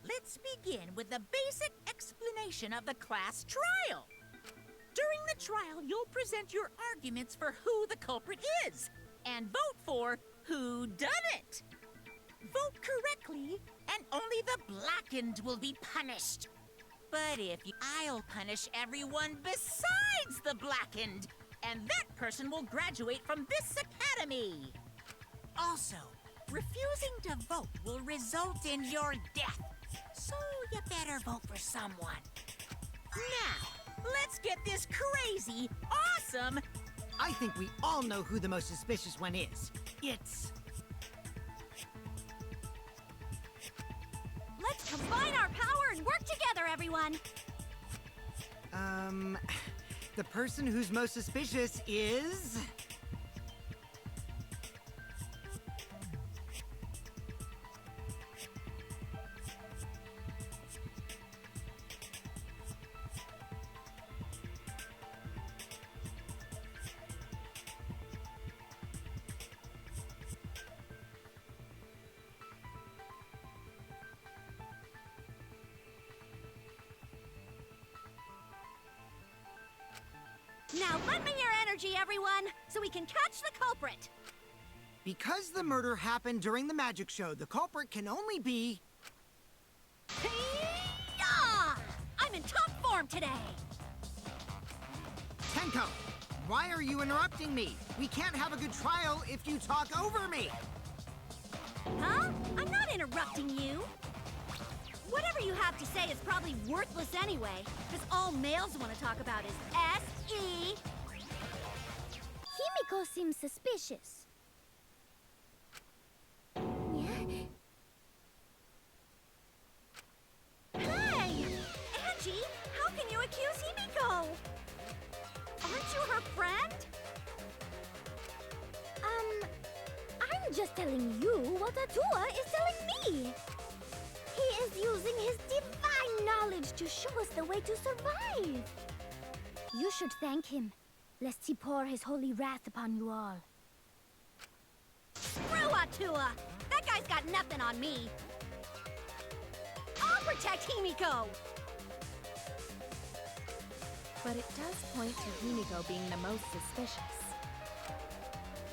Let's begin with the basic explanation of the class trial. During the trial, you'll present your arguments for who the culprit is, and vote for who done it. Vote correctly, and only the blackened will be punished. But if you, I'll punish everyone besides the blackened, and that person will graduate from this academy. Also, refusing to vote will result in your death. So you better vote for someone. Now, let's get this crazy, awesome... I think we all know who the most suspicious one is. It's... Let's combine our power and work together, everyone! The person who's most suspicious is... Now lend me your energy, everyone, so we can catch the culprit! Because the murder happened during the magic show, the culprit can only be... Hey-ya! I'm in top form today! Tenko, why are you interrupting me? We can't have a good trial if you talk over me! Huh? I'm not interrupting you! Whatever you have to say is probably worthless anyway, because all males want to talk about is S.E. Himiko seems suspicious. Hey! Angie, how can you accuse Himiko? Aren't you her friend? I'm just telling you what Atua is telling me. He is using his divine knowledge to show us the way to survive. You should thank him, lest he pour his holy wrath upon you all. Screw Atua! That guy's got nothing on me. I'll protect Himiko! But it does point to Himiko being the most suspicious.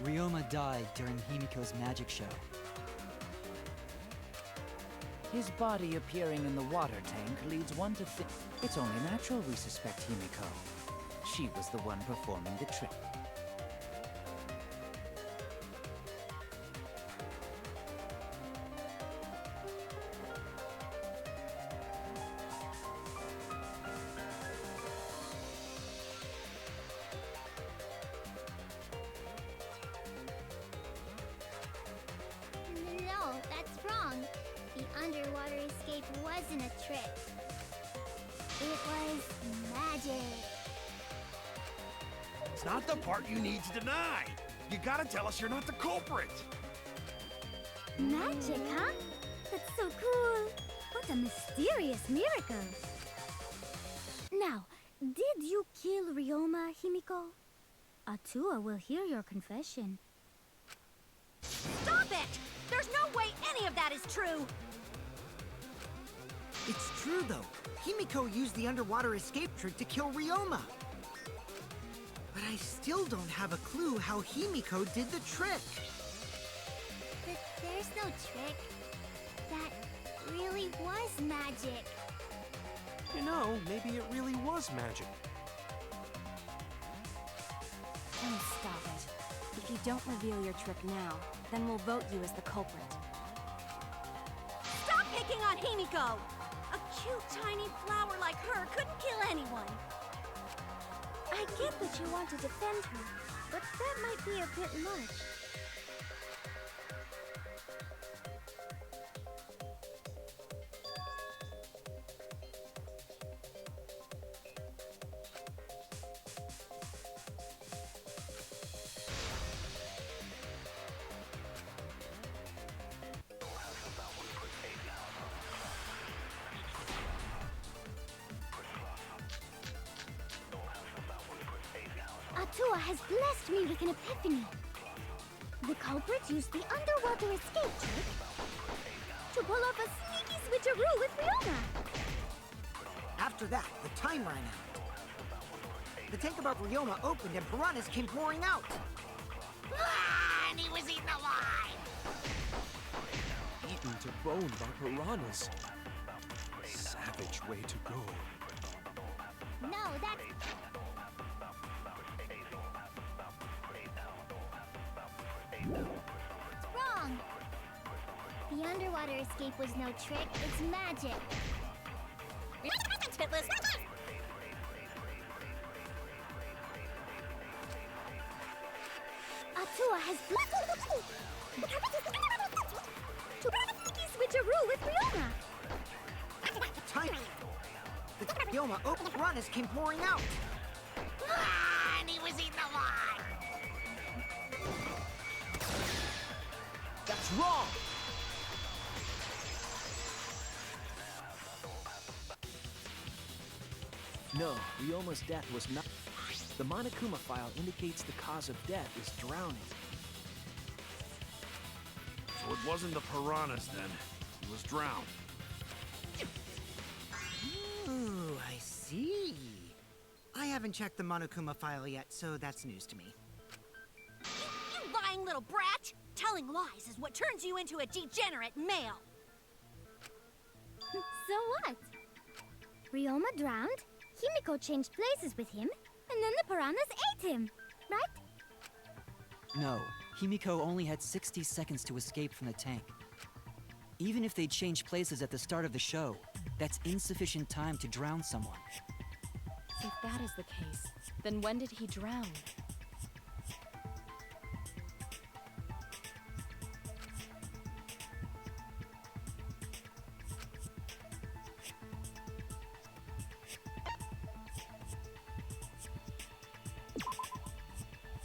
Ryoma died during Himiko's magic show. His body appearing in the water tank leads one to think it's only natural we suspect Himiko. She was the one performing the trick. No, that's wrong. The underwater escape wasn't a trick. It was magic. It's not the part you need to deny. You gotta tell us you're not the culprit. Magic, huh? That's so cool. What a mysterious miracle. Now, did you kill Ryoma, Himiko? Atua will hear your confession. Stop it! There's no way any of that is true! It's true, though. Himiko used the underwater escape trick to kill Ryoma. But I still don't have a clue how Himiko did the trick. There's no trick. That really was magic. You know, maybe it really was magic. Please stop it. If you don't reveal your trick now, then we'll vote you as the culprit. Stop picking on Himiko! A cute tiny flower like her couldn't kill anyone. I get that you want to defend her, but that might be a bit much. Atua has blessed me with an epiphany. The culprit used the underwater escape trick to pull off a sneaky switcheroo with Riona. After that, the time ran out. The tank above Rioma opened and piranhas came pouring out. Ah, and he was eaten alive! Eaten to bone by piranhas. Savage way to go. No, that's... It's wrong. The underwater escape was no trick, it's magic. Atua has switcheroo with Riona. Time. The Rioma opened, piranhas came pouring out. Ah, and he was eaten alive! That's wrong! No, Ryoma's death was not. The Monokuma file indicates the cause of death is drowning. So it wasn't the piranhas then. He was drowned. Ooh, I see. I haven't checked the Monokuma file yet, so that's news to me. You lying little brat! Telling lies is what turns you into a degenerate male. So what? Ryoma drowned, Himiko changed places with him, and then the piranhas ate him, right? No, Himiko only had 60 seconds to escape from the tank. Even if they changed places at the start of the show, that's insufficient time to drown someone. If that is the case, then when did he drown?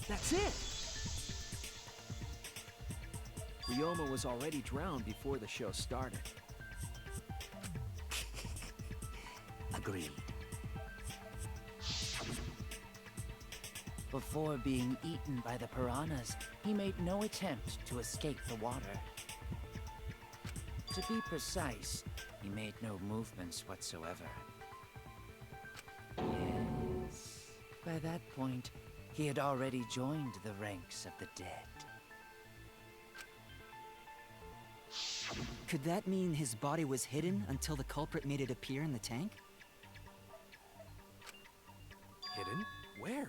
That's it! Ryoma was already drowned before the show started. Agreed. Before being eaten by the piranhas, he made no attempt to escape the water. To be precise, he made no movements whatsoever. Yes. By that point, he had already joined the ranks of the dead. Could that mean his body was hidden until the culprit made it appear in the tank? Hidden? Where?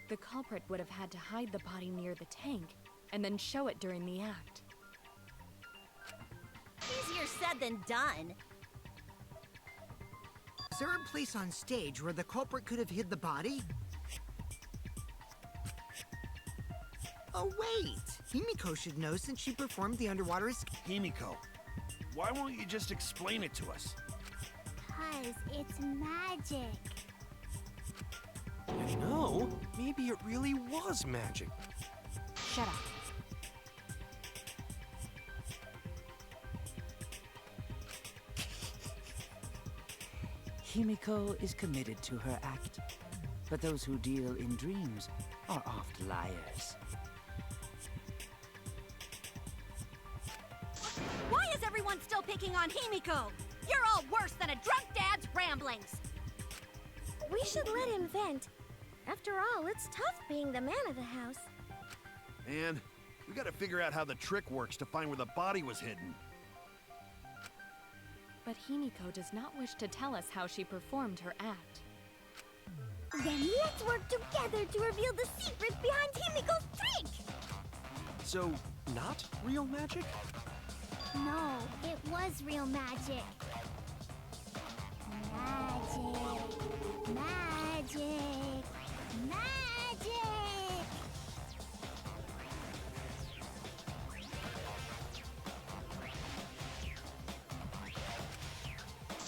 The culprit would have had to hide the body near the tank, and then show it during the act. Easier said than done. Is there a place on stage where the culprit could have hid the body? Oh, wait! Himiko should know since she performed the underwater escape. Himiko, why won't you just explain it to us? 'Cause it's magic. I know. Maybe it really was magic. Shut up. Himiko is committed to her act, but those who deal in dreams are oft liars. Why is everyone still picking on Himiko? You're all worse than a drunk dad's ramblings. We should let him vent. After all, it's tough being the man of the house. And we gotta figure out how the trick works to find where the body was hidden. But Himiko does not wish to tell us how she performed her act. Then let's work together to reveal the secret behind Himiko's trick! So, not real magic? No, it was real magic. Magic. Magic. Magic!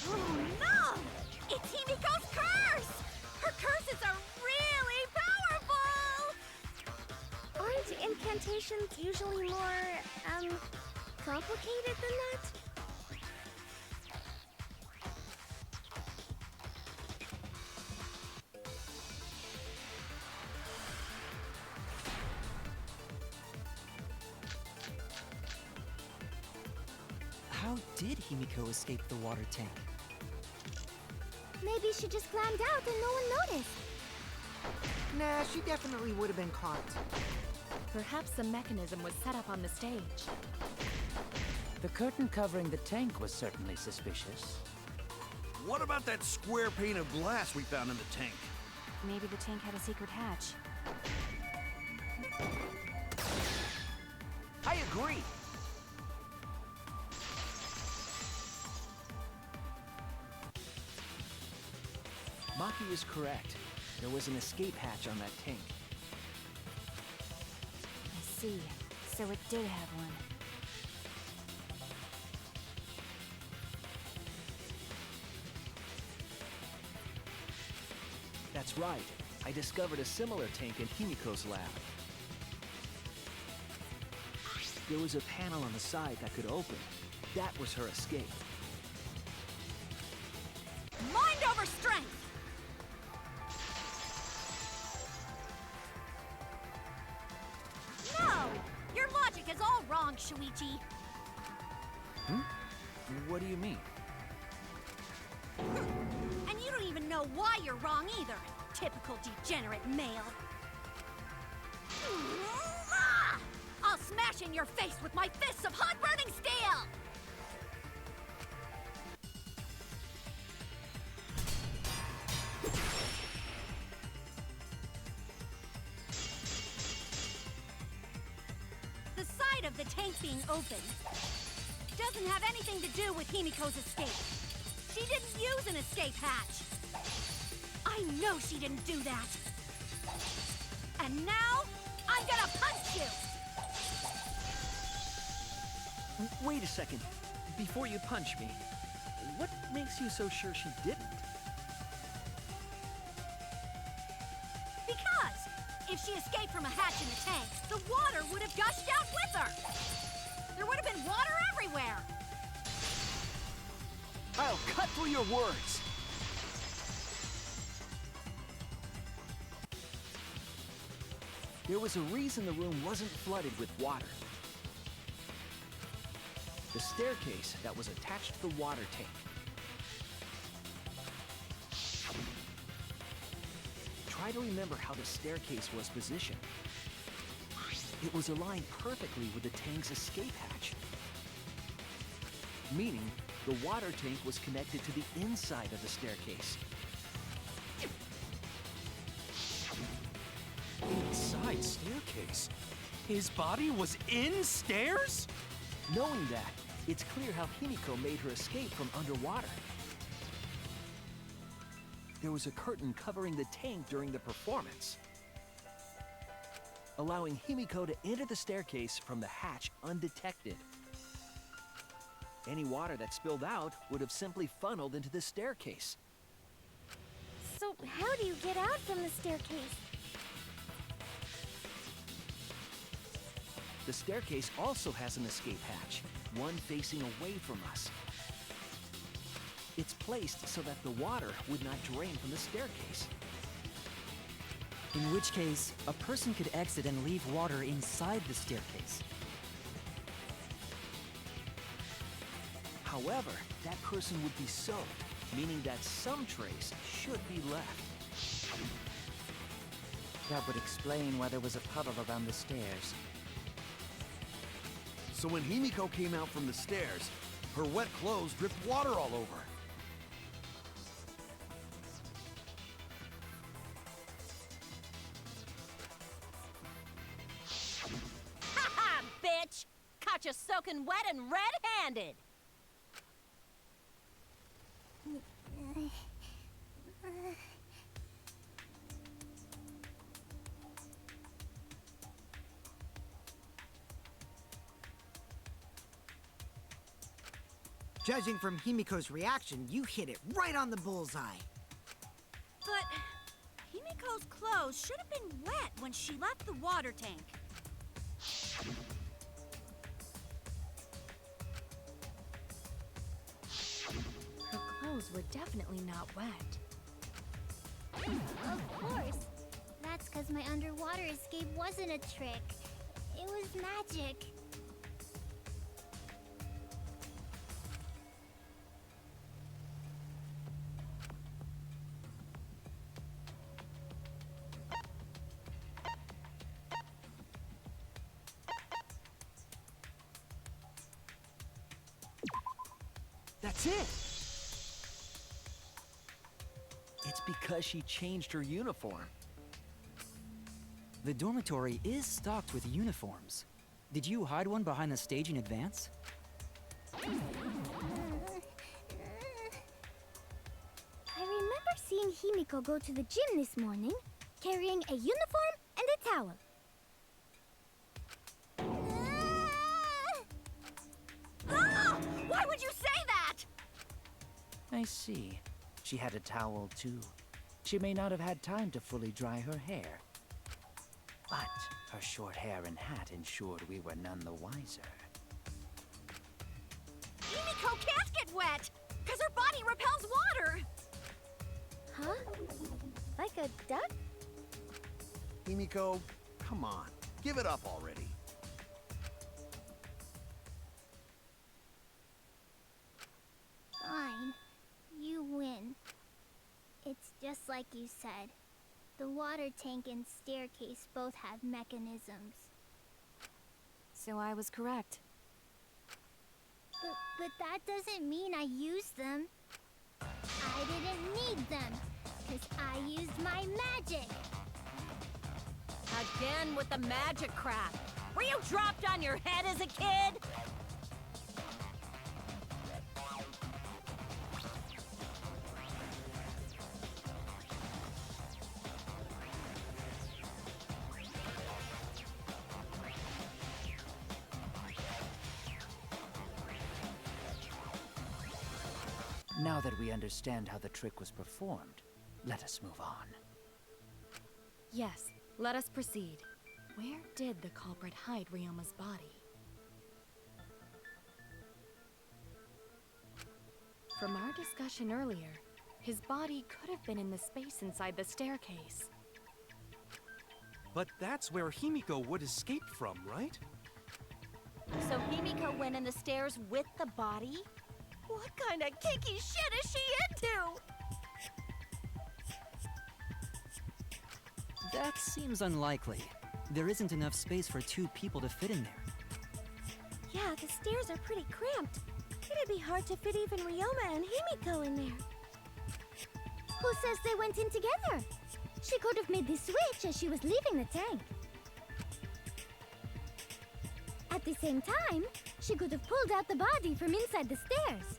Oh no! It's Himiko's curse! Her curses are really powerful! Aren't incantations usually more, complicated than that? How did Himiko escape the water tank? Maybe she just climbed out and no one noticed. Nah, she definitely would have been caught. Perhaps a mechanism was set up on the stage. The curtain covering the tank was certainly suspicious. What about that square pane of glass we found in the tank? Maybe the tank had a secret hatch. I agree. Maki is correct. There was an escape hatch on that tank. I see. So it did have one. That's right. I discovered a similar tank in Himiko's lab. There was a panel on the side that could open. That was her escape. Mind over strength! No! Your logic is all wrong, Shuichi. What do you mean? And you don't even know why you're wrong either. Typical degenerate male. I'll smash in your face with my fists of hot burning steel! The side of the tank being open doesn't have anything to do with Himiko's escape. She didn't use an escape hatch. I know she didn't do that. And now, I'm gonna punch you! Wait a second. Before you punch me, what makes you so sure she didn't? Because if she escaped from a hatch in the tank, the water would have gushed out with her. There would have been water everywhere. I'll cut through your words! There was a reason the room wasn't flooded with water. The staircase that was attached to the water tank. Try to remember how the staircase was positioned. It was aligned perfectly with the tank's escape hatch. Meaning, the water tank was connected to the inside of the staircase. Inside staircase? His body was in stairs? Knowing that, it's clear how Himiko made her escape from underwater. There was a curtain covering the tank during the performance, allowing Himiko to enter the staircase from the hatch undetected. Any water that spilled out would have simply funneled into the staircase. So how do you get out from the staircase? The staircase also has an escape hatch, one facing away from us. It's placed so that the water would not drain from the staircase. In which case, a person could exit and leave water inside the staircase. However, that person would be soaked, meaning that some trace should be left. That would explain why there was a puddle around the stairs. So when Himiko came out from the stairs, her wet clothes dripped water all over. Ha ha, bitch! Caught you soaking wet and red-handed! Judging from Himiko's reaction, you hit it right on the bullseye. But Himiko's clothes should have been wet when she left the water tank. definitely not wet. Of course. That's because my underwater escape wasn't a trick. It was magic. That's it! It's because she changed her uniform. The dormitory is stocked with uniforms. Did you hide one behind the stage in advance? I remember seeing Himiko go to the gym this morning, carrying a uniform and a towel. Ah! Why would you say that? I see. She had a towel too. She may not have had time to fully dry her hair. But her short hair and hat ensured we were none the wiser. Himiko can't get wet, because her body repels water. Huh? Like a duck? Himiko, come on. Give it up already. Fine. You win. It's just like you said. The water tank and staircase both have mechanisms. So I was correct. But that doesn't mean I used them. I didn't need them, because I used my magic. Again with the magic crap. Were you dropped on your head as a kid? Now that we understand how the trick was performed, let us move on. Yes, let us proceed. Where did the culprit hide Ryoma's body? From our discussion earlier, his body could have been in the space inside the staircase. But that's where Himiko would escape from, right? So Himiko went in the stairs with the body? What kind of kinky shit is she into? That seems unlikely. There isn't enough space for two people to fit in there. Yeah, the stairs are pretty cramped. It'd be hard to fit even Ryoma and Himiko in there. Who says they went in together? She could have made the switch as she was leaving the tank. At the same time, she could have pulled out the body from inside the stairs.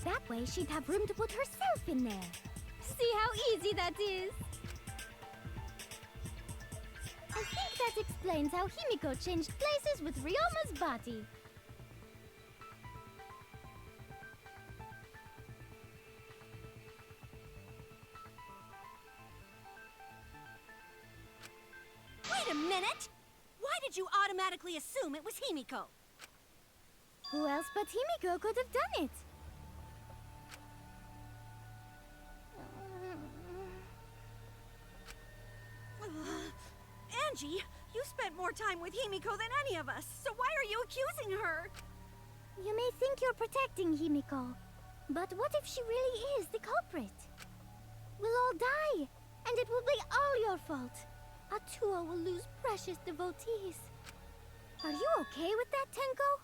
That way, she'd have room to put herself in there. See how easy that is? I think that explains how Himiko changed places with Ryoma's body. Wait a minute! Why did you automatically assume it was Himiko? Who else but Himiko could have done it? Angie, you spent more time with Himiko than any of us, so why are you accusing her? You may think you're protecting Himiko, but what if she really is the culprit? We'll all die, and it will be all your fault. Atua will lose precious devotees. Are you okay with that, Tenko?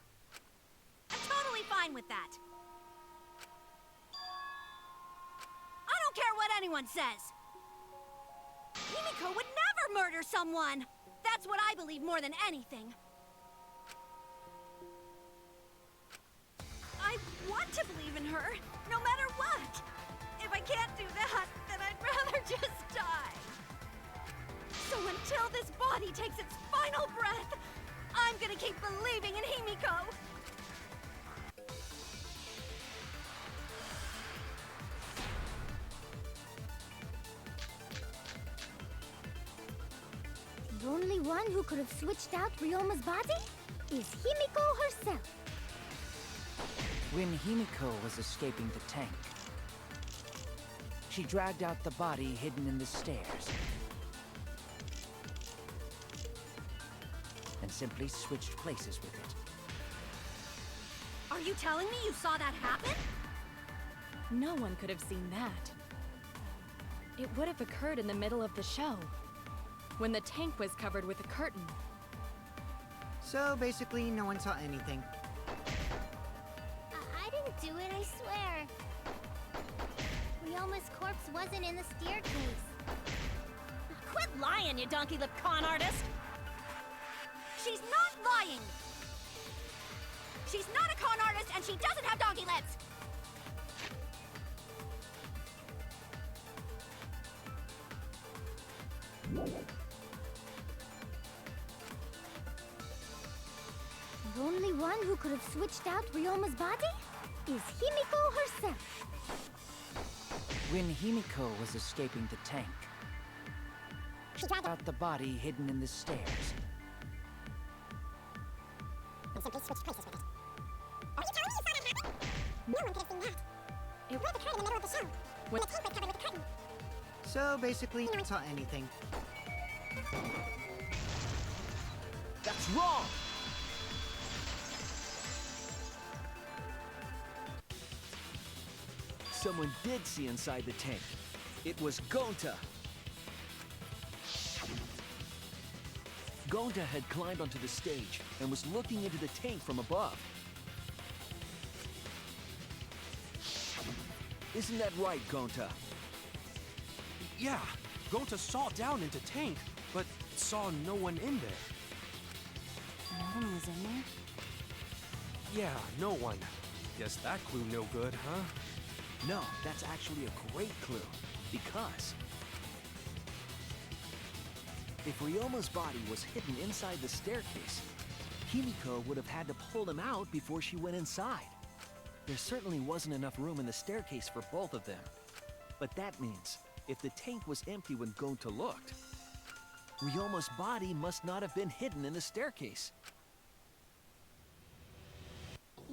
I'm totally fine with that. I don't care what anyone says. Himiko would never murder someone. That's what I believe more than anything. I want to believe in her, no matter what. If I can't do that, then I'd rather just die. So until this body takes its final breath, I'm gonna keep believing in Himiko. The only one who could have switched out Ryoma's body is Himiko herself. When Himiko was escaping the tank, she dragged out the body hidden in the stairs and simply switched places with it. Are you telling me you saw that happen? No one could have seen that. It would have occurred in the middle of the show, when the tank was covered with a curtain. So basically, no one saw anything. I didn't do it, I swear. Ryoma's corpse wasn't in the staircase. Quit lying, you donkey-lipped con artist! She's not lying! She's not a con artist, and she doesn't have donkey lips! The only one who could have switched out Ryoma's body is Himiko herself. When Himiko was escaping the tank, she dragged out the body hidden in the stairs and simply switched places with it. Are you telling me you saw that happen? No one could have seen that. It would have occurred in the middle of the show, when the tank was covered with a curtain. So basically, no one saw anything. That's wrong! Someone did see inside the tank. It was Gonta. Gonta had climbed onto the stage and was looking into the tank from above. Isn't that right, Gonta? Yeah, Gonta saw down into tank, but saw no one in there. No one was in there? Yeah, no one. Guess that clue no good, huh? No, that's actually a great clue. Because if Ryoma's body was hidden inside the staircase, Himiko would have had to pull him out before she went inside. There certainly wasn't enough room in the staircase for both of them. But that means, if the tank was empty when Gonta looked, Ryoma's body must not have been hidden in the staircase.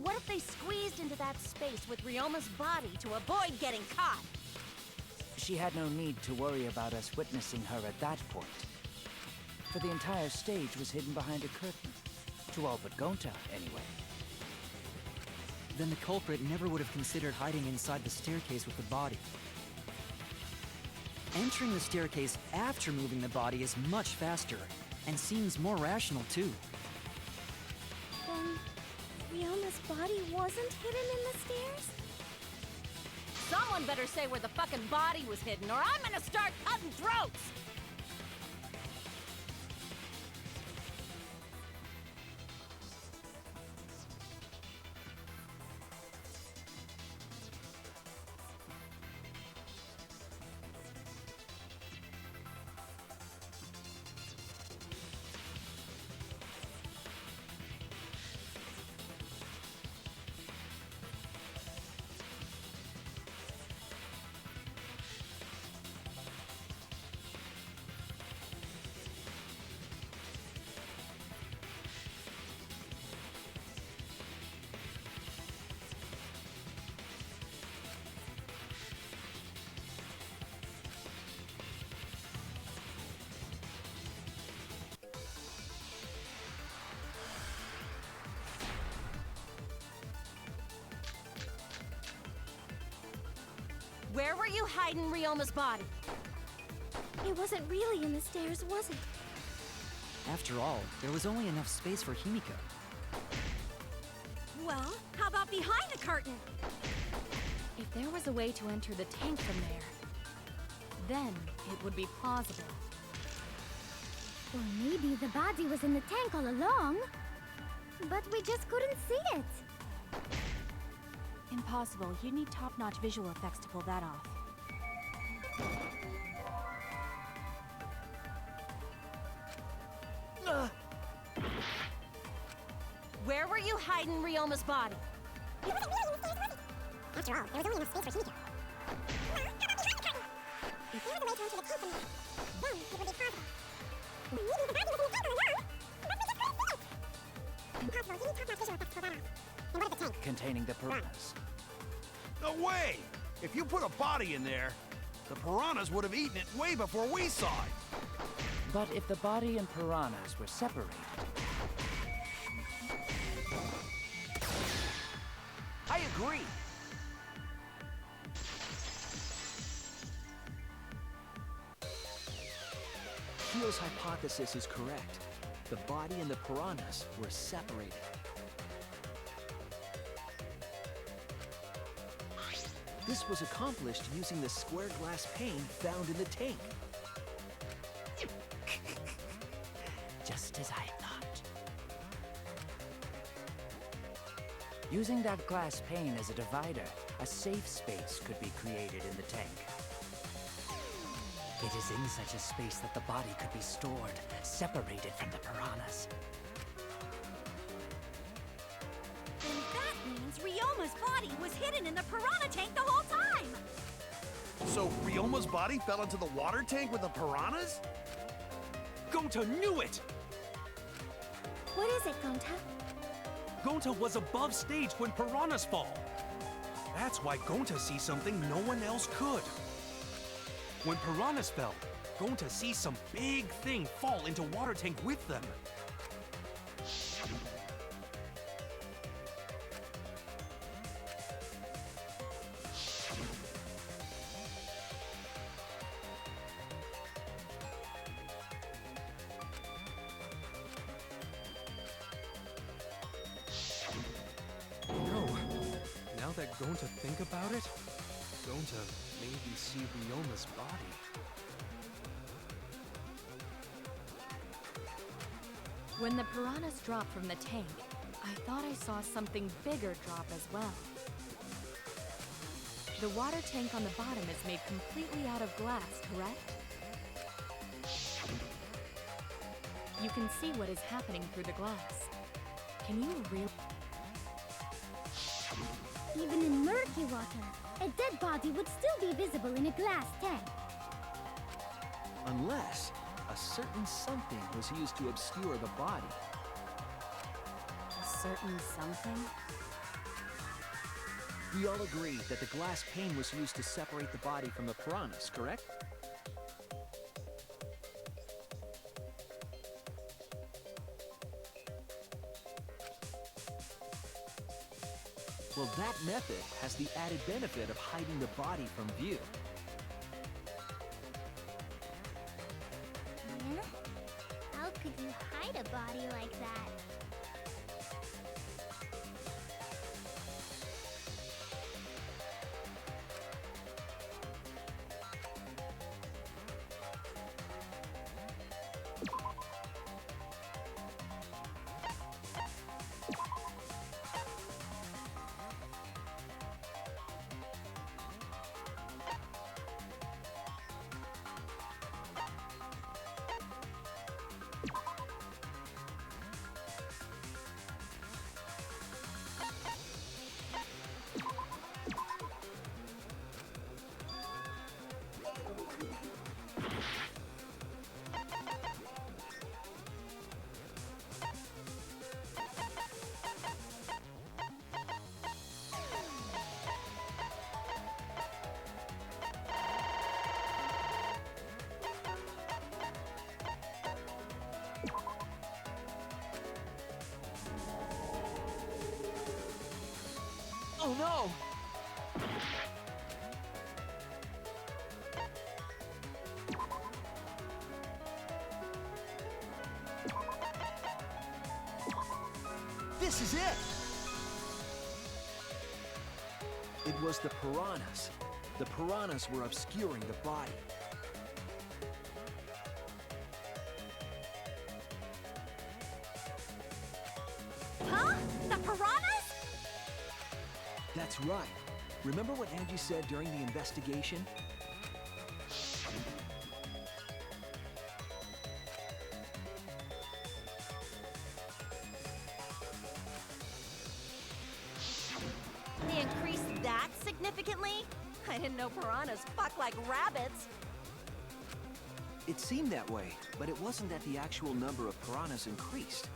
What if they squeezed into that space with Ryoma's body to avoid getting caught? She had no need to worry about us witnessing her at that point, for the entire stage was hidden behind a curtain. To all but Gonta, anyway. Then the culprit never would have considered hiding inside the staircase with the body. Entering the staircase after moving the body is much faster, and seems more rational too. Then Ryoma's body wasn't hidden in the stairs? Someone better say where the fucking body was hidden, or I'm gonna start cutting throats! Where were you hiding Ryoma's body? It wasn't really in the stairs, was it? After all, there was only enough space for Himiko. Well, how about behind the curtain? If there was a way to enter the tank from there, then it would be plausible. Or maybe the body was in the tank all along, but we just couldn't see it. Impossible. You'd need top-notch visual effects to pull that off. Where were you hiding Ryoma's body? It wasn't really in the stairs, was it? After all, there was only enough space for Himiko. Well, how about behind the curtain? If there was a way to enter the tank from there, then it would be plausible. Or maybe the body was in the tank all along, but we just couldn't see it. Impossible. You need top-notch visual effects to pull that off. And what of the tank? containing the piranhas. No way! If you put a body in there, the piranhas would have eaten it way before we saw it. But if the body and piranhas were separated... I agree. Keel's hypothesis is correct. The body and the piranhas were separated. This was accomplished using the square glass pane found in the tank. Just as I thought. Using that glass pane as a divider, a safe space could be created in the tank. It is in such a space that the body could be stored, separated from the piranhas. Then that means Ryoma's body was hidden in the piranha tank the whole time! So Ryoma's body fell into the water tank with the piranhas? Gonta knew it! What is it, Gonta? Gonta was above stage when piranhas fall. That's why Gonta sees something no one else could. When piranhas fell, Gonta sees some big thing fall into water tank with them. No, now that Gonta think about it, Gonta maybe see Ryoma's body. When the piranhas dropped from the tank, I thought I saw something bigger drop as well. The water tank on the bottom is made completely out of glass, correct? You can see what is happening through the glass. Can you really... Even in murky water, a dead body would still be visible in a glass tank. Unless a certain something was used to obscure the body. A certain something? We all agree that the glass pane was used to separate the body from the piranhas, correct? Well, that method has the added benefit of hiding the body from view. Hmm? How could you hide a body like that? Oh no! This is it! It was the piranhas. The piranhas were obscuring the body. Huh? The piranhas? That's right. Remember what Angie said during the investigation? They increased that significantly? I didn't know piranhas fuck like rabbits. It seemed that way, but it wasn't that the actual number of piranhas increased.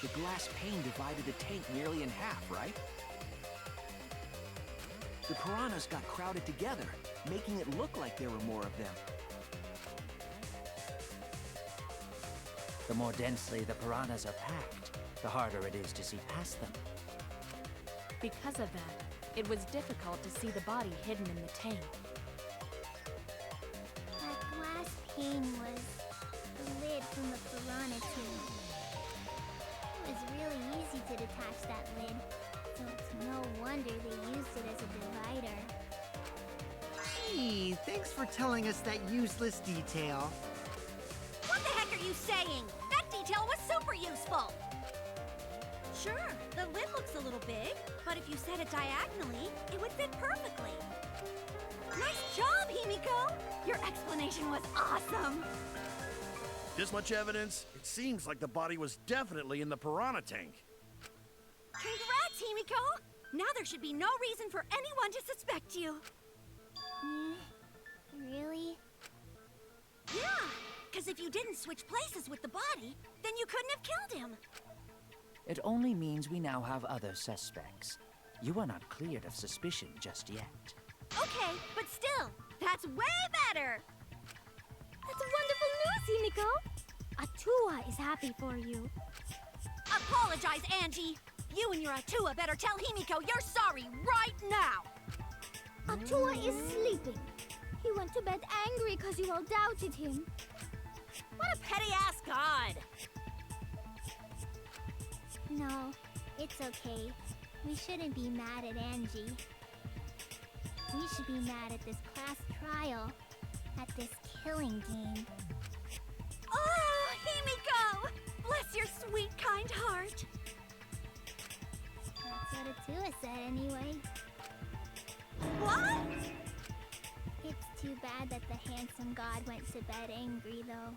The glass pane divided the tank nearly in half, right? The piranhas got crowded together, making it look like there were more of them. The more densely the piranhas are packed, the harder it is to see past them. Because of that, it was difficult to see the body hidden in the tank. That glass pane was the lid from the piranha tomb. It was really easy to detach that lid, so it's no wonder they used it as a divider. Gee, thanks for telling us that useless detail. What the heck are you saying? That detail was super useful! Sure, the lid looks a little big, but if you set it diagonally, it would fit perfectly. Nice job, Himiko! Your explanation was awesome! This much evidence? It seems like the body was definitely in the piranha tank. Congrats, Himiko! Now there should be no reason for anyone to suspect you. Really? Yeah, because if you didn't switch places with the body, then you couldn't have killed him. It only means we now have other suspects. You are not cleared of suspicion just yet. Okay, but still, that's way better! That's wonderful news, Himiko! Atua is happy for you. Apologize, Angie! You and your Atua better tell Himiko you're sorry right now! Atua is sleeping. He went to bed angry because you all doubted him. What a petty-ass god! No, it's okay. We shouldn't be mad at Angie. We should be mad at this class trial, at this killing game. Oh, Himiko! Bless your sweet, kind heart. That's what Atua said anyway. What? It's too bad that the handsome god went to bed angry, though.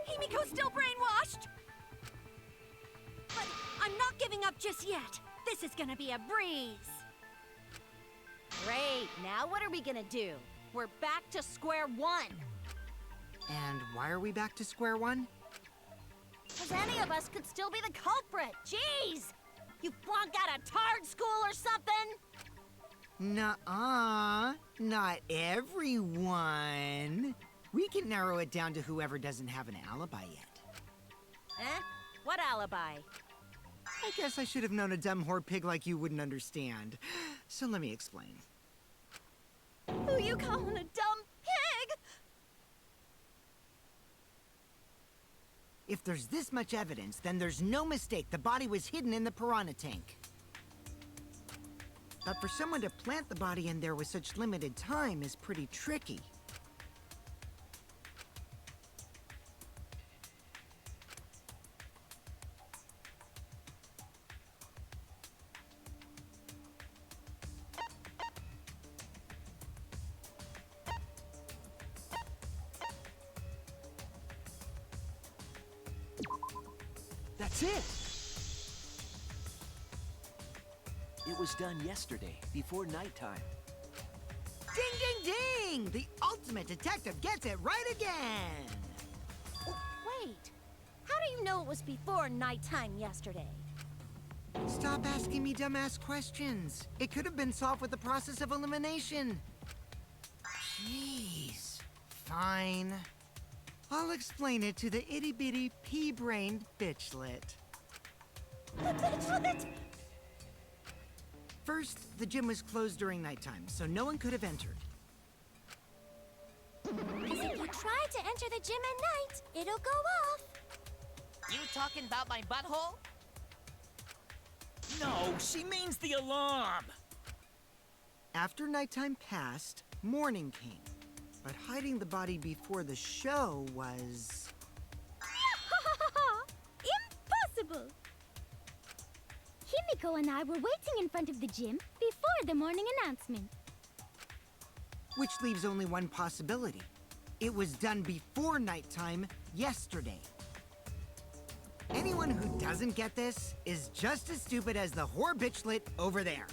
Himiko's still brainwashed! But I'm not giving up just yet. This is gonna be a breeze. Great, now what are we gonna do? We're back to square one. And why are we back to square one? Because any of us could still be the culprit. Jeez! You flunked out of Tard School or something? Nuh-uh. Not everyone. We can narrow it down to whoever doesn't have an alibi yet. Eh? What alibi? I guess I should have known a dumb whore pig like you wouldn't understand. So let me explain. Who you calling a dumb pig? If there's this much evidence, then there's no mistake the body was hidden in the piranha tank. But for someone to plant the body in there with such limited time is pretty tricky. That's it! It was done yesterday, before nighttime. Ding, ding, ding! The ultimate detective gets it right again! Wait, how do you know it was before nighttime yesterday? Stop asking me dumbass questions. It could have been solved with the process of elimination. Jeez. Fine. I'll explain it to the itty-bitty pea-brained bitchlet. The bitchlet? First, the gym was closed during nighttime, so no one could have entered. Because if you try to enter the gym at night, it'll go off. You talking about my butthole? No, she means the alarm! After nighttime passed, morning came. But hiding the body before the show was... Impossible! Himiko and I were waiting in front of the gym before the morning announcement. Which leaves only one possibility. It was done before nighttime yesterday. Anyone who doesn't get this is just as stupid as the whore bitchlet over there.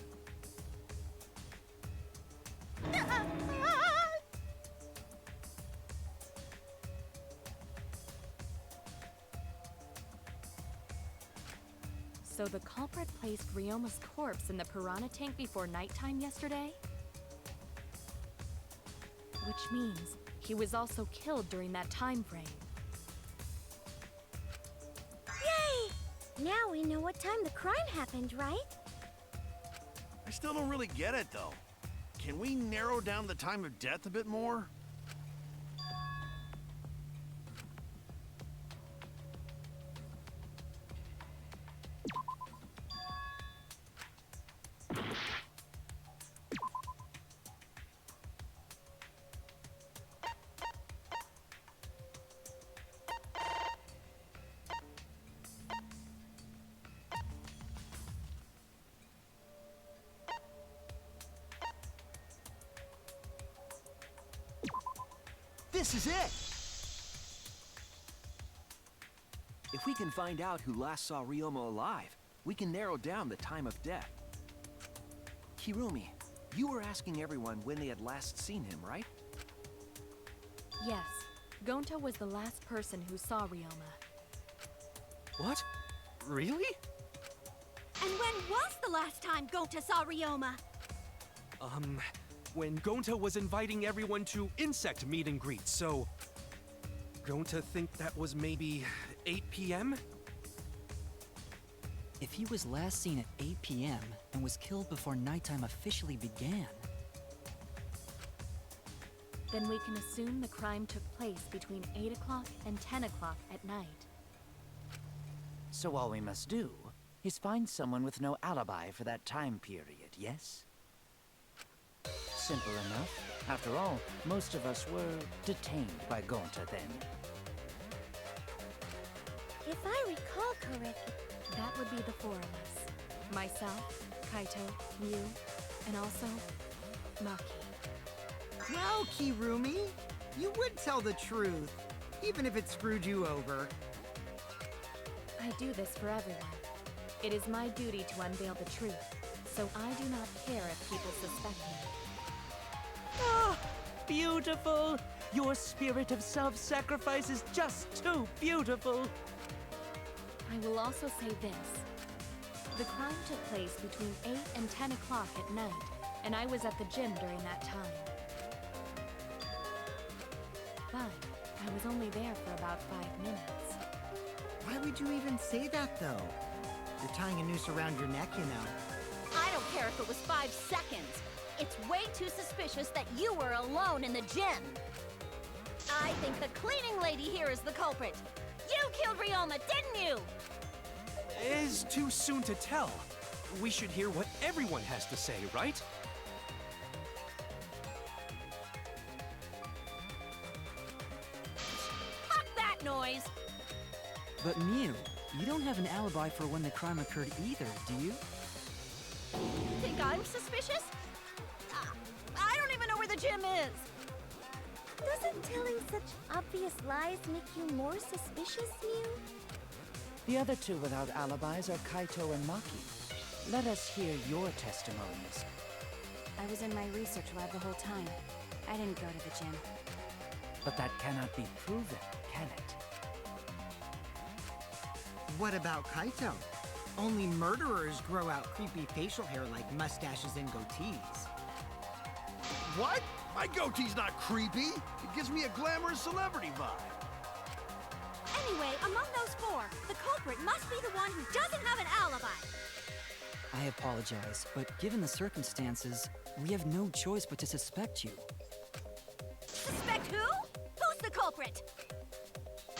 So the culprit placed Ryoma's corpse in the piranha tank before nighttime yesterday? Which means he was also killed during that time frame. Yay! Now we know what time the crime happened, right? I still don't really get it, though. Can we narrow down the time of death a bit more? This is it! If we can find out who last saw Ryoma alive, we can narrow down the time of death. Kirumi, you were asking everyone when they had last seen him, right? Yes, Gonta was the last person who saw Ryoma. What? Really? And when was the last time Gonta saw Ryoma? When Gonta was inviting everyone to insect meet and greet, so... Gonta think that was maybe 8 p.m.? If he was last seen at 8 p.m. and was killed before nighttime officially began... Then we can assume the crime took place between 8 o'clock and 10 o'clock at night. So all we must do is find someone with no alibi for that time period, yes? Simple enough. After all, most of us were detained by Gonta then. If I recall correctly, That would be the four of us. Myself, Kaito, you, and also Maki. Well, Kirumi, you would tell the truth, even if it screwed you over. I do this for everyone. It is my duty to unveil the truth, so I do not care if people suspect me. Ah, beautiful! Your spirit of self-sacrifice is just too beautiful! I will also say this. The crime took place between 8 and 10 o'clock at night, and I was at the gym during that time. But I was only there for about 5 minutes. Why would you even say that, though? You're tying a noose around your neck, you know. I don't care if it was 5 seconds. It's way too suspicious that you were alone in the gym. I think the cleaning lady here is the culprit. You killed Ryoma, didn't you? It's too soon to tell. We should hear what everyone has to say, right? Fuck that noise! But Mew, you don't have an alibi for when the crime occurred either, do you? Think I'm suspicious? I don't even know where the gym is. doesn't telling such obvious lies make you more suspicious, Mew? The other two without alibis are Kaito and Maki. Let us hear your testimonies. I was in my research lab the whole time. I didn't go to the gym. But that cannot be proven, can it? What about Kaito? Only murderers grow out creepy facial hair like mustaches and goatees. What? My goatee's not creepy. It gives me a glamorous celebrity vibe. Anyway, among those four, the culprit must be the one who doesn't have an alibi. I apologize, but given the circumstances, we have no choice but to suspect you. Suspect who? Who's the culprit?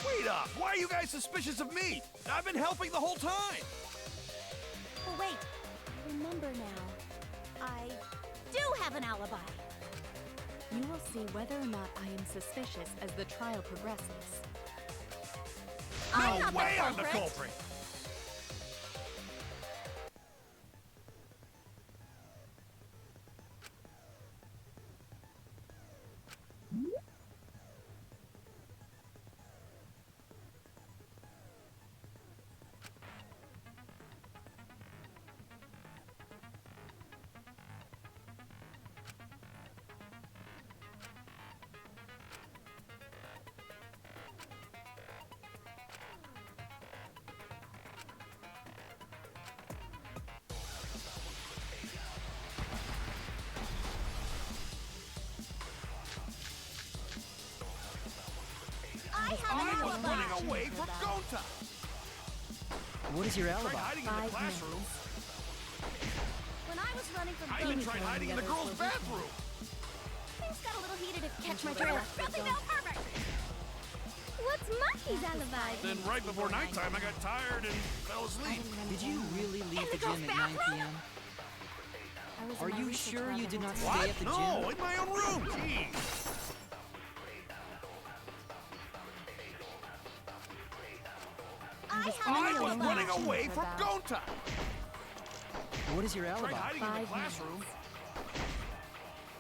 Wait up! Why are you guys suspicious of me? I've been helping the whole time! Oh, wait. I remember now. I do have an alibi. You will see whether or not I am suspicious as the trial progresses. I'm No not way the I'm the culprit. culprit! I was running away from Gonta! What is your alibi? Tried hiding in the classroom. When I was running from I even tried hiding in the girls' bathroom. Things got a little heated if you catch my drift. Nothing else perfect! What's Monkey's alibi? Then right before nighttime, I got tired and fell asleep. Did you really leave the gym at 9 p.m.? Are you sure you did not stay at the gym? No, in my own room. Jeez. I was running away from Gonta. What is your alibi? Tried hiding in the classroom.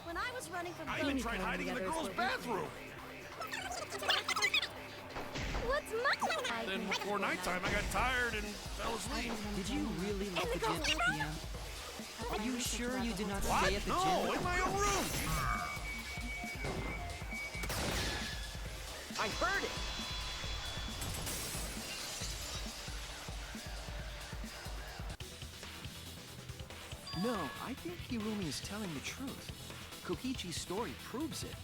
When I was running from I even tried hiding in the girls' bathroom. What's Monkey's alibi? Then before nighttime, I got tired and fell asleep. Did you really leave the gym at 8 p.m.? Are you sure you did not stay at the gym? No, in my own room. I heard it! No, I think Hirumi is telling the truth. Kokichi's story proves it.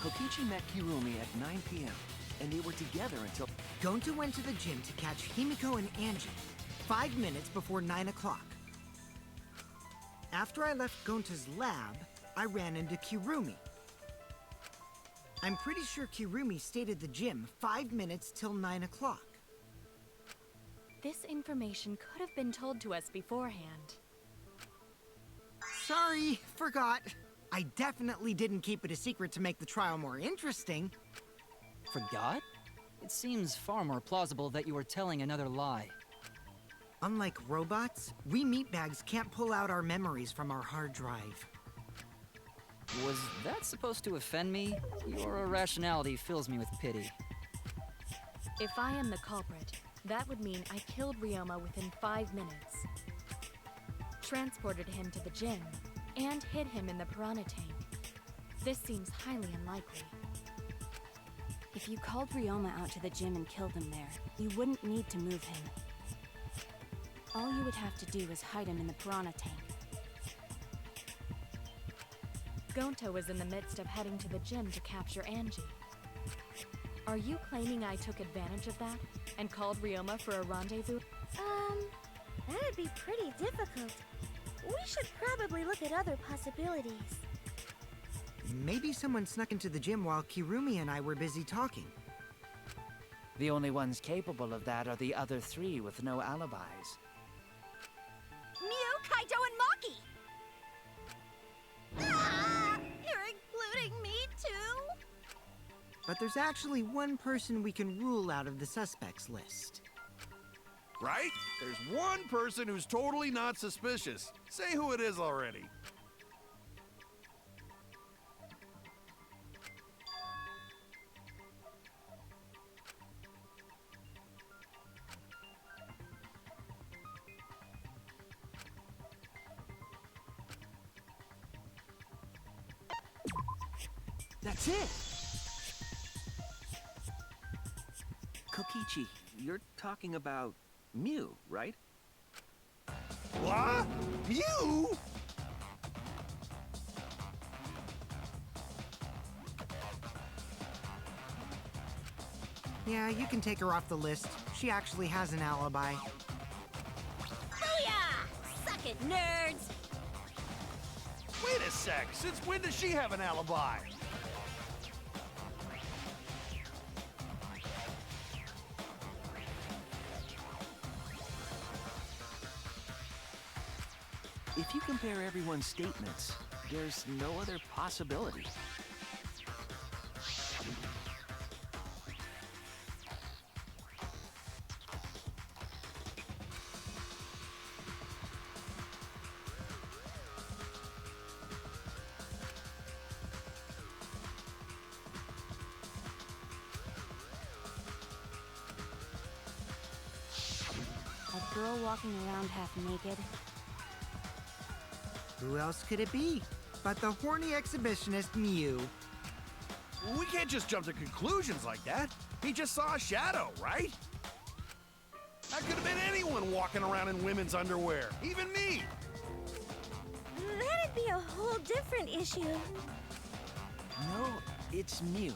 Kokichi met Hirumi at 9 p.m., and they were together until... Gonta went to the gym to catch Himiko and Angie 5 minutes before 9 o'clock. After I left Gonta's lab, I ran into Kirumi. I'm pretty sure Kirumi stayed at the gym 5 minutes till 9 o'clock. This information could have been told to us beforehand. Sorry, forgot. I definitely didn't keep it a secret to make the trial more interesting. Forgot? It seems far more plausible that you were telling another lie. Unlike robots, we meatbags can't pull out our memories from our hard drive. Was that supposed to offend me? Your irrationality fills me with pity. If I am the culprit, that would mean I killed Ryoma within 5 minutes, transported him to the gym, and hid him in the piranha tank. This seems highly unlikely. If you called Ryoma out to the gym and killed him there, you wouldn't need to move him. All you would have to do is hide him in the piranha tank. Gonta was in the midst of heading to the gym to capture Angie. Are you claiming I took advantage of that and called Ryoma for a rendezvous? That'd be pretty difficult. We should probably look at other possibilities. Maybe someone snuck into the gym while Kirumi and I were busy talking. The only ones capable of that are the other three with no alibis. Mew, Kaito, and Maki! Ah! You're including me, too? But there's actually one person we can rule out of the suspects list. Right? There's one person who's totally not suspicious. Say who it is already. That's it! Kokichi, you're talking about Mew, right? What? You? Yeah, you can take her off the list. She actually has an alibi. Booyah! Suck it, nerds! Wait a sec. Since when does she have an alibi? If you compare everyone's statements, there's no other possibility. A girl walking around half naked? Who else could it be but the horny exhibitionist Mew? We can't just jump to conclusions like that. He just saw a shadow, right? That could have been anyone walking around in women's underwear, even me. That'd be a whole different issue. No, it's Mew,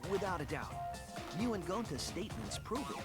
without a doubt. Mew and Gonta's statements prove it.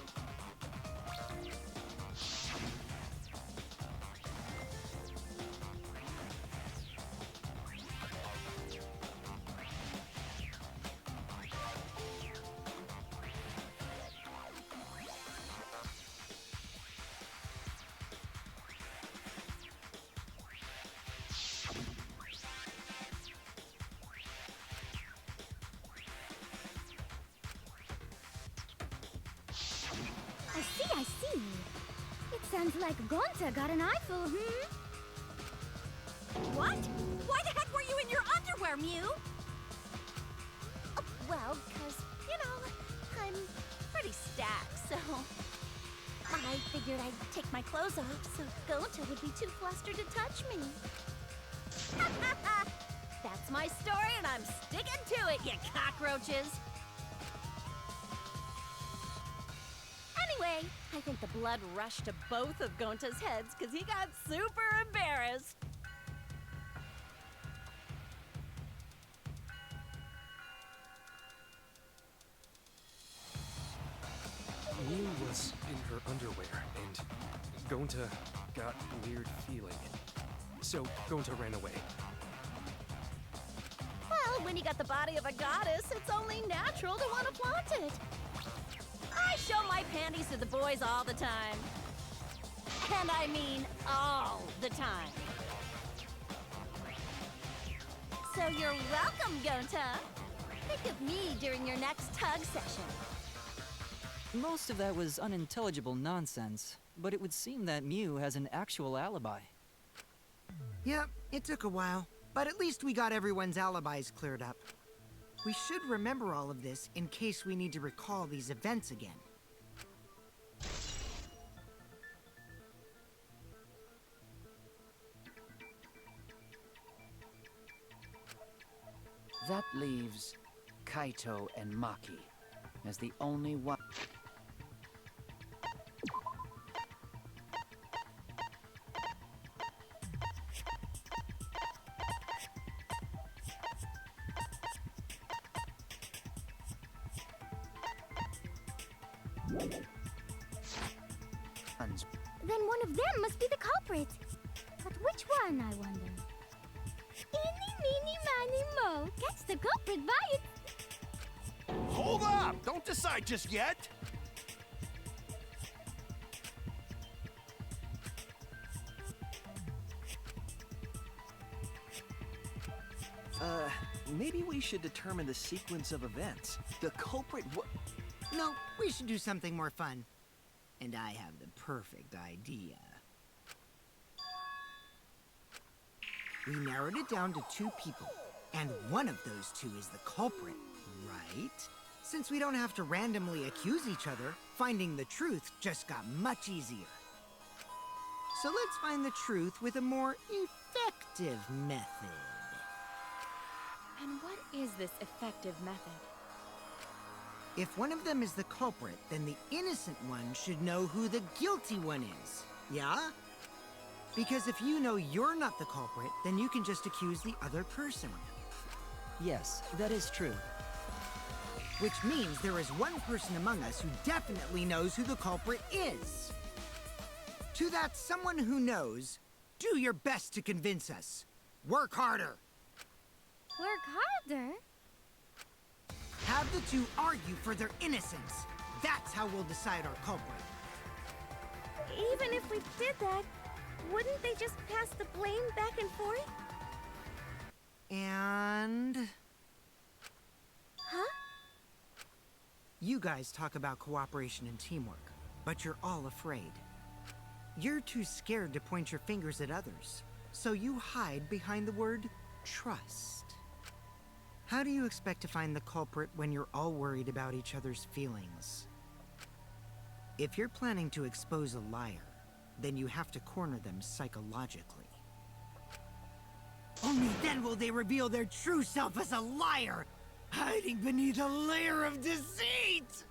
I see. It sounds like Gonta got an eyeful, What? Why the heck were you in your underwear, Mew? Well, 'cause, I'm Pretty stacked, so... I figured I'd take my clothes off so Gonta would be too flustered to touch me. That's my story, and I'm sticking to it, you cockroaches! Anyway, I think the blood rushed to both of Gonta's heads because he got super embarrassed. Mew was in her underwear, and Gonta got a weird feeling. So Gonta ran away. Well, when you got the body of a goddess, it's only natural to want to flaunt it. I show my panties to the boys all the time. And I mean all the time. So you're welcome, Gonta. Think of me during your next tug session. Most of that was unintelligible nonsense, but it would seem that Mew has an actual alibi. Yep, it took a while, but at least we got everyone's alibis cleared up. We should remember all of this in case we need to recall these events again. That leaves Kaito and Maki as the only one. Then one of them must be the culprit. But which one, I wonder? Eeny, meeny, miny, mo. Catch the culprit by its... Hold up! Don't decide just yet! Maybe we should determine the sequence of events. The culprit No, we should do something more fun. And I have the perfect idea. We narrowed it down to 2 people, and one of those 2 is the culprit, right? Since we don't have to randomly accuse each other, finding the truth just got much easier. So let's find the truth with a more effective method. And what is this effective method? If one of them is the culprit, then the innocent one should know who the guilty one is. Yeah? Because if you know you're not the culprit, then you can just accuse the other person. Yes, that is true. Which means there is one person among us who definitely knows who the culprit is. To that someone who knows, do your best to convince us. Work harder. Work harder? Have the 2 argue for their innocence. That's how we'll decide our culprit. Even if we did that, wouldn't they just pass the blame back and forth? And... Huh? You guys talk about cooperation and teamwork, but you're all afraid. You're too scared to point your fingers at others, so you hide behind the word trust. How do you expect to find the culprit when you're all worried about each other's feelings? If you're planning to expose a liar, then you have to corner them psychologically. Only then will they reveal their true self as a liar, hiding beneath a layer of deceit!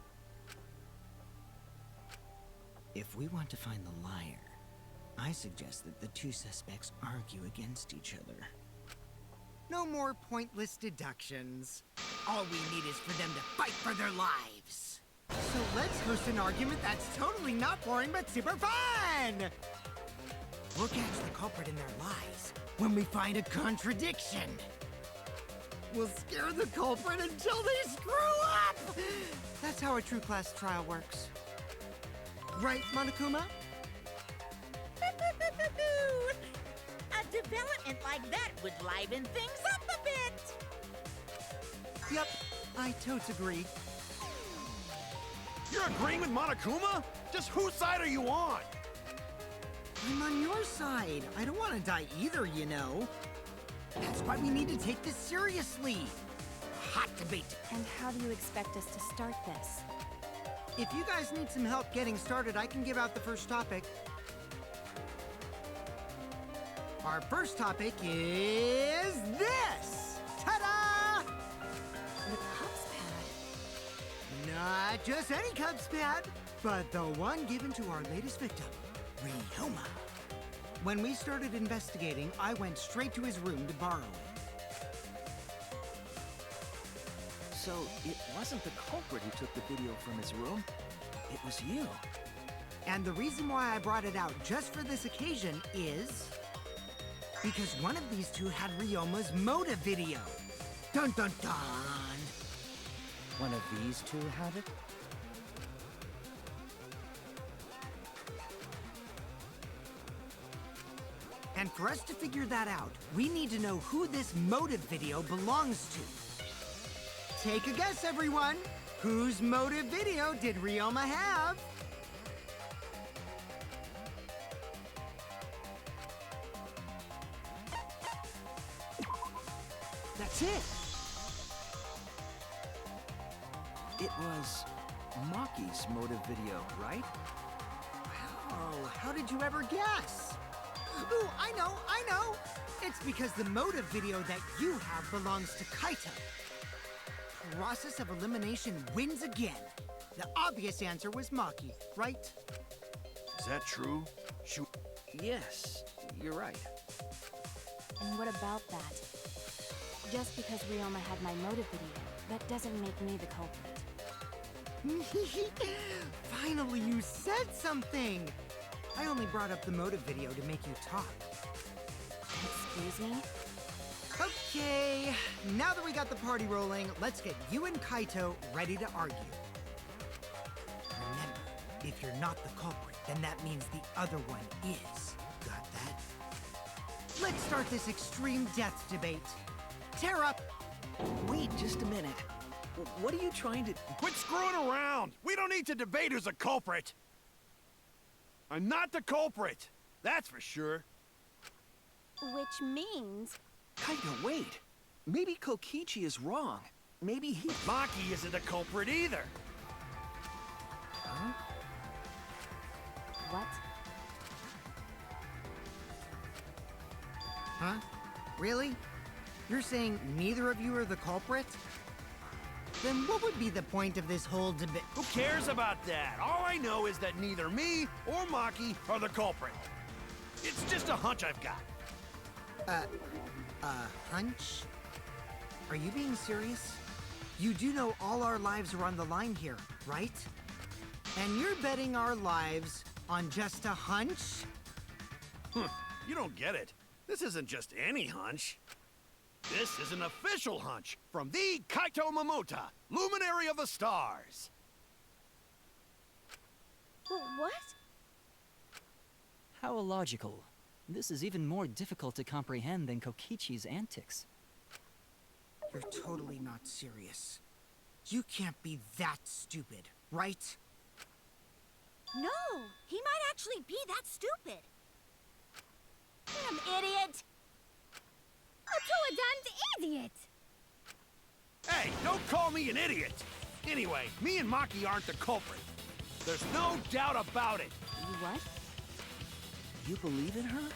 If we want to find the liar, I suggest that the two suspects argue against each other. No more pointless deductions. All we need is for them to fight for their lives. So let's host an argument that's totally not boring but super fun! We'll catch the culprit in their lies when we find a contradiction. We'll scare the culprit until they screw up! That's how a true class trial works. Right, Monokuma? A development like that would liven things up a bit. Yep, I totes agree. You're agreeing with Monokuma? Just whose side are you on? I'm on your side. I don't want to die either, you know. That's why we need to take this seriously. Hot debate. And how do you expect us to start this? If you guys need some help getting started, I can give out the first topic. Our first topic is this! Ta-da! The cups pad. Not just any cups pad, but the one given to our latest victim, Ryoma. When we started investigating, I went straight to his room to borrow it. So it wasn't the culprit who took the video from his room. It was you. And the reason why I brought it out just for this occasion is because one of these two had Ryoma's motive video. Dun dun dun! One of these two had it? And for us to figure that out, we need to know who this motive video belongs to. Take a guess, everyone! Whose motive video did Ryoma have? That's it! It was Maki's motive video, right? Oh, how did you ever guess? Ooh, I know! It's because the motive video that you have belongs to Kaito. Process of elimination wins again. The obvious answer was Maki, right? Is that true? Shoot. Yes, you're right. And what about that? Just because Ryoma had my motive video, that doesn't make me the culprit. Finally, you said something! I only brought up the motive video to make you talk. Excuse me? Okay, now that we got the party rolling, let's get you and Kaito ready to argue. Remember, if you're not the culprit, then that means the other one is. Got that? Let's start this extreme death debate. Tear up! Wait just a minute. What are you trying to... Quit screwing around! We don't need to debate who's a culprit! I'm not the culprit! That's for sure. Which means... Kaito, wait. Maybe Kokichi is wrong. Maybe he... Maki isn't a culprit either! Huh? What? Huh? Really? You're saying neither of you are the culprit? Then what would be the point of this whole debate? Who cares about that? All I know is that neither me or Maki are the culprit. It's just a hunch I've got. Hunch? Are you being serious? You do know all our lives are on the line here, right? And you're betting our lives on just a hunch? You don't get it. This isn't just any hunch. This is an official hunch from the Kaito Momota, luminary of the stars. What? How illogical. This is even more difficult to comprehend than Kokichi's antics. You're totally not serious. You can't be that stupid, right? No, he might actually be that stupid. Damn idiot! Otoa-dan's idiot! Hey, don't call me an idiot! Anyway, me and Maki aren't the culprit. There's no doubt about it. You what? You believe in her?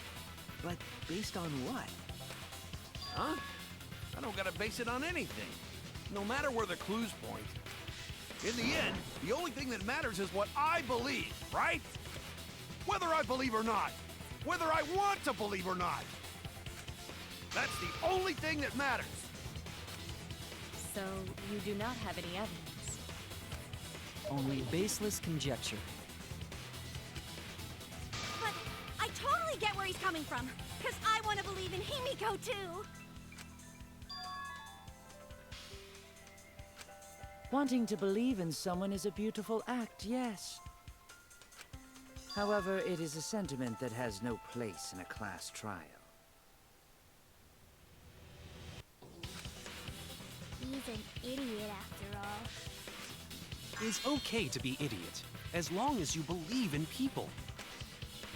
But based on what? Huh? I don't gotta base it on anything. No matter where the clues point. In the end, the only thing that matters is what I believe, right? Whether I believe or not. Whether I want to believe or not. That's the only thing that matters. So, you do not have any evidence? Only baseless conjecture. But I totally get where he's coming from. Because I want to believe in Himiko, too. Wanting to believe in someone is a beautiful act, yes. However, it is a sentiment that has no place in a class trial. He's an idiot after all. It's okay to be idiot, as long as you believe in people.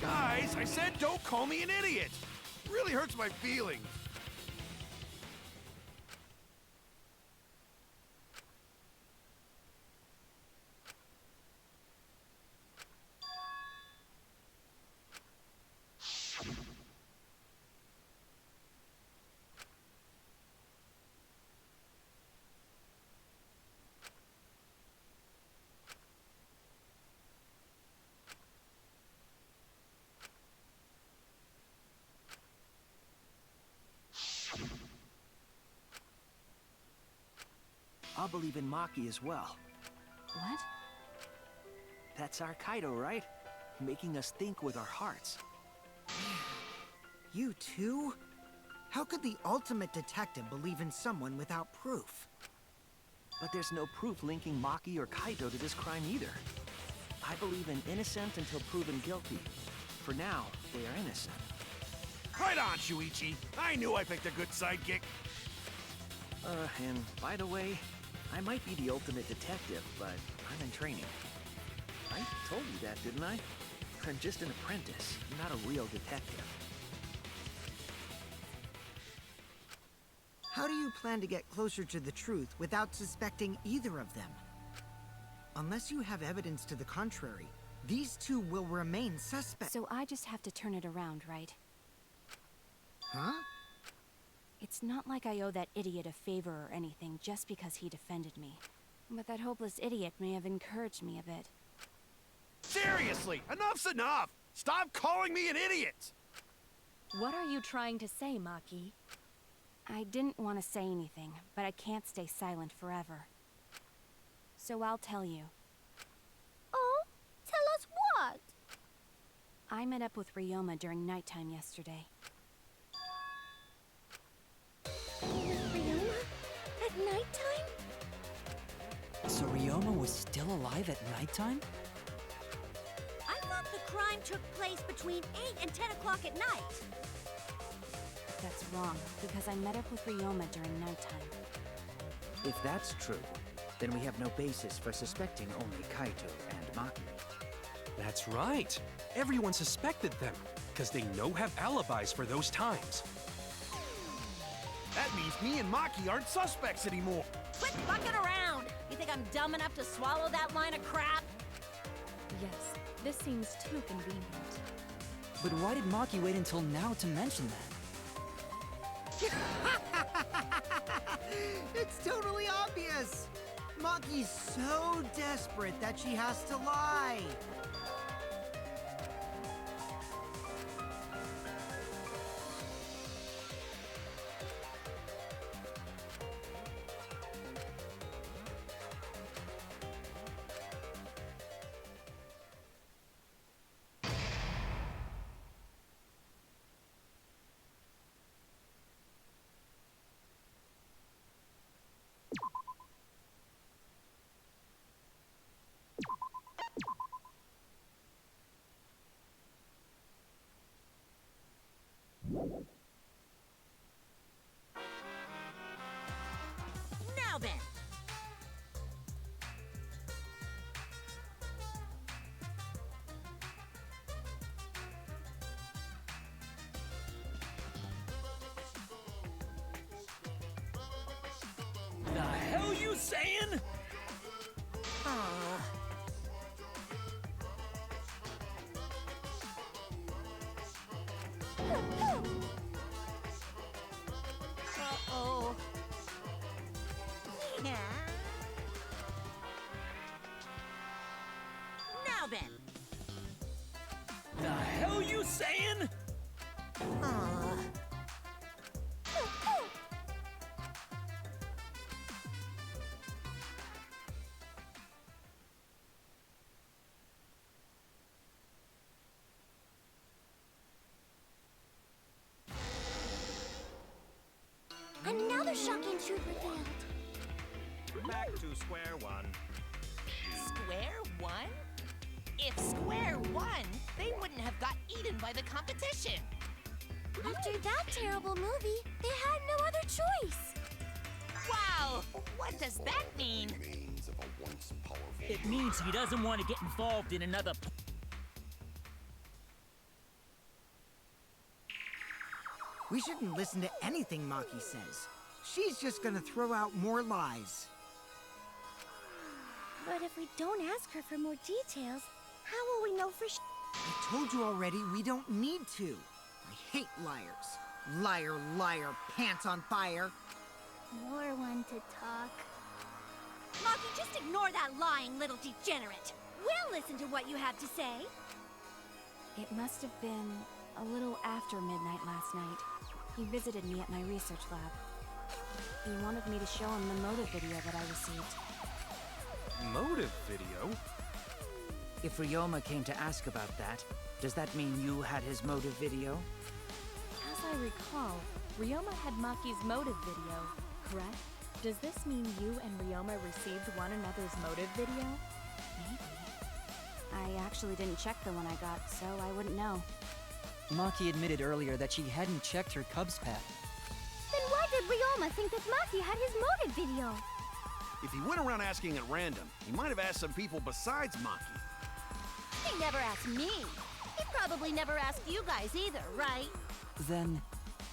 Guys, I said don't call me an idiot. It really hurts my feelings. I'll believe in Maki as well. What? That's our Kaido, right? Making us think with our hearts. You too? How could the ultimate detective believe in someone without proof? But there's no proof linking Maki or Kaido to this crime either. I believe in innocent until proven guilty. For now, they are innocent. Right on, Shuichi. I knew I picked a good sidekick. And by the way, I might be the ultimate detective, but I'm in training. I told you that, didn't I? I'm just an apprentice, not a real detective. How do you plan to get closer to the truth without suspecting either of them? Unless you have evidence to the contrary, these two will remain suspects. So I just have to turn it around, right? Huh? It's not like I owe that idiot a favor or anything just because he defended me. But that hopeless idiot may have encouraged me a bit. Seriously, enough's enough! Stop calling me an idiot! What are you trying to say, Maki? I didn't want to say anything, but I can't stay silent forever. So I'll tell you. Oh? Tell us what? I met up with Ryoma during nighttime yesterday. Ryoma? At nighttime? So Ryoma was still alive at nighttime? I thought the crime took place between 8 and 10 o'clock at night. That's wrong, because I met up with Ryoma during nighttime. If that's true, then we have no basis for suspecting only Kaito and Maki. That's right. Everyone suspected them, because they have alibis for those times. That means me and Maki aren't suspects anymore. Quit fucking around! You think I'm dumb enough to swallow that line of crap? Yes, this seems too convenient. But why did Maki wait until now to mention that? It's totally obvious! Maki's so desperate that she has to lie. Now then. The hell you saying? Uh-oh. Yeah. Now then. The hell you saying? Another shocking truth revealed. Back to square one. Square one? If square one, they wouldn't have got eaten by the competition. After that terrible movie, they had no other choice. Wow! What does that mean? It means he doesn't want to get involved in another. We shouldn't listen to anything Maki says. She's just gonna throw out more lies. But if we don't ask her for more details, how will we know for I told you already, we don't need to. I hate liars. Liar, liar, pants on fire. More one to talk? Maki, just ignore that lying little degenerate. We'll listen to what you have to say. It must have been a little after midnight last night. He visited me at my research lab. He wanted me to show him the motive video that I received. Motive video? If Ryoma came to ask about that, does that mean you had his motive video? As I recall, Ryoma had Maki's motive video, correct? Does this mean you and Ryoma received one another's motive video? Maybe. I actually didn't check the one I got, so I wouldn't know. Maki admitted earlier that she hadn't checked her Cubs pad. Then why did Ryoma think that Maki had his motive video? If he went around asking at random, he might have asked some people besides Maki. He never asked me. He probably never asked you guys either, right? Then,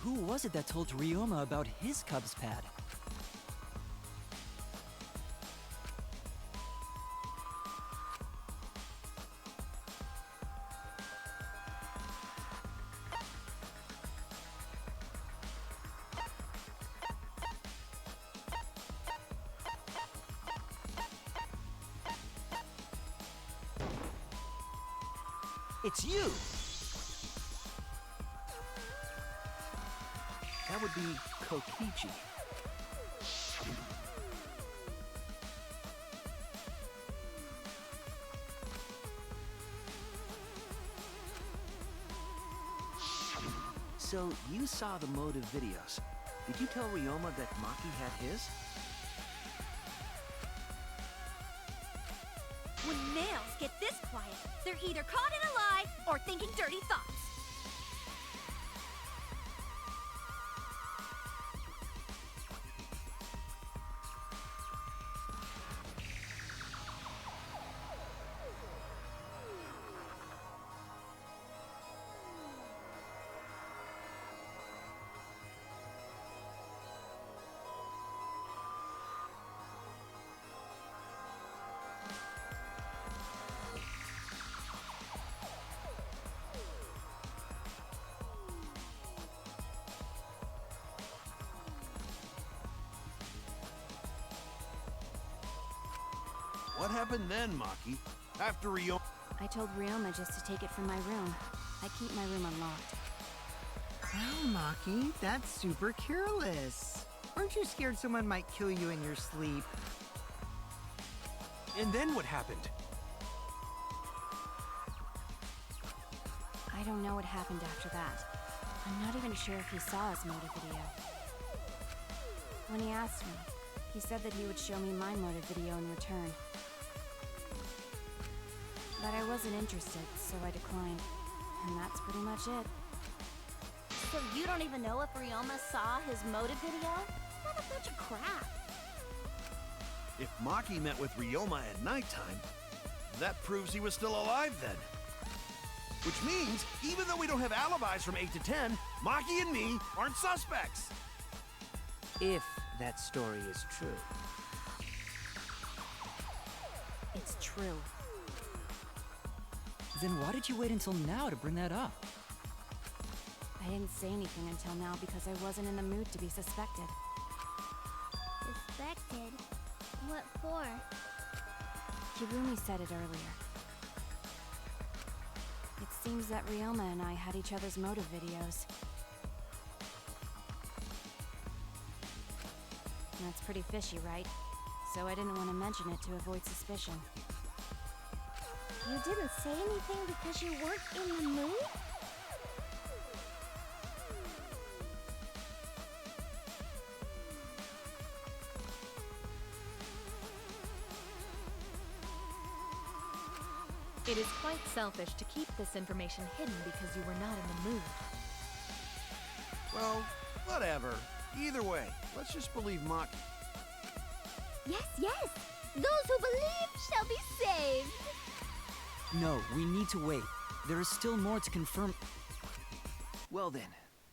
who was it that told Ryoma about his Cubs pad? It's you! That would be Kokichi. So, you saw the motive videos. Did you tell Ryoma that Maki had his? When males get this quiet, they're either caught in a lie or thinking dirty thoughts. What happened then, Maki? After Ryoma... I told Ryoma just to take it from my room. I keep my room unlocked. Wow, Maki, that's super careless. Aren't you scared someone might kill you in your sleep? And then what happened? I don't know what happened after that. I'm not even sure if he saw his motive video. When he asked me, he said that he would show me my motive video in return. But I wasn't interested, so I declined. And that's pretty much it. So you don't even know if Ryoma saw his motive video? What a bunch of crap. If Maki met with Ryoma at nighttime, that proves he was still alive then. Which means, even though we don't have alibis from 8 to 10, Maki and me aren't suspects. If that story is true. It's true. Then why did you wait until now to bring that up? I didn't say anything until now because I wasn't in the mood to be suspected. Suspected? What for? Kirumi said it earlier. It seems that Ryoma and I had each other's motive videos. That's pretty fishy, right? So I didn't want to mention it to avoid suspicion. You didn't say anything because you weren't in the mood? It is quite selfish to keep this information hidden because you were not in the mood. Well, whatever. Either way, let's just believe Maki. Yes, yes! Those who believe shall be saved! No, we need to wait. There is still more to confirm. Well then,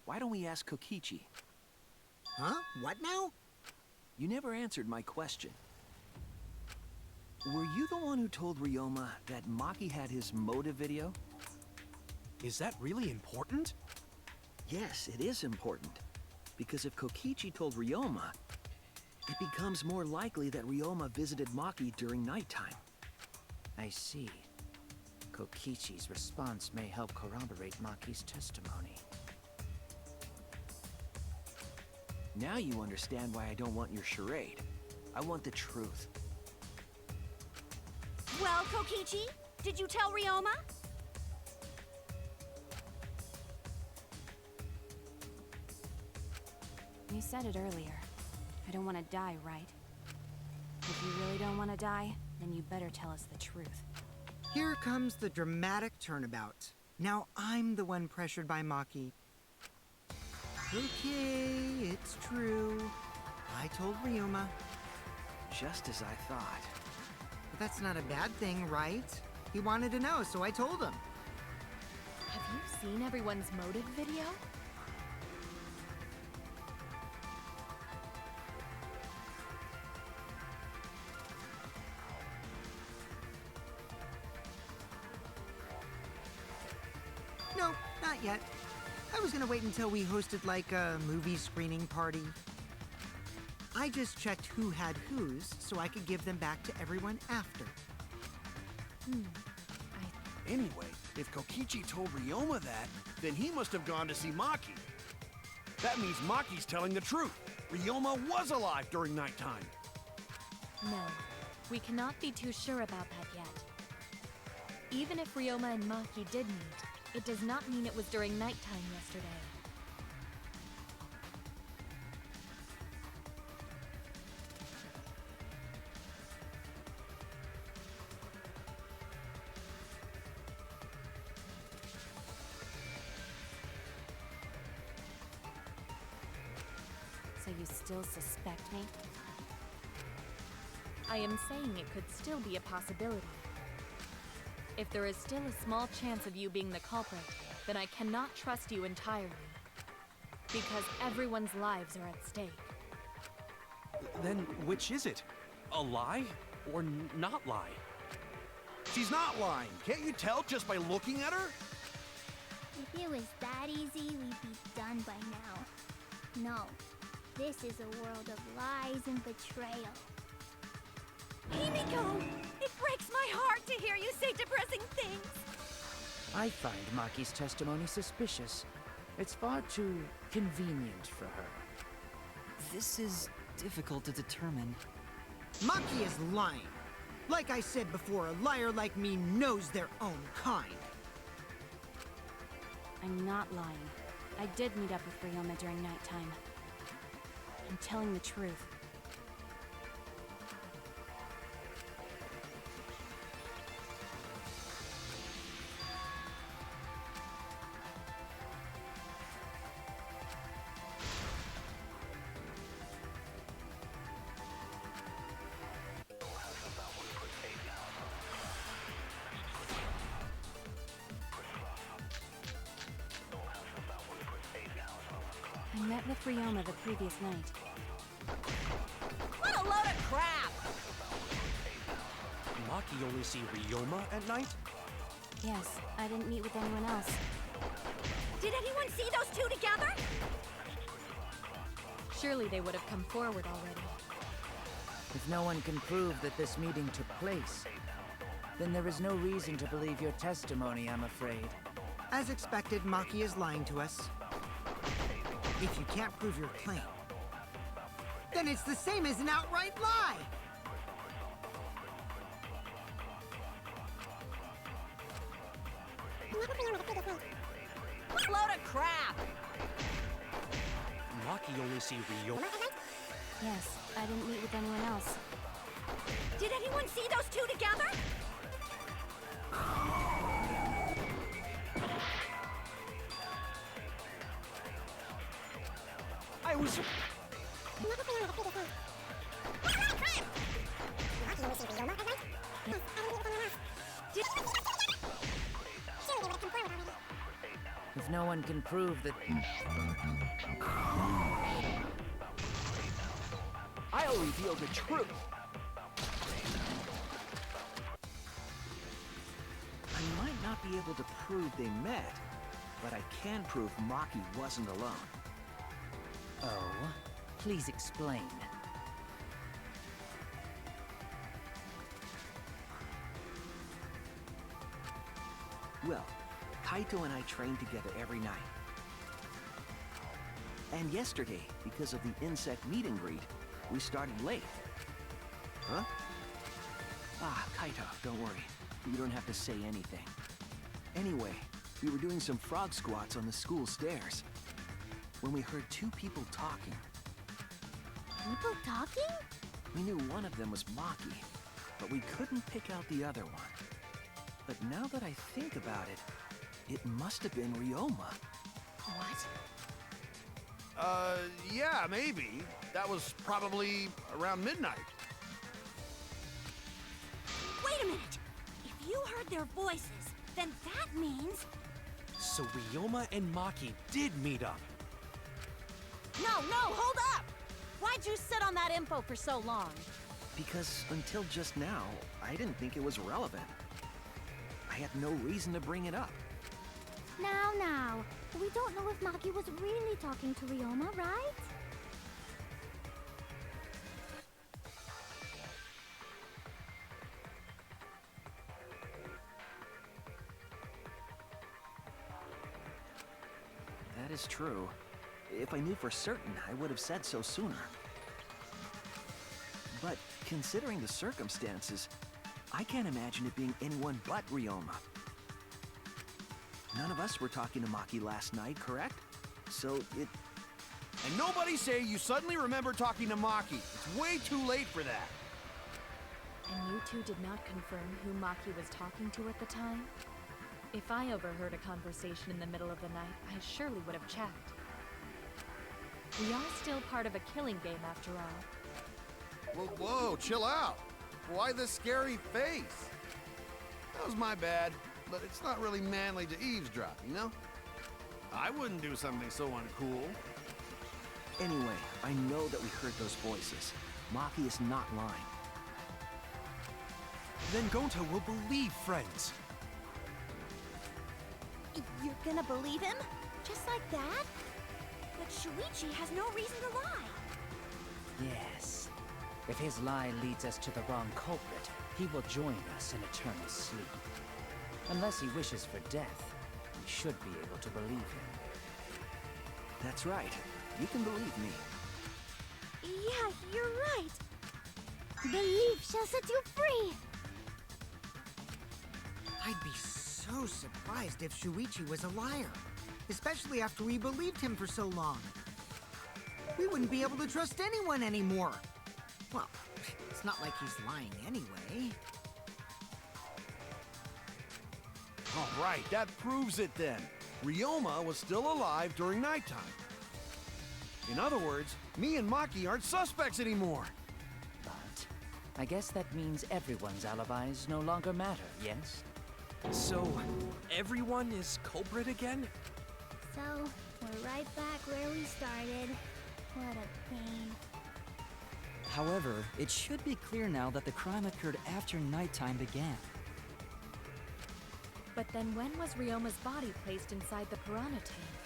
why don't we ask Kokichi? Huh? What now? You never answered my question. Were you the one who told Ryoma that Maki had his motive video? Is that really important? Yes, it is important. Because if Kokichi told Ryoma, it becomes more likely that Ryoma visited Maki during nighttime. I see. Kokichi's response may help corroborate Maki's testimony. Now you understand why I don't want your charade. I want the truth. Well, Kokichi, did you tell Ryoma? You said it earlier. I don't want to die, right? If you really don't want to die, then you better tell us the truth. Here comes the dramatic turnabout. Now I'm the one pressured by Maki. Okay, it's true. I told Ryoma. Just as I thought. But that's not a bad thing, right? He wanted to know, so I told him. Have you seen everyone's motive video? No, not yet. I was gonna wait until we hosted like a movie screening party. I just checked who had whose so I could give them back to everyone after. Anyway, if Kokichi told Ryoma that, then he must have gone to see Maki. That means Maki's telling the truth. Ryoma was alive during nighttime. No, we cannot be too sure about that yet. Even if Ryoma and Maki did meet, it does not mean it was during nighttime yesterday. So you still suspect me? I am saying it could still be a possibility. If there is still a small chance of you being the culprit, then I cannot trust you entirely. Because everyone's lives are at stake. Then which is it? A lie or not lie? She's not lying. Can't you tell just by looking at her? If it was that easy, we'd be done by now. No, this is a world of lies and betrayal. Himiko! It breaks my heart to hear you say depressing things! I find Maki's testimony suspicious. It's far too convenient for her. This is difficult to determine. Maki is lying. Like I said before, a liar like me knows their own kind. I'm not lying. I did meet up with Ryoma during nighttime. I'm telling the truth. I met with Ryoma the previous night. What a load of crap! Maki only see Ryoma at night? Yes, I didn't meet with anyone else. Did anyone see those two together? Surely they would have come forward already. If no one can prove that this meeting took place, then there is no reason to believe your testimony, I'm afraid. As expected, Maki is lying to us. If you can't prove your claim, then it's the same as an outright lie! Load of crap! Maki only see Ryoma. Yes, I didn't meet with anyone else. Did anyone see those two together? I was. If no one can prove that... I'll reveal the truth. I might not be able to prove they met, but I can prove Maki wasn't alone. Oh, please explain. Well, Kaito and I train together every night. And yesterday, because of the insect meet and greet, we started late. Huh? Ah, Kaito, don't worry. You don't have to say anything. Anyway, we were doing some frog squats on the school stairs when we heard two people talking. People talking? We knew one of them was Maki, but we couldn't pick out the other one. But now that I think about it, it must have been Ryoma. What? Yeah, maybe. That was probably around midnight. Wait a minute! If you heard their voices, then that means... So Ryoma and Maki did meet up. No, hold up! Why'd you sit on that info for so long? Because until just now, I didn't think it was relevant. I had no reason to bring it up. Now. We don't know if Maki was really talking to Ryoma, right? That is true. If I knew for certain, I would have said so sooner. But considering the circumstances, I can't imagine it being anyone but Ryoma. None of us were talking to Maki last night, correct? So it... And nobody say you suddenly remember talking to Maki. It's way too late for that. And you two did not confirm who Maki was talking to at the time? If I overheard a conversation in the middle of the night, I surely would have checked. We are still part of a killing game after all. Whoa, chill out. Why this scary face? That was my bad, but it's not really manly to eavesdrop, you know? I wouldn't do something so uncool. Anyway, I know that we heard those voices. Maki is not lying. Then Gonta will believe friends. You're gonna believe him? Just like that? But Shuichi has no reason to lie. Yes. If his lie leads us to the wrong culprit, he will join us in eternal sleep. Unless he wishes for death, we should be able to believe him. That's right. You can believe me. Yeah, you're right. Belief shall set you free. I'd be so surprised if Shuichi was a liar, especially after we believed him for so long. We wouldn't be able to trust anyone anymore. Well, it's not like he's lying anyway. All right, that proves it then. Ryoma was still alive during nighttime. In other words, me and Maki aren't suspects anymore. But I guess that means everyone's alibis no longer matter, yes? So, everyone is culprit again? So, we're right back where we started. What a pain. However, it should be clear now that the crime occurred after nighttime began. But then when was Ryoma's body placed inside the piranha tank?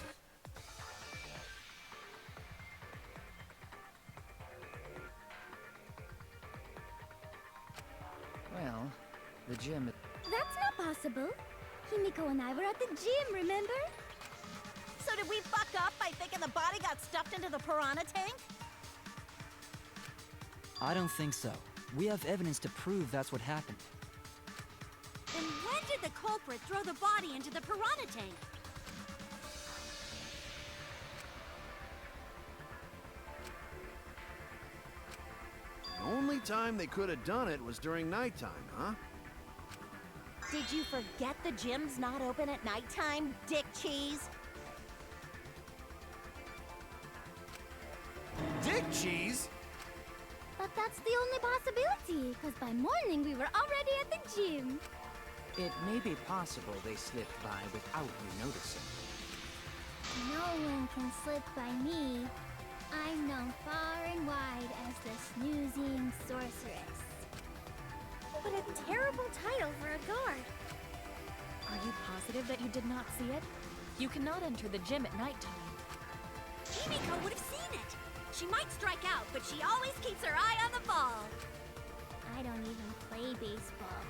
The gym... That's not possible. Himiko and I were at the gym, remember? So did we fuck up by thinking the body got stuffed into the piranha tank? I don't think so. We have evidence to prove that's what happened. Then when did the culprit throw the body into the piranha tank? The only time they could have done it was during nighttime, huh? Did you forget the gym's not open at nighttime, dick cheese? Dick cheese? But that's the only possibility, because by morning we were already at the gym. It may be possible they slipped by without you noticing. No one can slip by me. I'm known far and wide as the snoozing sorceress. What a terrible title for a guard. Are you positive that you did not see it? You cannot enter the gym at nighttime. Himiko would have seen it. She might strike out, but she always keeps her eye on the ball. I don't even play baseball.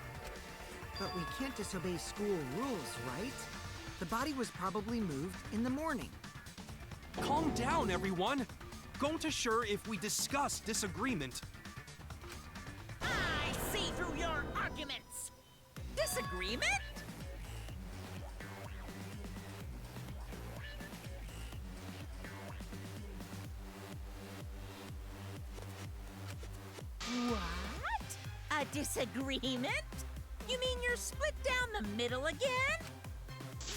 But we can't disobey school rules, right? The body was probably moved in the morning. Calm down, everyone. Going to sure if we discuss disagreement. I see through your arguments. Disagreement? What? A disagreement? You mean you're split down the middle again?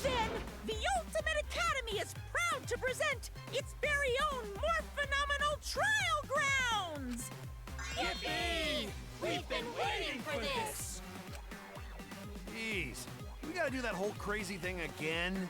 Then the Ultimate Academy is proud to present its very own more phenomenal trial grounds! Yippee! We've been waiting for this! Jeez, we gotta do that whole crazy thing again?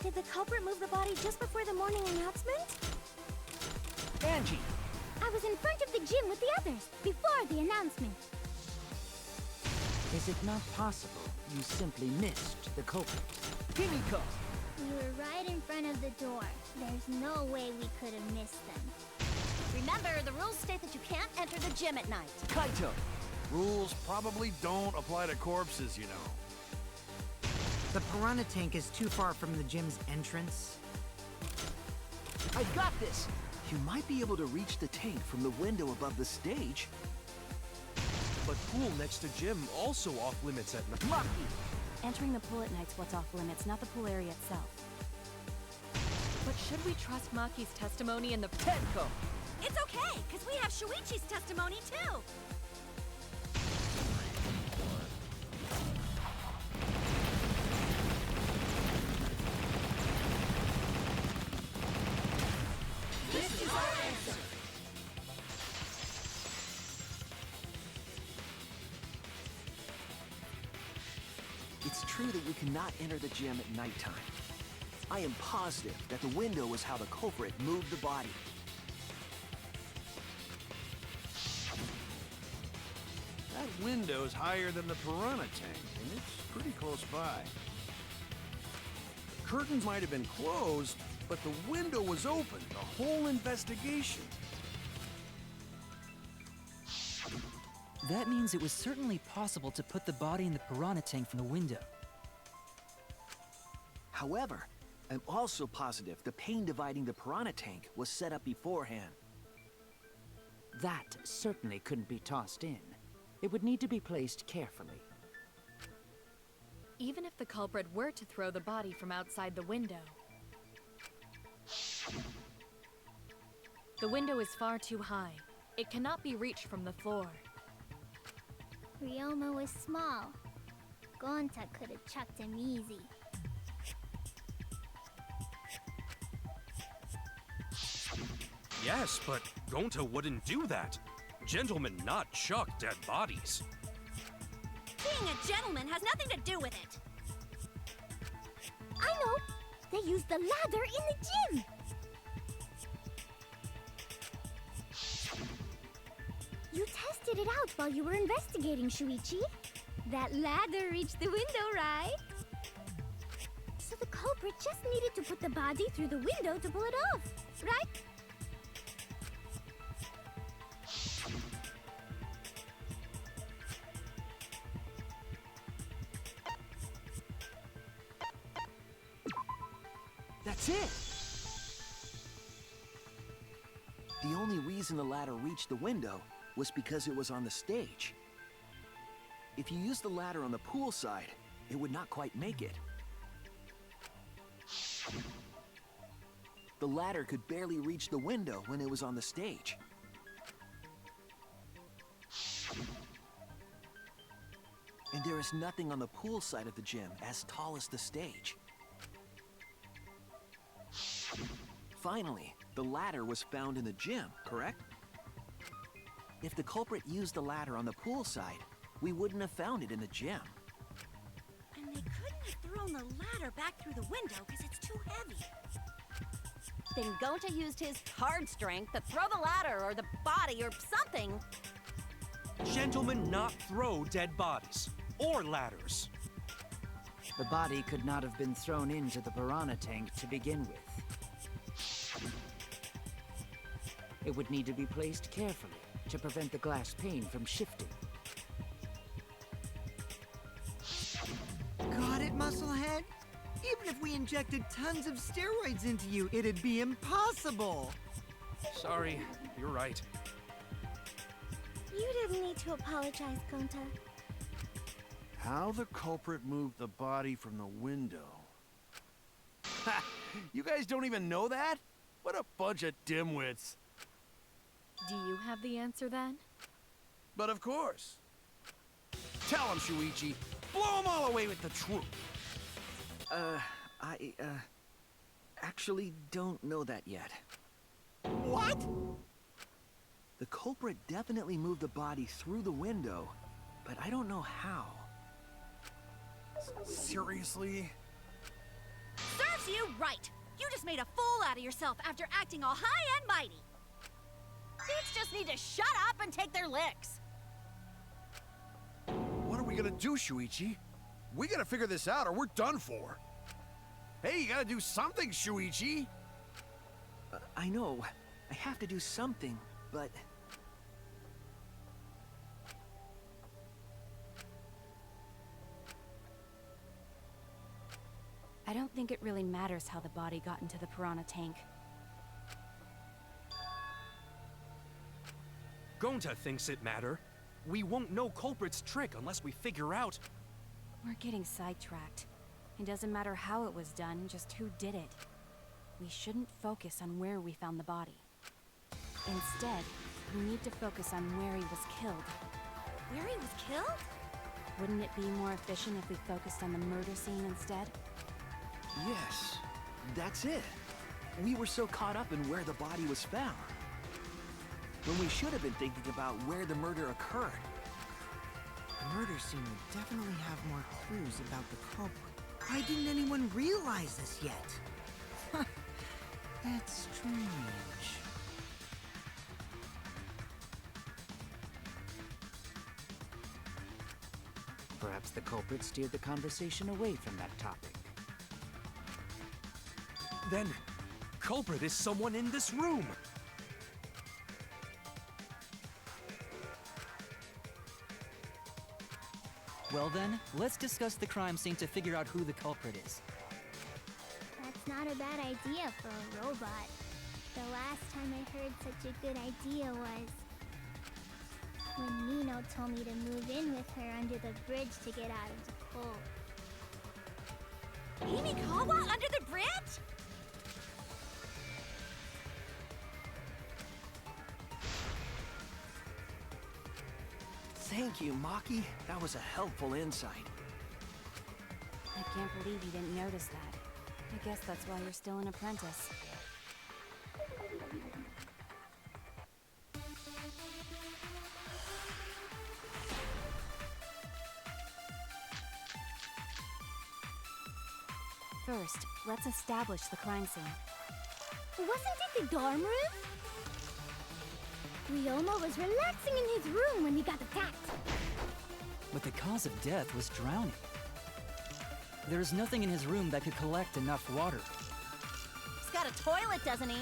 Did the culprit move the body just before the morning announcement? Angie! I was in front of the gym with the others, before the announcement. Is it not possible you simply missed the culprit? Himiko! We were right in front of the door. There's no way we could have missed them. Remember, the rules state that you can't enter the gym at night. Kaito! Rules probably don't apply to corpses, you know. The piranha tank is too far from the gym's entrance. I got this! You might be able to reach the tank from the window above the stage. But pool next to gym also off limits at night. Maki! Entering the pool at night's what's off limits, not the pool area itself. But should we trust Maki's testimony in the... Tenko! It's okay, because we have Shuichi's testimony too. This is our answer. It's true that we cannot enter the gym at nighttime. I am positive that the window is how the culprit moved the body. That window's higher than the piranha tank, and it's pretty close by. The curtains might have been closed, but the window was open the whole investigation. That means it was certainly possible to put the body in the piranha tank from the window. However, I'm also positive the pane dividing the piranha tank was set up beforehand. That certainly couldn't be tossed in. It would need to be placed carefully. Even if the culprit were to throw the body from outside the window, The window is far too high. It cannot be reached from the floor. Ryoma was small. Gonta could have chucked him easy. Yes, but Gonta wouldn't do that. Gentlemen not chuck dead bodies. Being a gentleman has nothing to do with it. I know! They used the ladder in the gym! You tested it out while you were investigating, Shuichi. That ladder reached the window, right? So the culprit just needed to put the body through the window to pull it off, right? That's it! The only reason the ladder reached the window was because it was on the stage. If you used the ladder on the pool side, it would not quite make it. The ladder could barely reach the window when it was on the stage. And there is nothing on the pool side of the gym as tall as the stage. Finally, the ladder was found in the gym, correct? If the culprit used the ladder on the pool side, we wouldn't have found it in the gym. And they couldn't have thrown the ladder back through the window because it's too heavy. Then Gonta used his hard strength to throw the ladder or the body or something. Gentlemen not throw dead bodies. Or ladders. The body could not have been thrown into the piranha tank to begin with. It would need to be placed carefully to prevent the glass pane from shifting. Got it, Musclehead? Even if we injected tons of steroids into you, it'd be impossible! Sorry, you're right. You didn't need to apologize, Gonta. How the culprit moved the body from the window. Ha! You guys don't even know that? What a bunch of dimwits. Do you have the answer then? But of course. Tell him, Shuichi. Blow them all away with the truth. I actually don't know that yet. What? The culprit definitely moved the body through the window, but I don't know how. Seriously? Serves you right. You just made a fool out of yourself after acting all high and mighty. Kids just need to shut up and take their licks. What are we gonna do, Shuichi? We gotta figure this out or we're done for. Hey, you gotta do something, Shuichi! I know. I have to do something, but... I don't think it really matters how the body got into the piranha tank. Gonta thinks it matter. We won't know culprit's trick unless we figure out... We're getting sidetracked. It doesn't matter how it was done, just who did it. We shouldn't focus on where we found the body. Instead, we need to focus on where he was killed. Where he was killed? Wouldn't it be more efficient if we focused on the murder scene instead? Yes, that's it. We were so caught up in where the body was found, when we should have been thinking about where the murder occurred. The murder scene would definitely have more clues about the culprit. Why didn't anyone realize this yet? That's strange. Perhaps the culprit steered the conversation away from that topic. Then, culprit is someone in this room. Well then, let's discuss the crime scene to figure out who the culprit is. That's not a bad idea for a robot. The last time I heard such a good idea was when Nino told me to move in with her under the bridge to get out of the cold. Himikawa under the bridge? Thank you, Maki. That was a helpful insight. I can't believe you didn't notice that. I guess that's why you're still an apprentice. First, let's establish the crime scene. Wasn't it the dorm room? Ryoma was relaxing in his room when he got attacked. But the cause of death was drowning. There is nothing in his room that could collect enough water. He's got a toilet, doesn't he?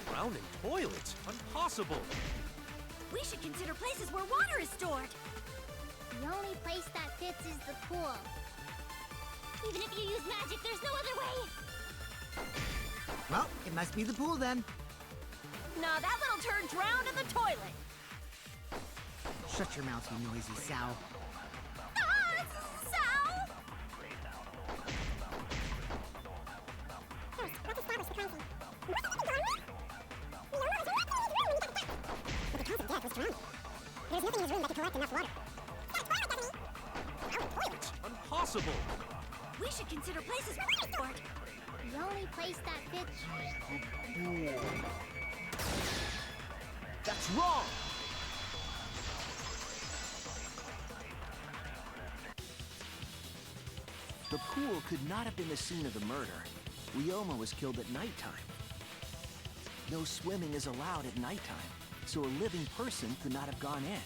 Drowning toilets? Impossible! We should consider places where water is stored. The only place that fits is the pool. Even if you use magic, there's no other way. Well, it must be the pool then. Nah, that little turd drowned in the toilet. Shut your mouth, you noisy sow. Ah, Sal! First, let's establish the crime scene. But the cause of death was drowning. There's nothing in his room that could collect enough water. It's impossible! We should consider places where water is stored. The only place that fits. That's wrong! The pool could not have been the scene of the murder. Ryoma was killed at nighttime. No swimming is allowed at nighttime, so a living person could not have gone in.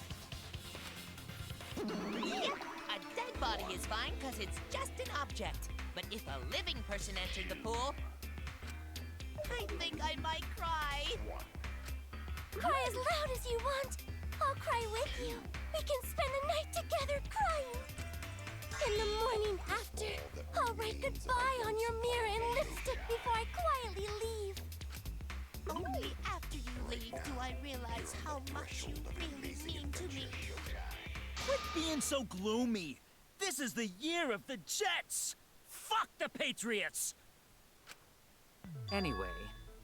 A dead body is fine because it's just an object. But if a living person entered the pool, I think I might cry. Cry as loud as you want. I'll cry with you. We can spend the night together crying. In the morning after, I'll write goodbye on your mirror in lipstick before I quietly leave. Only after you leave do I realize how much you really mean to me. Quit being so gloomy. This is the year of the Jets. Fuck the Patriots! Anyway,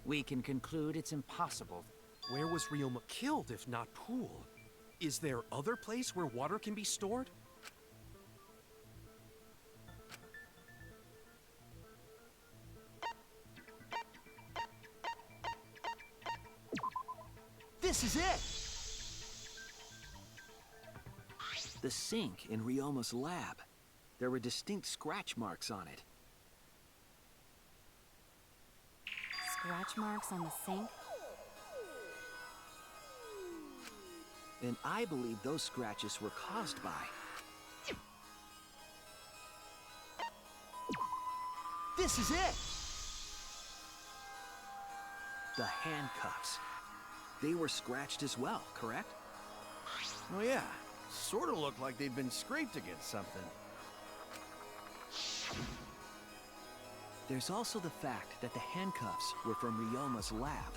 we can conclude it's impossible. Where was Ryoma killed if not pool? Is there other place where water can be stored? This is it! The sink in Ryoma's lab. There were distinct scratch marks on it. Scratch marks on the sink? And I believe those scratches were caused by... This is it! The handcuffs. They were scratched as well, correct? Oh yeah, sort of looked like they'd been scraped against something. There's also the fact that the handcuffs were from Ryoma's lab.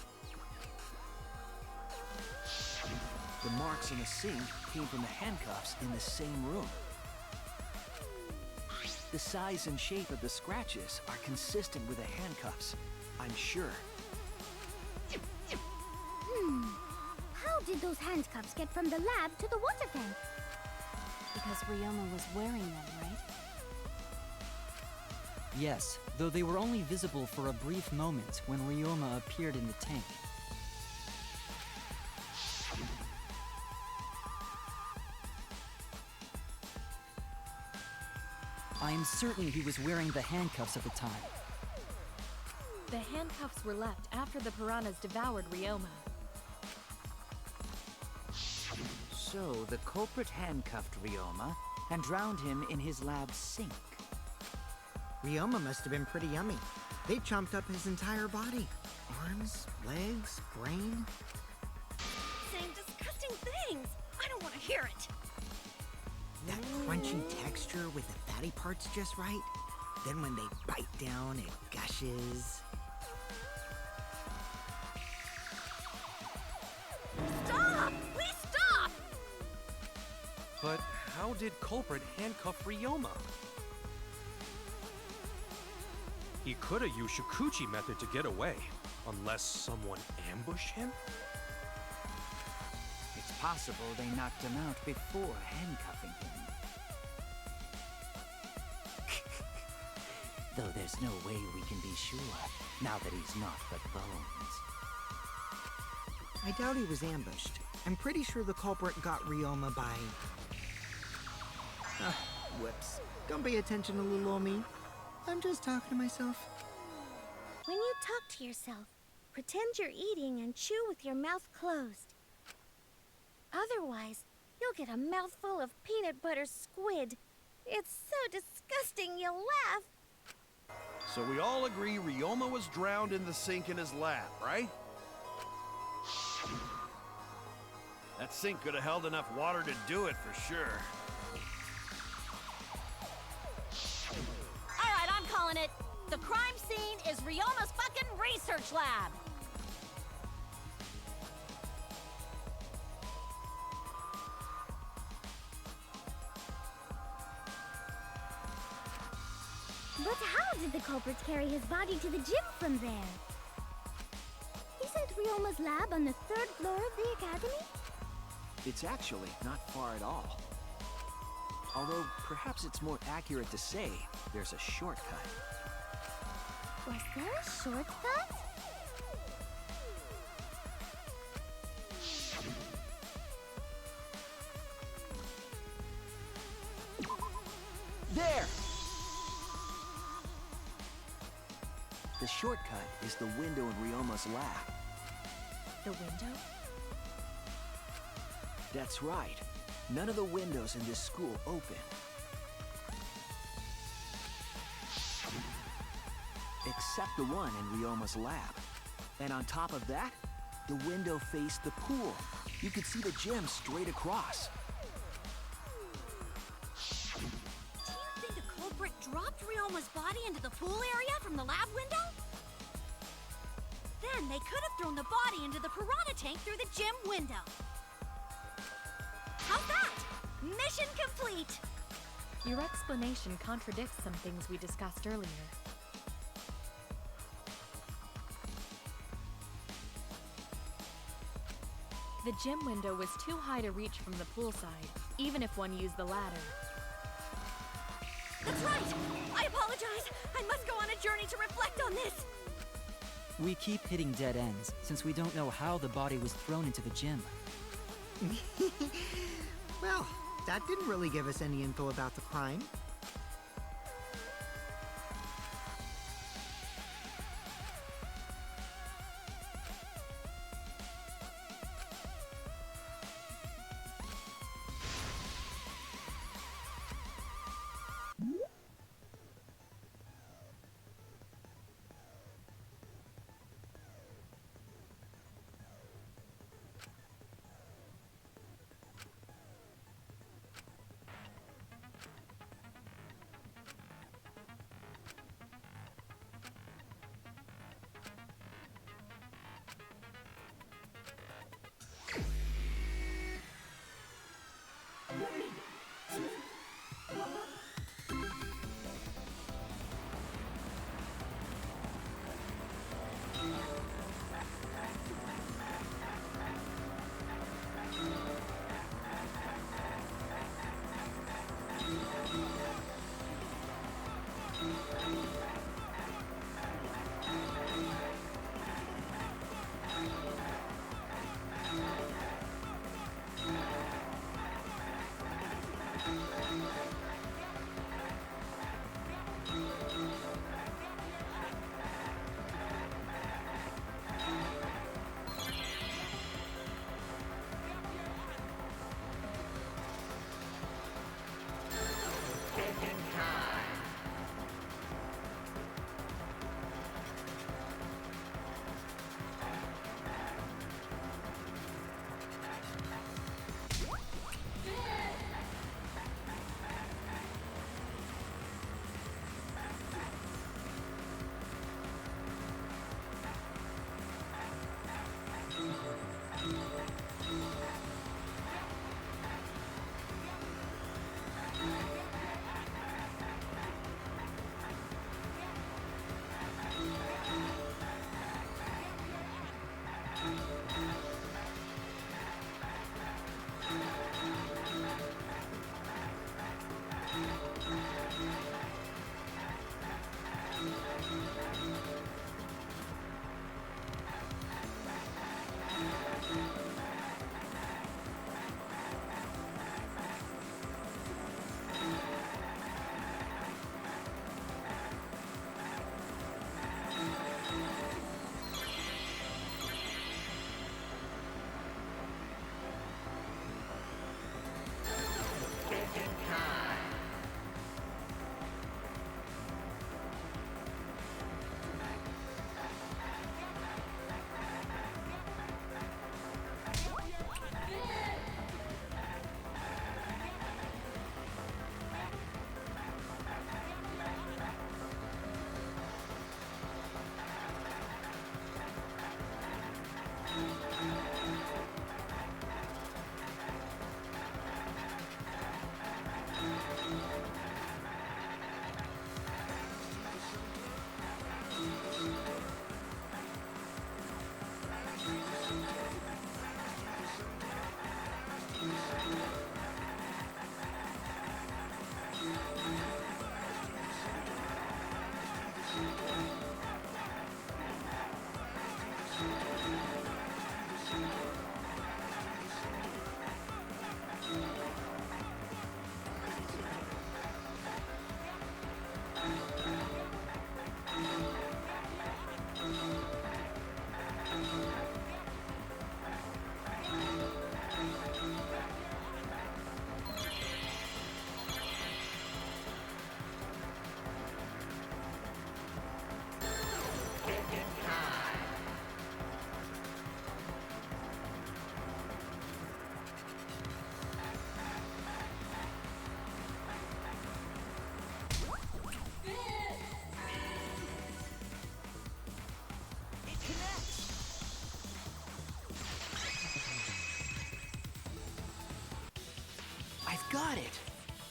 The marks in the sink came from the handcuffs in the same room. The size and shape of the scratches are consistent with the handcuffs, I'm sure. How did those handcuffs get from the lab to the water tank? Because Ryoma was wearing them, right? Yes, though they were only visible for a brief moment when Ryoma appeared in the tank. I am certain he was wearing the handcuffs at the time. The handcuffs were left after the piranhas devoured Ryoma. So, the culprit handcuffed Ryoma and drowned him in his lab sink. Ryoma must have been pretty yummy. They chomped up his entire body. Arms, legs, brain. Saying disgusting things. I don't want to hear it. That crunchy texture with the fatty parts just right. Then when they bite down, it gushes. Stop! Please stop! But how did culprit handcuff Ryoma? He could have used Shikuchi method to get away, unless someone ambushed him? It's possible they knocked him out before handcuffing him. Though there's no way we can be sure, now that he's not but bones. I doubt he was ambushed. I'm pretty sure the culprit got Ryoma by... whoops. Don't pay attention to little old me. I'm just talking to myself. When you talk to yourself, pretend you're eating and chew with your mouth closed. Otherwise, you'll get a mouthful of peanut butter squid. It's so disgusting you'll laugh. So we all agree Ryoma was drowned in the sink in his lab, right? That sink could have held enough water to do it for sure. All right, I'm calling it. The crime scene is Ryoma's fucking research lab. But how did the culprit carry his body to the gym from there? Isn't Ryoma's lab on the 3rd floor of the academy? It's actually not far at all. Although, perhaps it's more accurate to say there's a shortcut. Was there a shortcut? There! The shortcut is the window in Ryoma's lab. The window? That's right. None of the windows in this school open. Except the one in Ryoma's lab. And on top of that, the window faced the pool. You could see the gym straight across. Do you think the culprit dropped Ryoma's body into the pool area from the lab window? Then they could have thrown the body into the piranha tank through the gym window. How's that? Mission complete! Your explanation contradicts some things we discussed earlier. The gym window was too high to reach from the poolside, even if one used the ladder. That's right! I apologize! I must go on a journey to reflect on this! We keep hitting dead ends, since we don't know how the body was thrown into the gym. Well, that didn't really give us any info about the crime.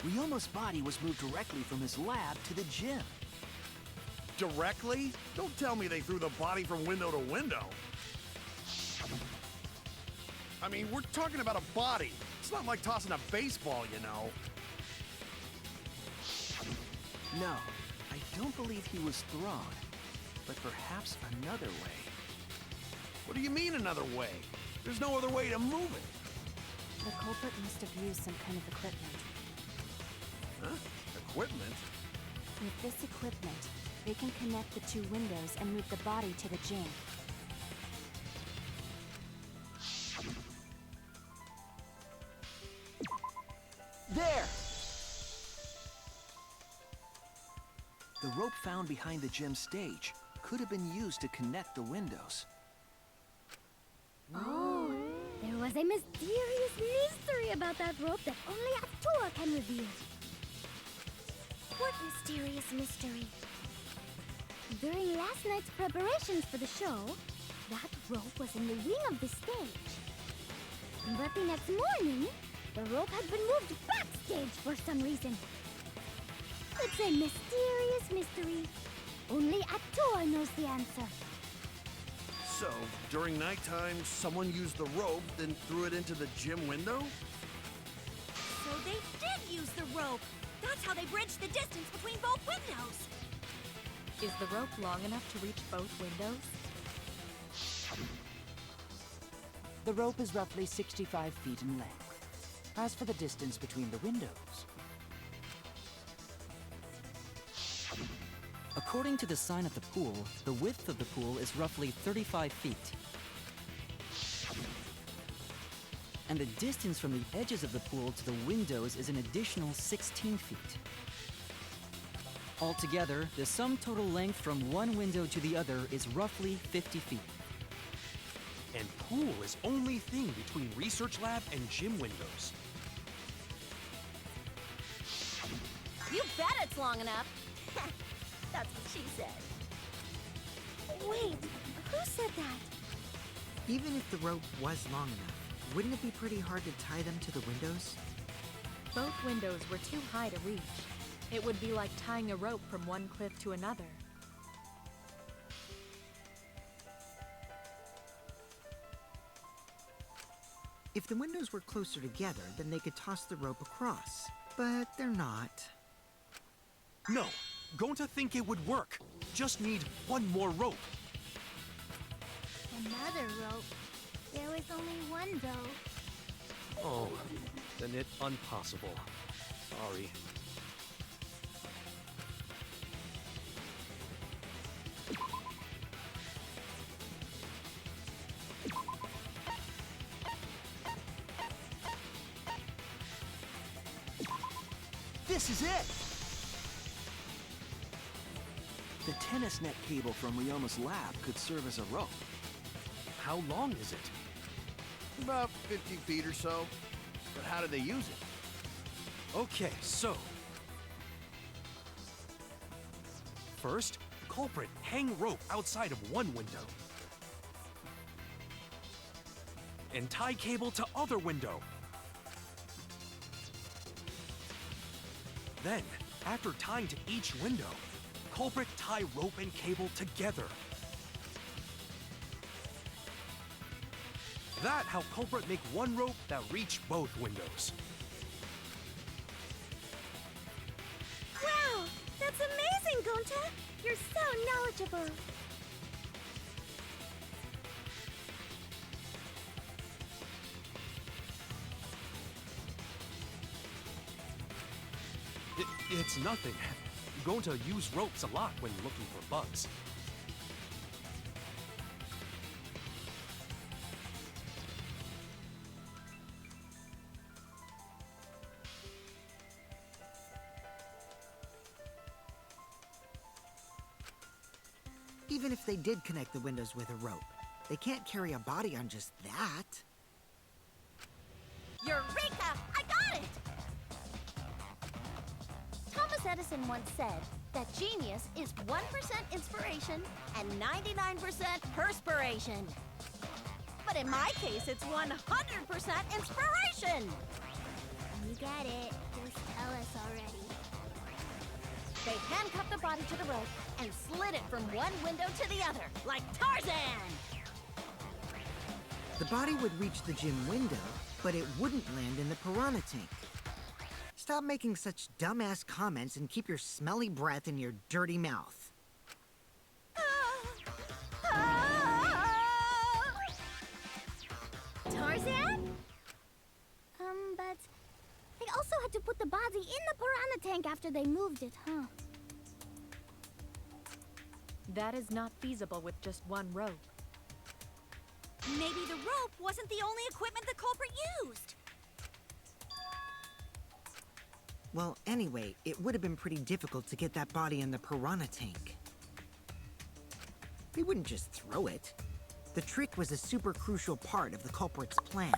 Ryoma's body was moved directly from his lab to the gym. Directly? Don't tell me they threw the body from window to window. I mean, we're talking about a body. It's not like tossing a baseball, you know. No, I don't believe he was thrown. But perhaps another way. What do you mean another way? There's no other way to move it. The culprit must have used some kind of equipment. Huh? Equipment? With this equipment, they can connect the two windows and move the body to the gym. There! The rope found behind the gym stage could have been used to connect the windows. Oh, there was a mysterious mystery about that rope that only Atua can reveal. What mysterious mystery? During last night's preparations for the show, that rope was in the wing of the stage. But the next morning, the rope had been moved backstage for some reason. It's a mysterious mystery. Only Atua knows the answer. So, during nighttime, someone used the rope, then threw it into the gym window? So they did use the rope. That's how they bridged the distance between both windows. Is the rope long enough to reach both windows? The rope is roughly 65 feet in length. As for the distance between the windows, According to the sign at the pool, the width of the pool is roughly 35 feet. And the distance from the edges of the pool to the windows is an additional 16 feet. Altogether, the sum total length from one window to the other is roughly 50 feet. And pool is only thing between research lab and gym windows. You bet it's long enough. That's what she said. Wait, who said that? Even if the rope was long enough, wouldn't it be pretty hard to tie them to the windows? Both windows were too high to reach. It would be like tying a rope from one cliff to another. If the windows were closer together, then they could toss the rope across. But they're not. No, Gonta think it would work. Just need one more rope. Another rope. There was only one, though. Oh, then it impossible. Sorry. This is it! The tennis net cable from Ryoma's lab could serve as a rope. How long is it? About 50 feet or so. But how did they use it? Okay, so... First, culprit hang rope outside of one window. And tie cable to other window. Then, after tying to each window, culprit tie rope and cable together. That how culprit make one rope that reach both windows. Wow, that's amazing, Gonta! You're so knowledgeable. It's nothing. Gonta use ropes a lot when looking for bugs. Even if they did connect the windows with a rope, they can't carry a body on just that. Eureka! I got it! Thomas Edison once said that genius is 1% inspiration and 99% perspiration. But in my case, it's 100% inspiration! You get it. Just tell us handcuffed the body to the rope and slid it from one window to the other, like Tarzan! The body would reach the gym window, but it wouldn't land in the piranha tank. Stop making such dumbass comments and keep your smelly breath in your dirty mouth. Tarzan? But they also had to put the body in the piranha tank after they moved it, huh? That is not feasible with just one rope. Maybe the rope wasn't the only equipment the culprit used. Well, anyway, it would have been pretty difficult to get that body in the piranha tank. They wouldn't just throw it. The trick was a super crucial part of the culprit's plan.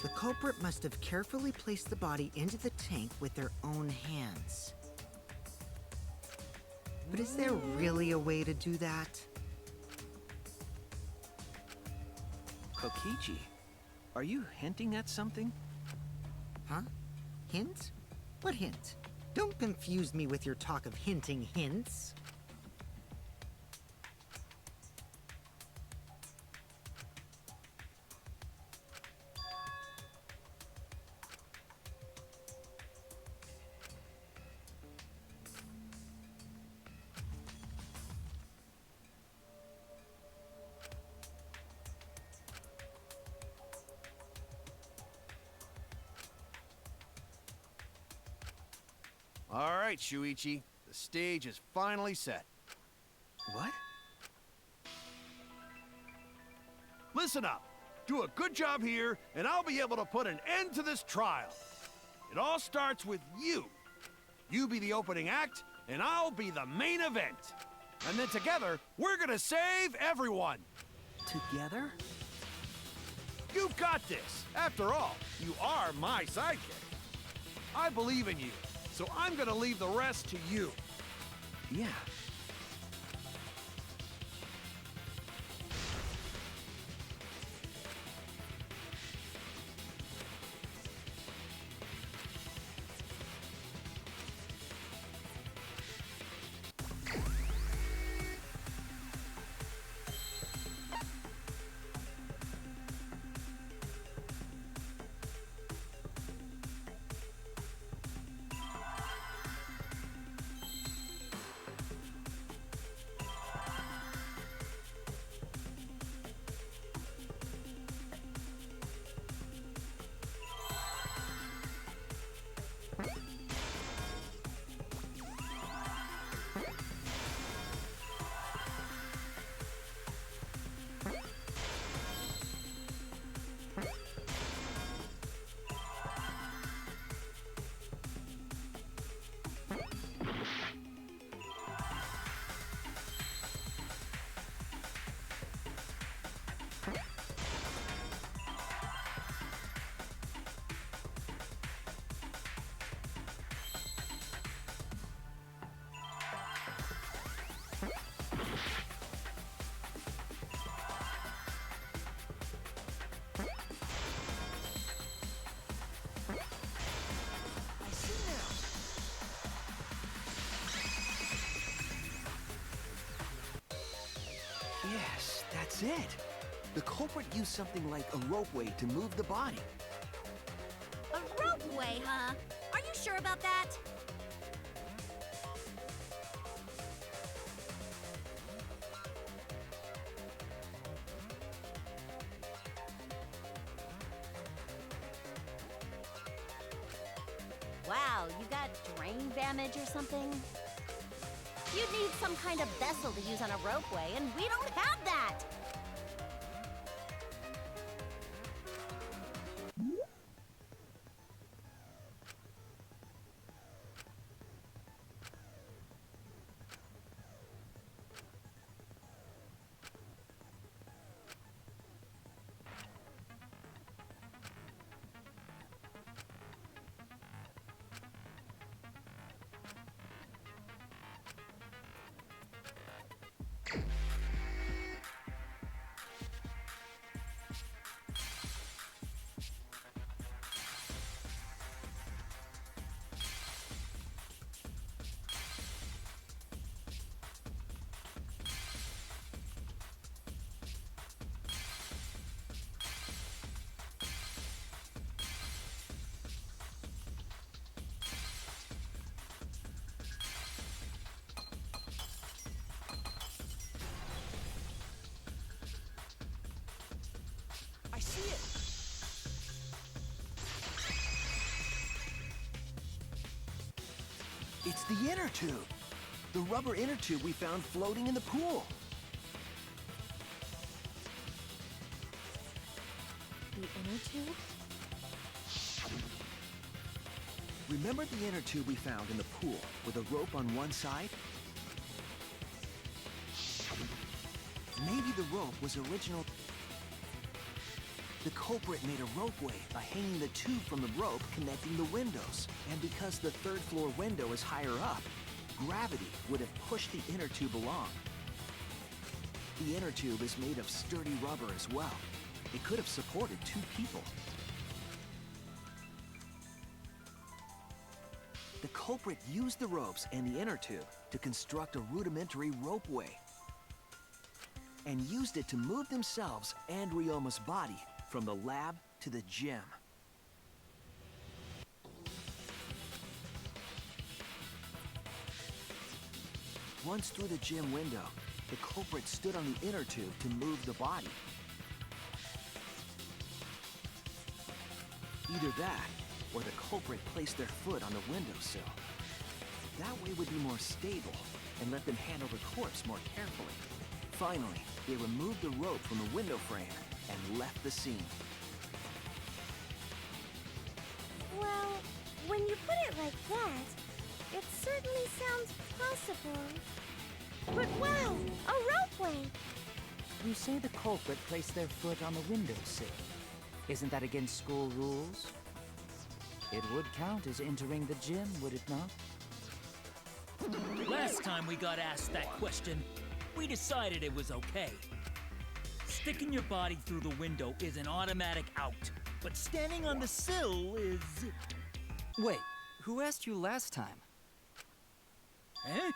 The culprit must have carefully placed the body into the tank with their own hands. But is there really a way to do that? Kokichi, are you hinting at something? Huh? Hint? What hint? Don't confuse me with your talk of hinting hints. All right, Shuichi. The stage is finally set. What? Listen up. Do a good job here, and I'll be able to put an end to this trial. It all starts with you. You be the opening act, and I'll be the main event. And then together, we're gonna save everyone. Together? You got this. After all, you are my sidekick. I believe in you, so I'm gonna leave the rest to you. Yeah. Yes, that's it. The culprit used something like a ropeway to move the body. A ropeway, huh? Are you sure about that? Wow, you got drain damage or something? You'd need some kind of vessel to use on a ropeway, and we don't have that! It's the inner tube. The rubber inner tube we found floating in the pool. The inner tube? Remember the inner tube we found in the pool with a rope on one side? Maybe the rope was original. The culprit made a ropeway by hanging the tube from the rope connecting the windows. And because the third floor window is higher up, gravity would have pushed the inner tube along. The inner tube is made of sturdy rubber as well. It could have supported 2 people. The culprit used the ropes and the inner tube to construct a rudimentary ropeway, and used it to move themselves and Ryoma's body from the lab to the gym. Once through the gym window, the culprit stood on the inner tube to move the body. Either that, or the culprit placed their foot on the windowsill. That way would be more stable and let them handle the corpse more carefully. Finally, they removed the rope from the window frame and left the scene. Well, when you put it like that, it certainly sounds possible. But wow, a ropeway! You say the culprit placed their foot on the windowsill. Isn't that against school rules? It would count as entering the gym, would it not? Last time we got asked that question, we decided it was okay. Sticking your body through the window is an automatic out, but standing on the sill is... Wait, who asked you last time? Eh?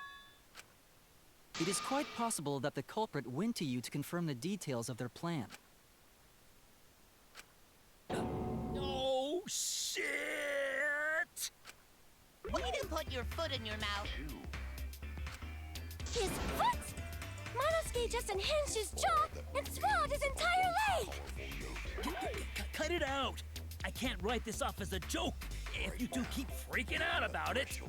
It is quite possible that the culprit went to you to confirm the details of their plan. Oh, shit! Way to put your foot in your mouth. His foot! Monosuke just unhinged his jaw and swallowed his entire leg! Cut it out! I can't write this off as a joke if you two keep freaking out about it.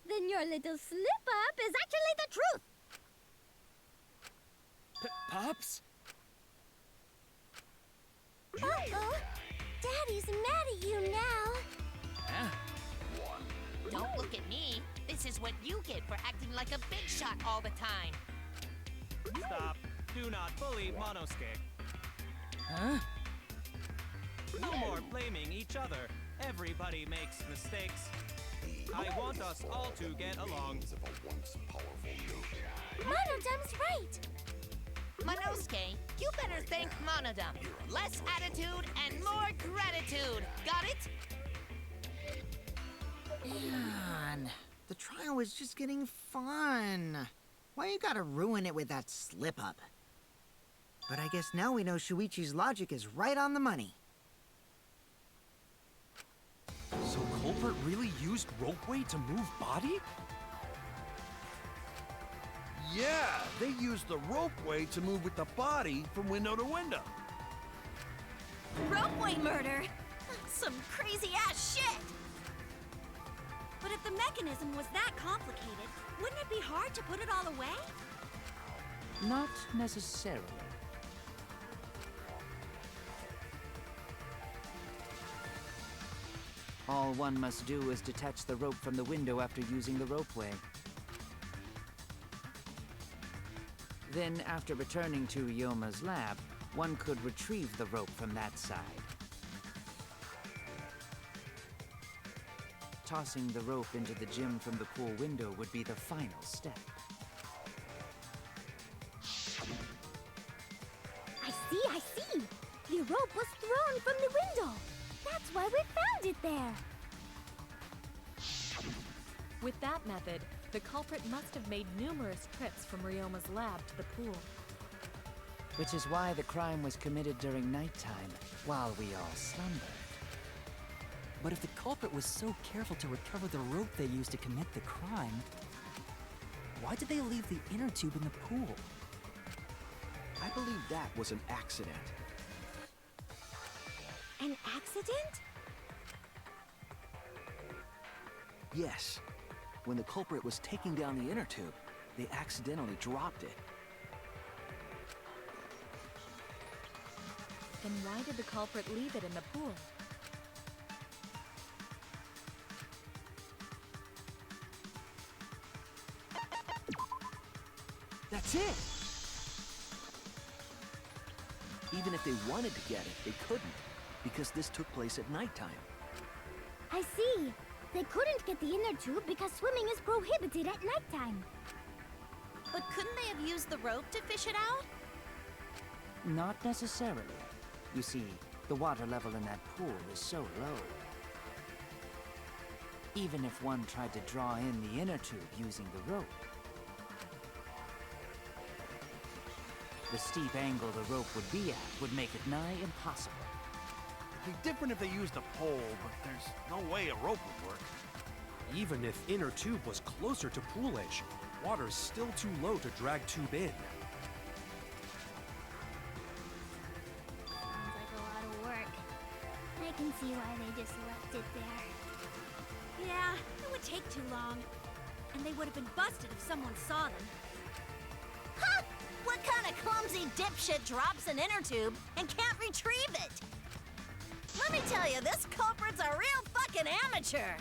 Then your little slip-up is actually the truth! Pops? Uh-oh. Daddy's mad at you now. Huh? Don't look at me. This is what you get for acting like a big shot all the time. Stop. Do not bully Monosuke. Huh? No more blaming each other. Everybody makes mistakes. I want us all to get along. Monodum's right. Monosuke, you better thank Monodum. Less attitude and more gratitude. Got it? Man, the trial was just getting fun. Why you gotta ruin it with that slip-up? But I guess now we know Shuichi's logic is right on the money. So culprit really used ropeway to move body? Yeah, they used the ropeway to move with the body from window to window. Ropeway murder? Some crazy-ass shit! But if the mechanism was that complicated, wouldn't it be hard to put it all away? Not necessarily. All one must do is detach the rope from the window after using the ropeway. Then, after returning to Ryoma's lab, one could retrieve the rope from that side. Tossing the rope into the gym from the pool window would be the final step. I see. The rope was thrown from the window. That's why we found it there. With that method, the culprit must have made numerous trips from Ryoma's lab to the pool. Which is why the crime was committed during nighttime, while we all slumbered. But if the culprit was so careful to recover the rope they used to commit the crime, why did they leave the inner tube in the pool? I believe that was an accident. An accident? Yes. When the culprit was taking down the inner tube, they accidentally dropped it. Then why did the culprit leave it in the pool? That's it! Even if they wanted to get it, they couldn't, because this took place at nighttime. I see. They couldn't get the inner tube because swimming is prohibited at nighttime. But couldn't they have used the rope to fish it out? Not necessarily. You see, the water level in that pool is so low. Even if one tried to draw in the inner tube using the rope, the steep angle the rope would be at would make it nigh impossible. It'd be different if they used a pole, but there's no way a rope would work. Even if inner tube was closer to pool edge, water's still too low to drag tube in. Sounds like a lot of work. I can see why they just left it there. Yeah, it would take too long. And they would have been busted if someone saw them. Huh! What kind of clumsy dipshit drops an inner tube and can't retrieve it? Let me tell you, this culprit's a real fucking amateur.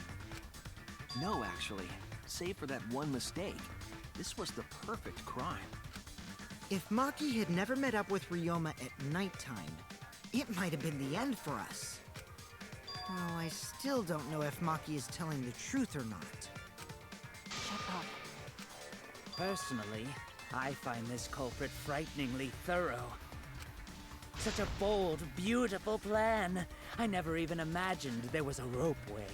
No, actually. Save for that one mistake, this was the perfect crime. If Maki had never met up with Ryoma at nighttime, it might have been the end for us. Though I still don't know if Maki is telling the truth or not. Shut up. personally, I find this culprit frighteningly thorough. Such a bold, beautiful plan. I never even imagined there was a ropeway.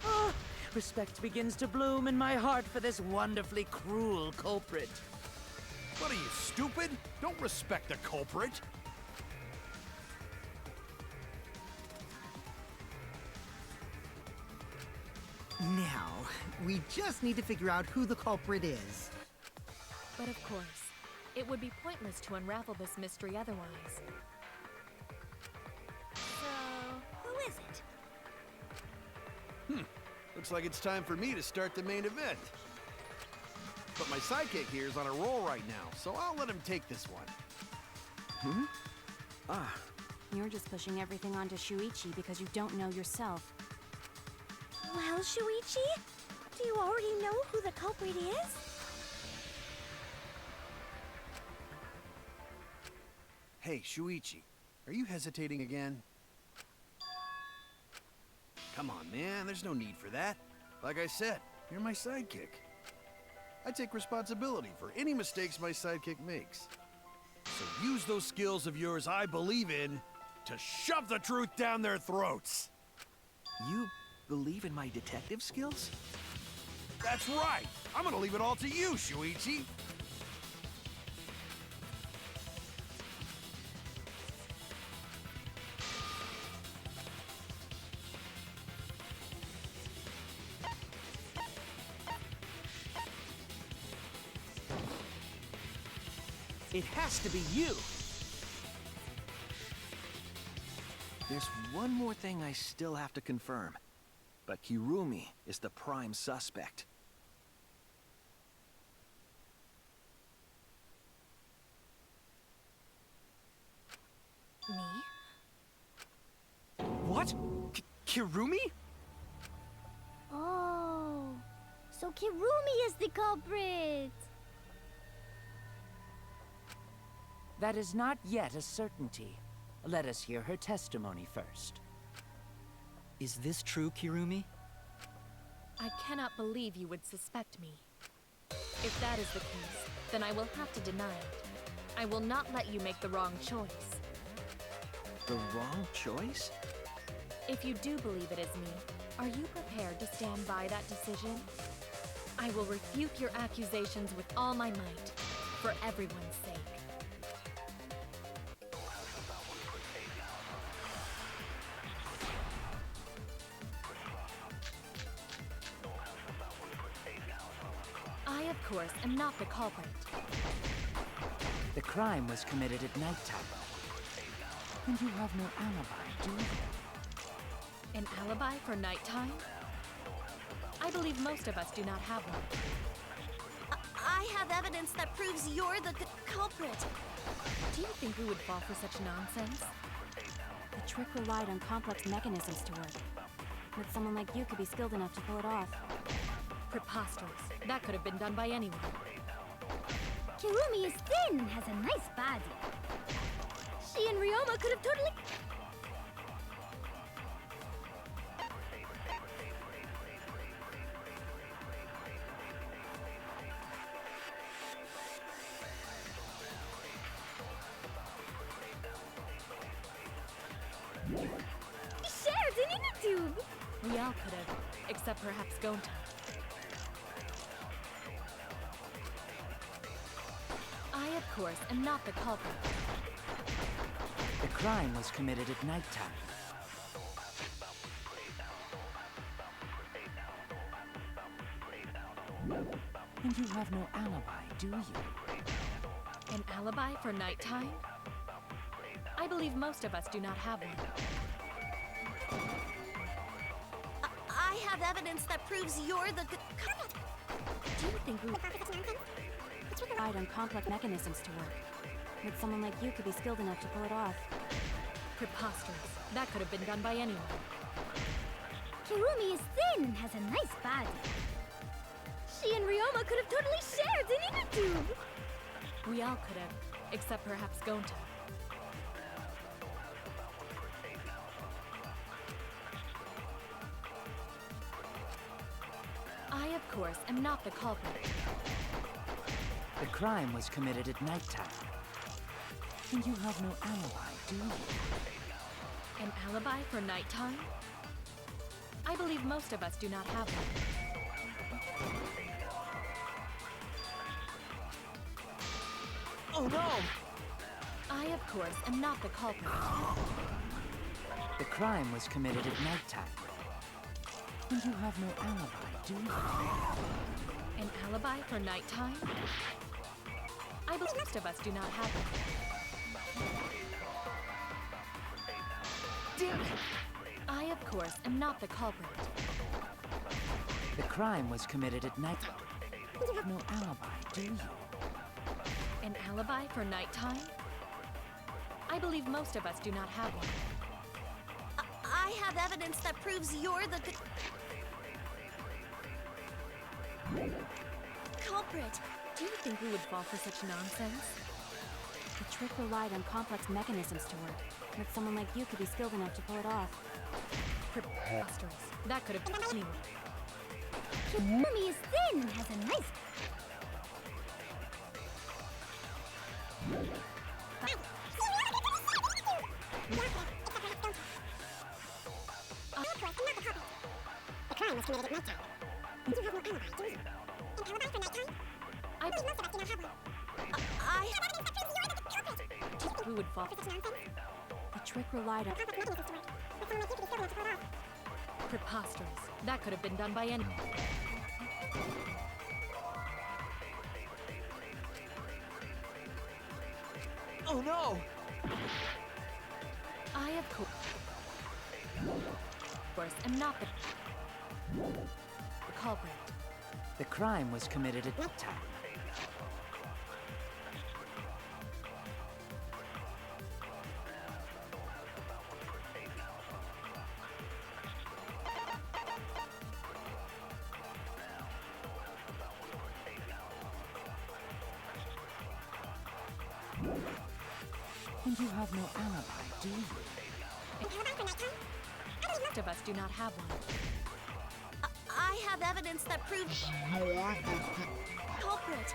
Ah, respect begins to bloom in my heart for this wonderfully cruel culprit. What are you, stupid? Don't respect the culprit. Now, we just need to figure out who the culprit is. But of course, it would be pointless to unravel this mystery otherwise. So, who is it? Looks like it's time for me to start the main event. But my sidekick here is on a roll right now, so I'll let him take this one. You're just pushing everything onto Shuichi because you don't know yourself. Well, Shuichi, do you already know who the culprit is? Hey, Shuichi, are you hesitating again? Come on, man, there's no need for that. Like I said, you're my sidekick. I take responsibility for any mistakes my sidekick makes. So use those skills of yours I believe in to shove the truth down their throats. You believe in my detective skills? That's right! I'm gonna leave it all to you, Shuichi! It has to be you! There's one more thing I still have to confirm. But Kirumi is the prime suspect. Me? What? Kirumi? Oh, so Kirumi is the culprit. That is not yet a certainty. Let us hear her testimony first. Is this true, Kirumi? I cannot believe you would suspect me. If that is the case, then I will have to deny it. I will not let you make the wrong choice. The wrong choice? If you do believe it is me, are you prepared to stand by that decision? I will refute your accusations with all my might, for everyone's sake. I, of course, am not the culprit. The crime was committed at nighttime. And you have no alibi, do you? An alibi for nighttime? I believe most of us do not have one. I have evidence that proves you're the culprit. Do you think we would fall for such nonsense? The trick relied on complex mechanisms to work. But someone like you could be skilled enough to pull it off. Preposterous. That could have been done by anyone. Kirumi is thin and has a nice body. She and Ryoma could have totally... shared an inner tube! We all could have, except perhaps Gonta. I, of course, am not the culprit. The crime was committed at nighttime. And you have no alibi, do you? An alibi for nighttime? I believe most of us do not have one. I have evidence that proves you're the culprit. Do you think we... Relied on complex mechanisms to work. But someone like you could be skilled enough to pull it off. Preposterous. That could have been done by anyone. Kirumi is thin and has a nice body. She and Ryoma could have totally shared an inner tube! We all could have, except perhaps Gonta. I, of course, am not the culprit. The crime was committed at nighttime. And you have no alibi, do you? An alibi for nighttime? I believe most of us do not have one. Oh no! I, of course, am not the culprit. The crime was committed at nighttime. And you have no alibi, do you? An alibi for nighttime? I believe most of us do not have one. Damn it! I, of course, am not the culprit. The crime was committed at night. You have no alibi, do you? An alibi for nighttime? I believe most of us do not have one. I have evidence that proves you're the culprit. Do you think we would fall for such nonsense? The trick relied on complex mechanisms to work. But someone like you could be skilled enough to pull it off. Preposterous. That could have been anyone. Kirumi is thin and has a nice... The crime was committed at nighttime. You have no alibi, do you? An alibi for nighttime? I believe most of us do not have one. I have evidence that proves you're the culprit. Do you think we would fall For such nonsense? The trick relied on... Complex mechanisms to work. But someone like you could be skilled enough to pull it off. Preposterous. That could have been done by anyone. Oh no! I, of course, am not the culprit. The crime was committed at nighttime. And you have no alibi, do you? An alibi for nighttime? Most of us do not have one. I have evidence that proves you're the culprit.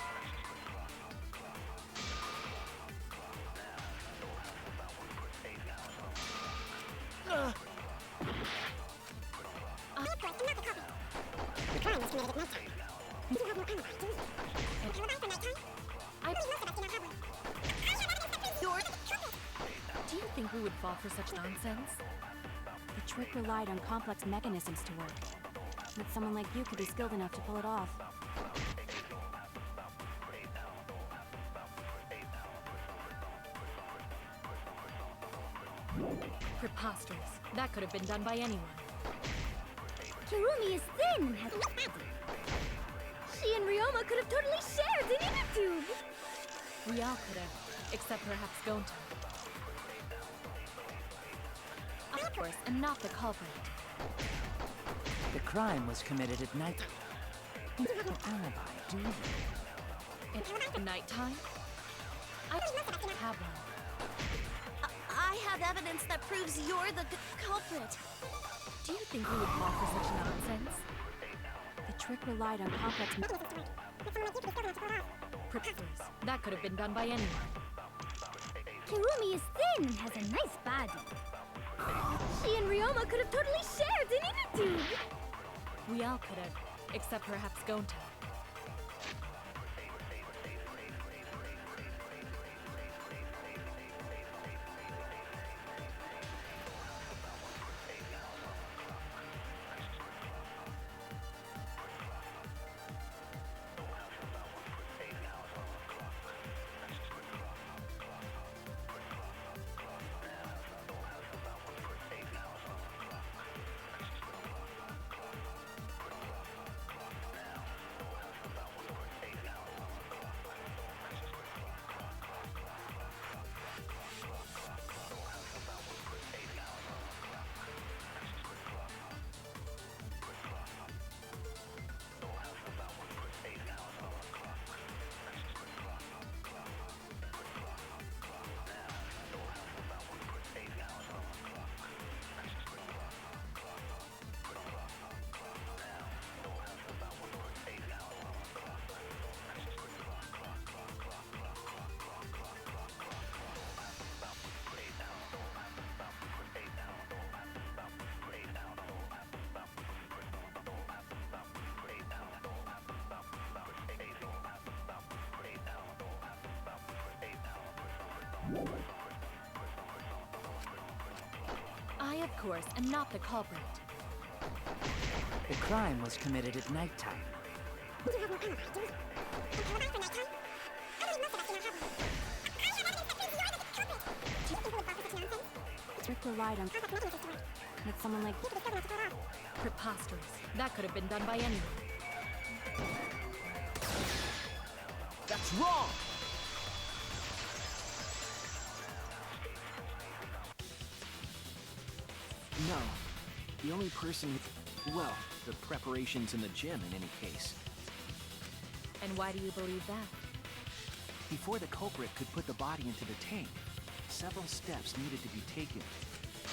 The crime was committed at nighttime. You have no alibi, do you? An alibi for nighttime? I believe most of us do not have one. I have evidence that proves you're the culprit. Do you think we would fall for such nonsense? The trick relied on complex mechanisms to work. But someone like you could be skilled enough to pull it off. Preposterous. That could have been done by anyone. Kirumi is thin and has She and Ryoma could have totally shared an inner tube. We all could have, except perhaps Gonta. Of course, and not the culprit. The crime was committed at night. You have an alibi, do you? It's nighttime? I have one. I have evidence that proves you're the culprit. Do you think we would fall for such nonsense? The trick relied on complex Preppers. That could have been done by anyone. Kirumi is thin and has a nice body. She and Ryoma could have totally shared an inner tube. We all could have, except perhaps Gonta. I, of course, am not the culprit. The crime was committed at nighttime. trick relied on with someone like Preposterous. That could have been done by anyone. That's wrong! No. The only person who... Well, the preparations in the gym in any case. And why do you believe that? Before the culprit could put the body into the tank, several steps needed to be taken.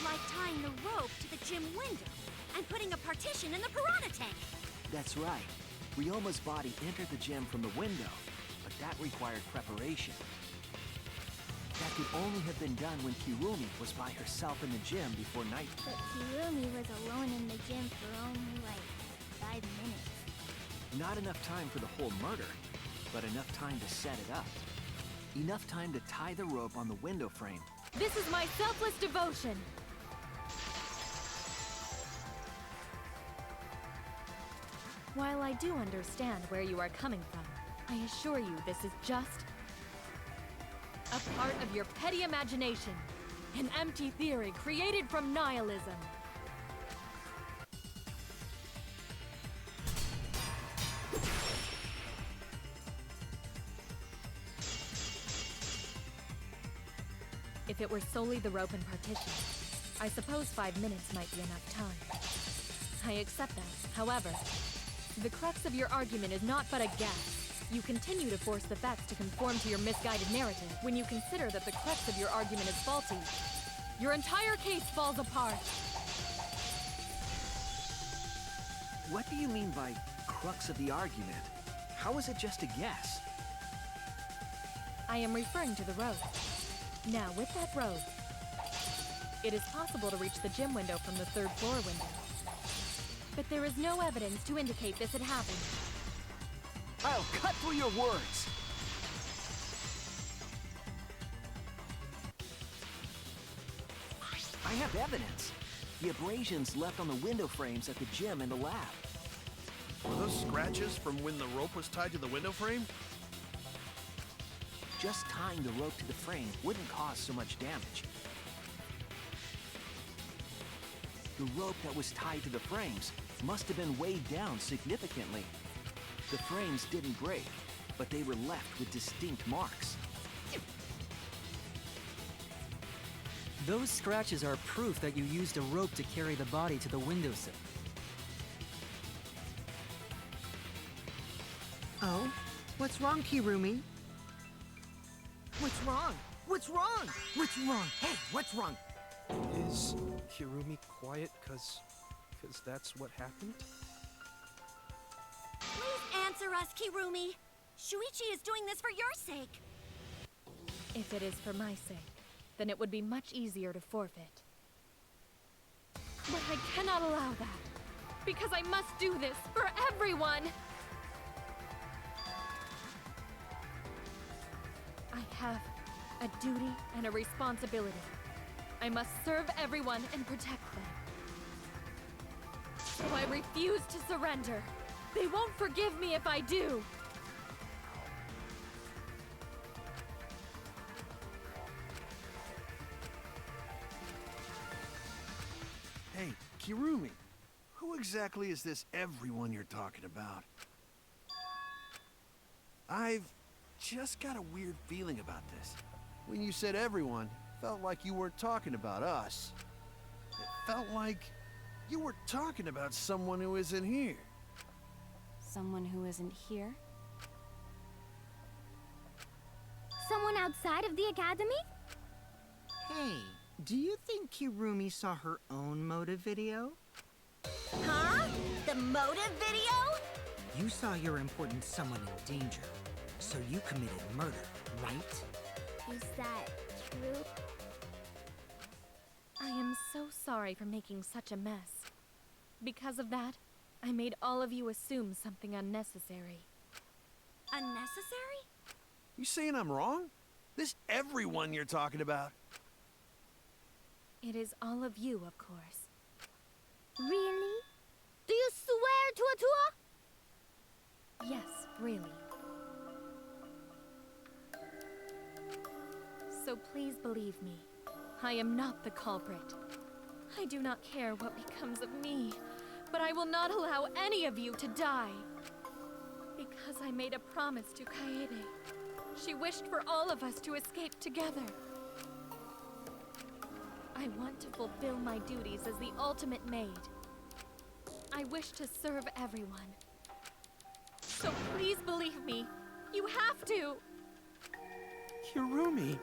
Like tying the rope to the gym window and putting a partition in the piranha tank. That's right. Ryoma's body entered the gym from the window, but that required preparation. That could only have been done when Kirumi was by herself in the gym before night. But Kirumi was alone in the gym for only like 5 minutes. Not enough time for the whole murder, but enough time to set it up. Enough time to tie the rope on the window frame. This is my selfless devotion! While I do understand where you are coming from, I assure you this is just a part of your petty imagination. An empty theory created from nihilism. If it were solely the rope and partition, I suppose 5 minutes might be enough time. I accept that. However, the crux of your argument is not but a guess. You continue to force the facts to conform to your misguided narrative. When you consider that the crux of your argument is faulty, your entire case falls apart. What do you mean by crux of the argument? How is it just a guess? I am referring to the road. Now, with that road, it is possible to reach the gym window from the 3rd floor window. But there is no evidence to indicate this had happened. I'll cut through your words! I have evidence. The abrasions left on the window frames at the gym and the lab. Were those scratches from when the rope was tied to the window frame? Just tying the rope to the frame wouldn't cause so much damage. The rope that was tied to the frames must have been weighed down significantly. The frames didn't break, but they were left with distinct marks. Those scratches are proof that you used a rope to carry the body to the windowsill. Oh? What's wrong, Kirumi? What's wrong? What's wrong? What's wrong? Hey, what's wrong? Is Kirumi quiet cause that's what happened? Please answer us, Kirumi. Shuichi is doing this for your sake. If it is for my sake, then it would be much easier to forfeit. But I cannot allow that, because I must do this for everyone! I have a duty and a responsibility. I must serve everyone and protect them. So I refuse to surrender. They won't forgive me if I do. Hey, Kirumi, who exactly is this everyone you're talking about? I've just got a weird feeling about this. When you said everyone, it felt like you weren't talking about us. It felt like you were talking about someone who isn't here. Someone who isn't here? Someone outside of the academy? Hey, do you think Kirumi saw her own motive video? Huh? The motive video? You saw your important someone in danger, so you committed murder, right? Is that true? I am so sorry for making such a mess. Because of that, I made all of you assume something unnecessary. Unnecessary? You saying I'm wrong? This everyone you're talking about? It is all of you, of course. Really? Do you swear to Atua? Yes, really. So please believe me, I am not the culprit. I do not care what becomes of me, but I will not allow any of you to die. Because I made a promise to Kaede. She wished for all of us to escape together. I want to fulfill my duties as the ultimate maid. I wish to serve everyone. So please believe me, you have to! Kirumi!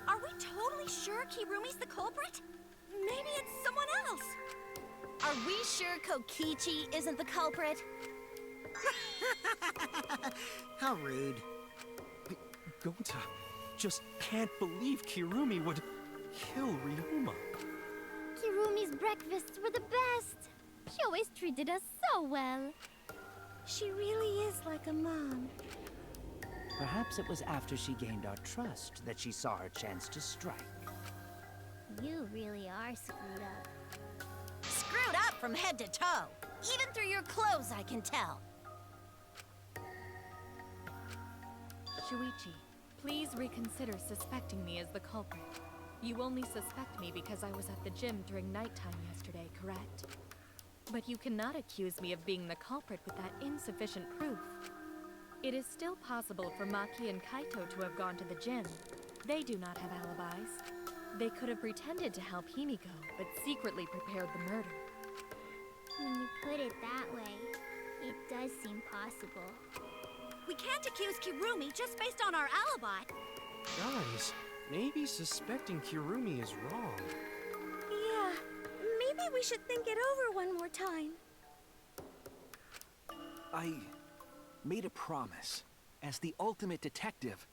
Are we totally sure Kirumi's the culprit? Maybe it's someone else. Are we sure Kokichi isn't the culprit? How rude. Gonta just can't believe Kirumi would kill Ryoma. Kirumi's breakfasts were the best. She always treated us so well. She really is like a mom. Perhaps it was after she gained our trust that she saw her chance to strike. You really are screwed up. Screwed up from head to toe. Even through your clothes, I can tell. Shuichi, please reconsider suspecting me as the culprit. You only suspect me because I was at the gym during nighttime yesterday, correct? But you cannot accuse me of being the culprit with that insufficient proof. It is still possible for Maki and Kaito to have gone to the gym. They do not have alibis. They could have pretended to help Himiko, but secretly prepared the murder. When you put it that way, it does seem possible. We can't accuse Kirumi just based on our alibi. Guys, maybe suspecting Kirumi is wrong. Yeah, maybe we should think it over one more time. I made a promise. As the ultimate detective,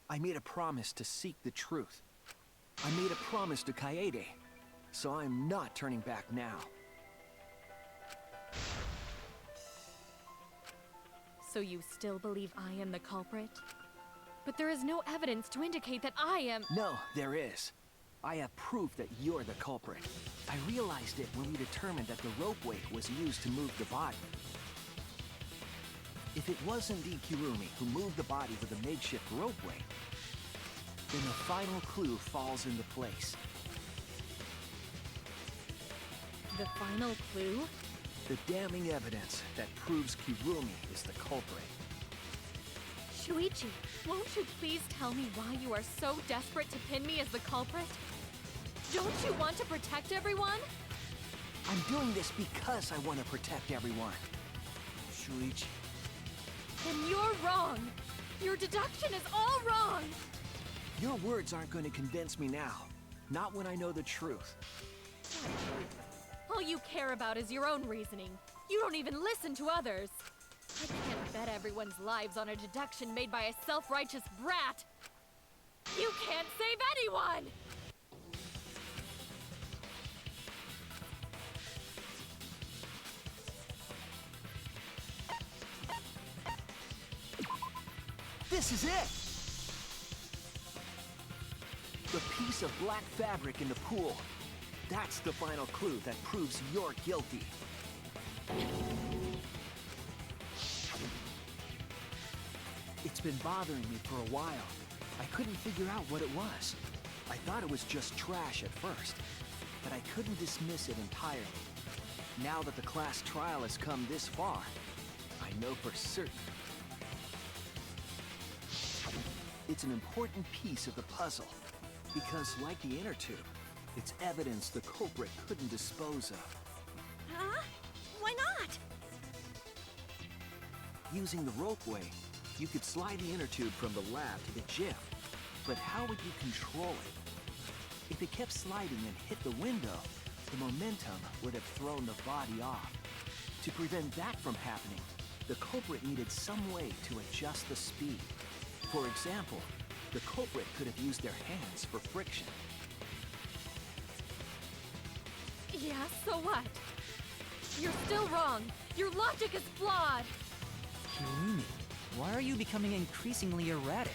I made a promise to seek the truth. I made a promise to Kaede, so I'm not turning back now. So you still believe I am the culprit? But there is no evidence to indicate that I am— No, there is. I have proof that you're the culprit. I realized it when we determined that the rope weight was used to move the body. If it was indeed Kirumi who moved the body with a makeshift rope weight, then the final clue falls into place. The final clue? The damning evidence that proves Kirumi is the culprit. Shuichi, won't you please tell me why you are so desperate to pin me as the culprit? Don't you want to protect everyone? I'm doing this because I want to protect everyone. Shuichi. Then you're wrong. Your deduction is all wrong. Your words aren't going to convince me now. Not when I know the truth. All you care about is your own reasoning. You don't even listen to others. I can't bet everyone's lives on a deduction made by a self-righteous brat. You can't save anyone! This is it! The piece of black fabric in the pool. That's the final clue that proves you're guilty. It's been bothering me for a while. I couldn't figure out what it was. I thought it was just trash at first, but I couldn't dismiss it entirely. Now that the class trial has come this far, I know for certain. It's an important piece of the puzzle, because like the inner tube, it's evidence the culprit couldn't dispose of. Huh? Why not? Using the ropeway, you could slide the inner tube from the lab to the gym, but how would you control it? If it kept sliding and hit the window, the momentum would have thrown the body off. To prevent that from happening, the culprit needed some way to adjust the speed. For example, the culprit could have used their hands for friction. Yeah, so what? You're still wrong. Your logic is flawed. Kirumi, why are you becoming increasingly erratic?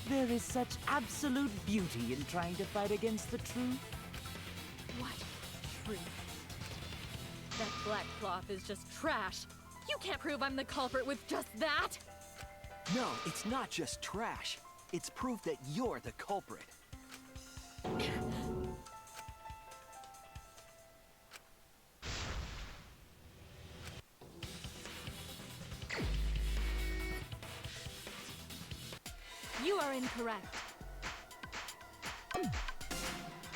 There is such absolute beauty in trying to fight against the truth. What truth? That black cloth is just trash. You can't prove I'm the culprit with just that! No, it's not just trash. It's proof that you're the culprit. You are incorrect.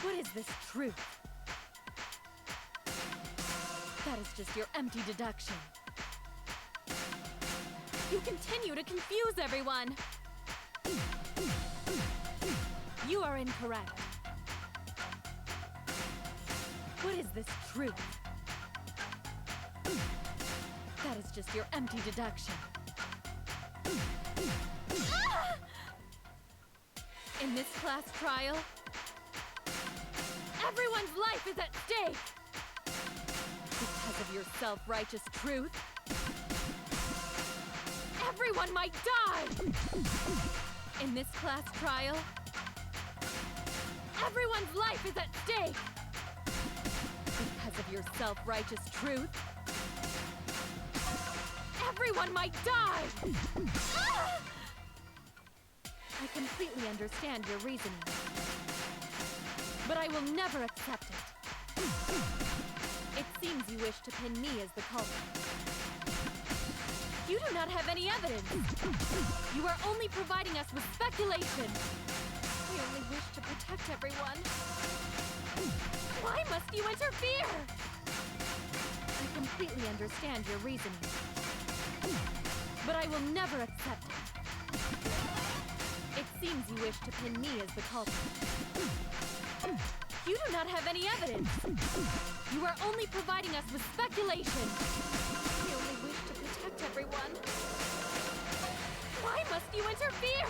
What is this truth? That is just your empty deduction. You continue to confuse everyone. You are incorrect. What is this truth? That is just your empty deduction. In this class trial, everyone's life is at stake. Because of your self-righteous truth, everyone might die! In this class trial, everyone's life is at stake! Because of your self-righteous truth, everyone might die! I completely understand your reasoning, but I will never accept it. It seems you wish to pin me as the culprit. You do not have any evidence. You are only providing us with speculation. I only wish to protect everyone. Why must you interfere? I completely understand your reasoning, but I will never accept it. It seems you wish to pin me as the culprit. You do not have any evidence. You are only providing us with speculation. I only wish to protect everyone. Why must you interfere?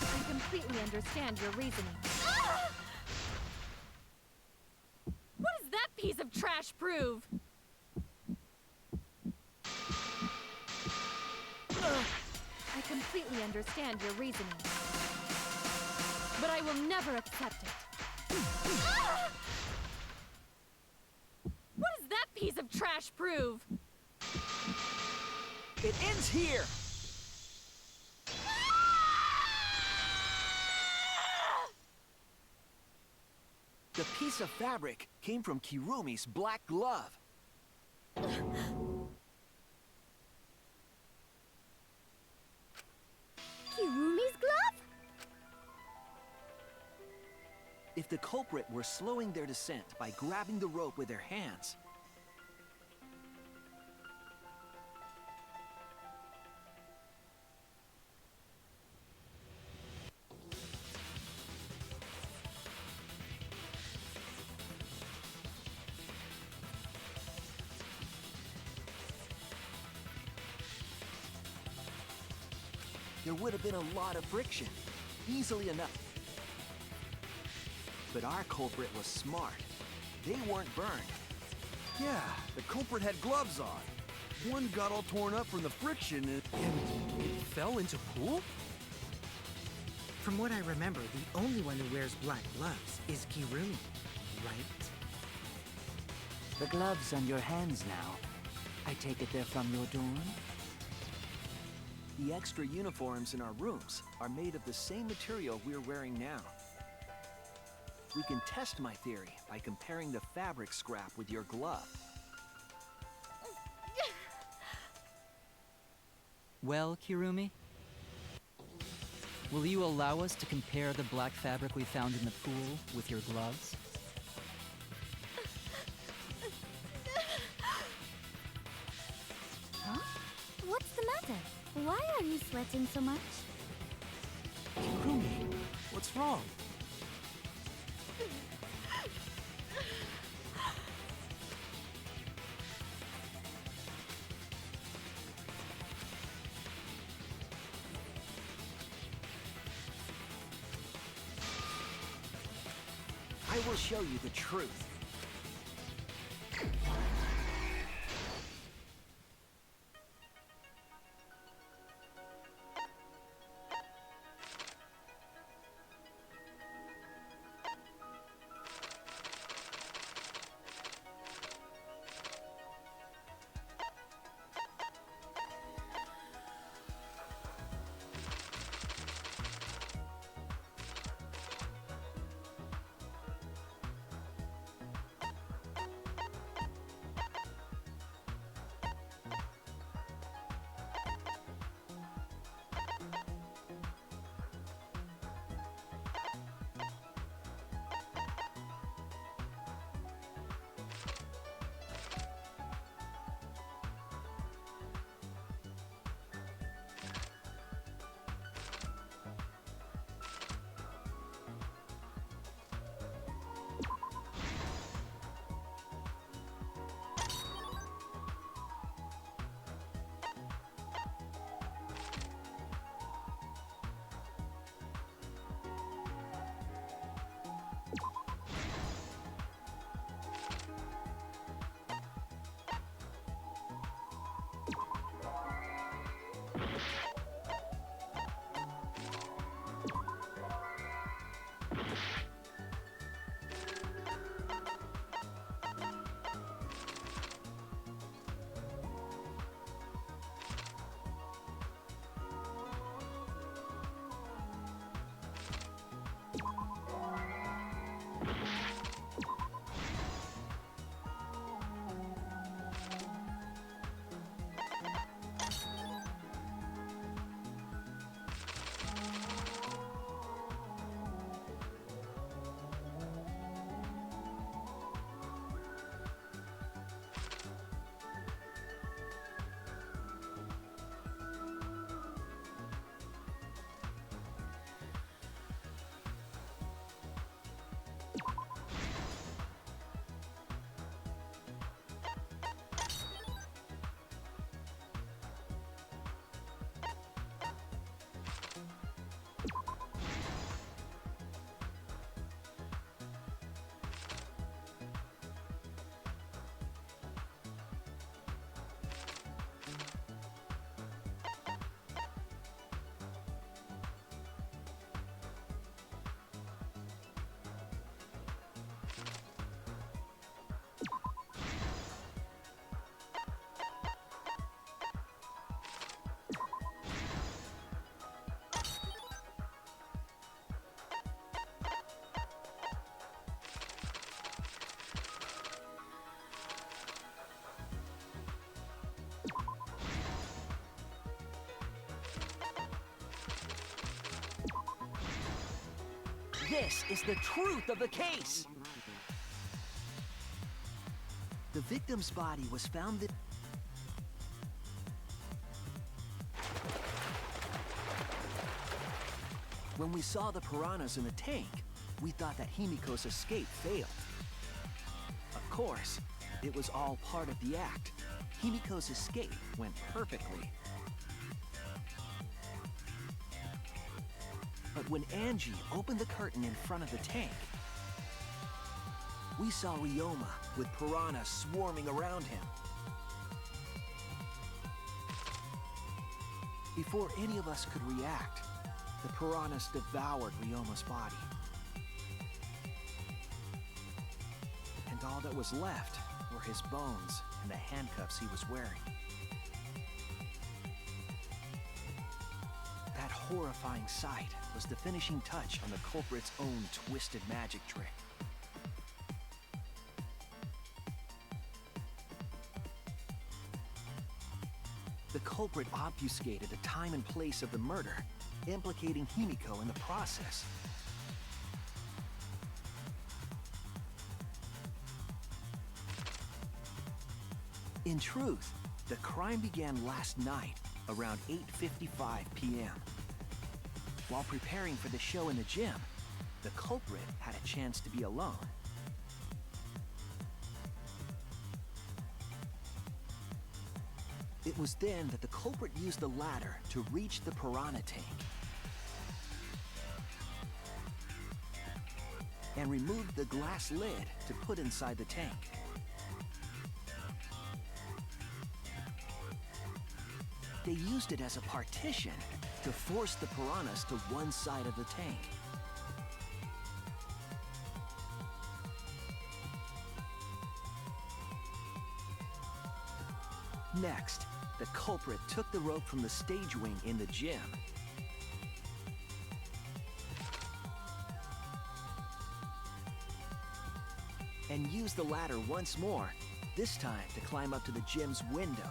I completely understand your reasoning. What does that piece of trash prove? I completely understand your reasoning, but I will never accept it. What does that piece of trash prove? It ends here! The piece of fabric came from Kirumi's black glove. Kirumi's glove? If the culprit were slowing their descent by grabbing the rope with their hands, there would have been a lot of friction, easily enough. But our culprit was smart. They weren't burned. Yeah, the culprit had gloves on. One got all torn up from the friction and It fell into pool? From what I remember, the only one who wears black gloves is Kirumi, right? The gloves on your hands now. I take it they're from your dorm? The extra uniforms in our rooms are made of the same material we're wearing now. We can test my theory by comparing the fabric scrap with your glove. Well, Kirumi? Will you allow us to compare the black fabric we found in the pool with your gloves? Huh? What's the matter? Why are you sweating so much? Kirumi, what's wrong? I will show you the truth. This is the truth of the case! The victim's body was found that... When we saw the piranhas in the tank, we thought that Himiko's escape failed. Of course, it was all part of the act. Himiko's escape went perfectly. But when Angie opened the curtain in front of the tank, we saw Ryoma with piranhas swarming around him. Before any of us could react, the piranhas devoured Ryoma's body. And all that was left were his bones and the handcuffs he was wearing. That horrifying sight was the finishing touch on the culprit's own twisted magic trick. The culprit obfuscated the time and place of the murder, implicating Himiko in the process. In truth, the crime began last night, around 8:55 p.m. While preparing for the show in the gym, the culprit had a chance to be alone. It was then that the culprit used the ladder to reach the piranha tank and removed the glass lid to put inside the tank. They used it as a partition to force the piranhas to one side of the tank. Next, the culprit took the rope from the stage wing in the gym and used the ladder once more, this time to climb up to the gym's window.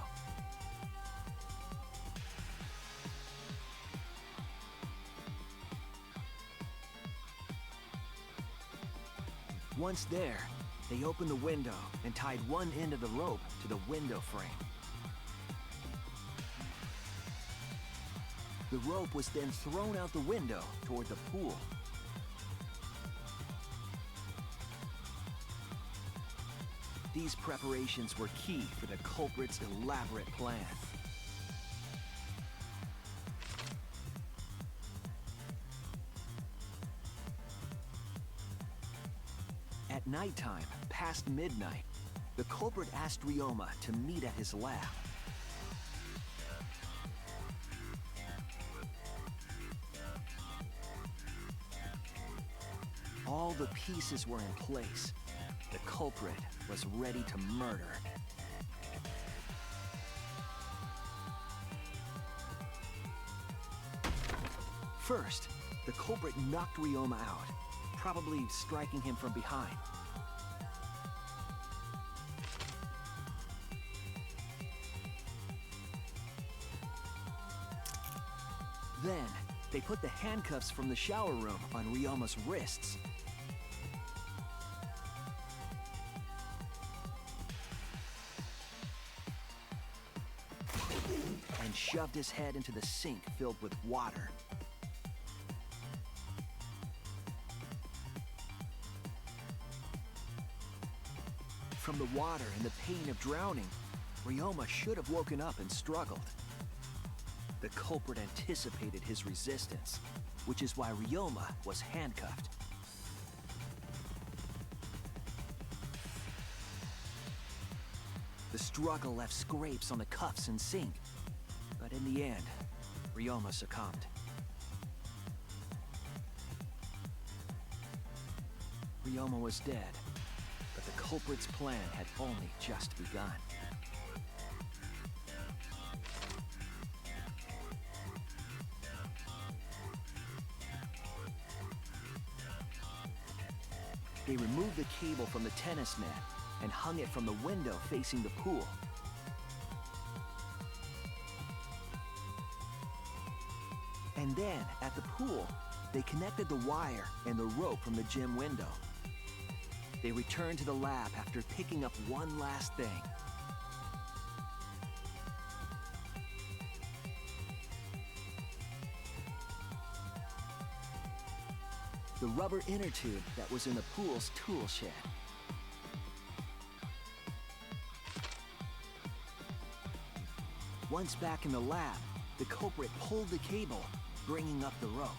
Once there, they opened the window and tied one end of the rope to the window frame. The rope was then thrown out the window toward the pool. These preparations were key for the culprit's elaborate plan. At nighttime, past midnight, the culprit asked Ryoma to meet at his lab. All the pieces were in place. The culprit was ready to murder. First, the culprit knocked Ryoma out, probably striking him from behind. Then, they put the handcuffs from the shower room on Ryoma's wrists. And shoved his head into the sink filled with water. From the water and the pain of drowning, Ryoma should have woken up and struggled. The culprit anticipated his resistance, which is why Ryoma was handcuffed. The struggle left scrapes on the cuffs and sink, but in the end, Ryoma succumbed. Ryoma was dead, but the culprit's plan had only just begun. They removed the cable from the tennis net and hung it from the window facing the pool. And then, at the pool, They connected the wire and the rope from the gym window. They returned to the lab after picking up one last thing. The rubber inner tube that was in the pool's tool shed. Once back in the lab, the culprit pulled the cable, bringing up the rope.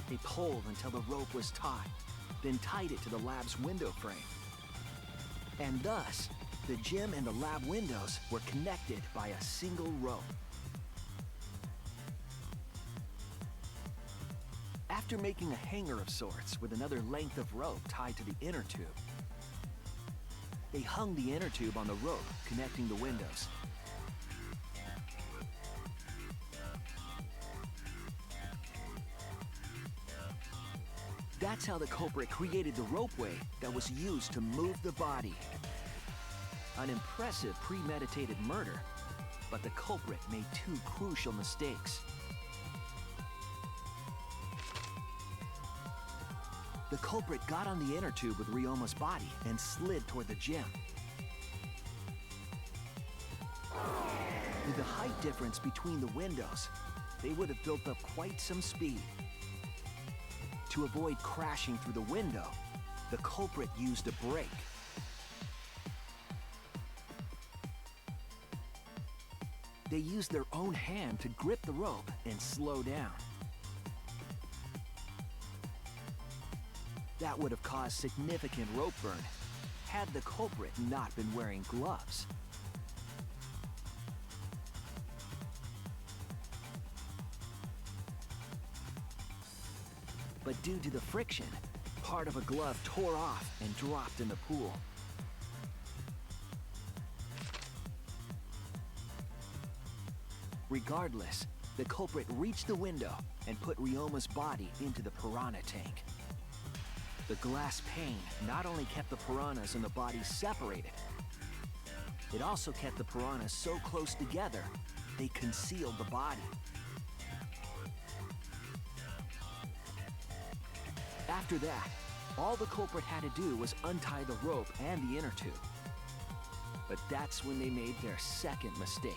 They pulled until the rope was taut, then tied it to the lab's window frame. And thus, the gym and the lab windows were connected by a single rope. After making a hanger of sorts with another length of rope tied to the inner tube, they hung the inner tube on the rope connecting the windows. That's how the culprit created the ropeway that was used to move the body. An impressive premeditated murder, but the culprit made two crucial mistakes. The culprit got on the inner tube with Ryoma's body and slid toward the gym. With the height difference between the windows, they would have built up quite some speed. To avoid crashing through the window, the culprit used a brake. They used their own hand to grip the rope and slow down. That would have caused significant rope burn had the culprit not been wearing gloves. But due to the friction, part of a glove tore off and dropped in the pool. Regardless, the culprit reached the window and put Ryoma's body into the piranha tank. The glass pane not only kept the piranhas and the body separated, it also kept the piranhas so close together, they concealed the body. After that, all the culprit had to do was untie the rope and the inner tube. But that's when they made their second mistake.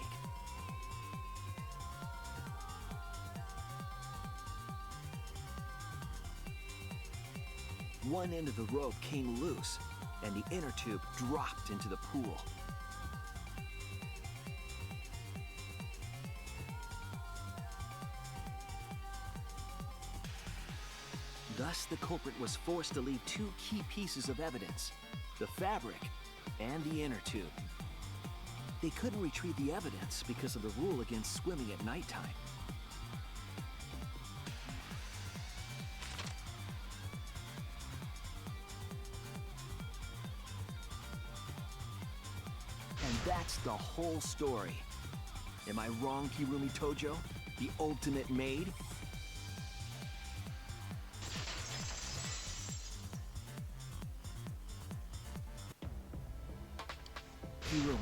One end of the rope came loose, and the inner tube dropped into the pool. Thus, the culprit was forced to leave two key pieces of evidence, the fabric and the inner tube. They couldn't retrieve the evidence because of the rule against swimming at nighttime. And that's the whole story. Am I wrong, Kirumi Tojo? The ultimate maid? Kirumi,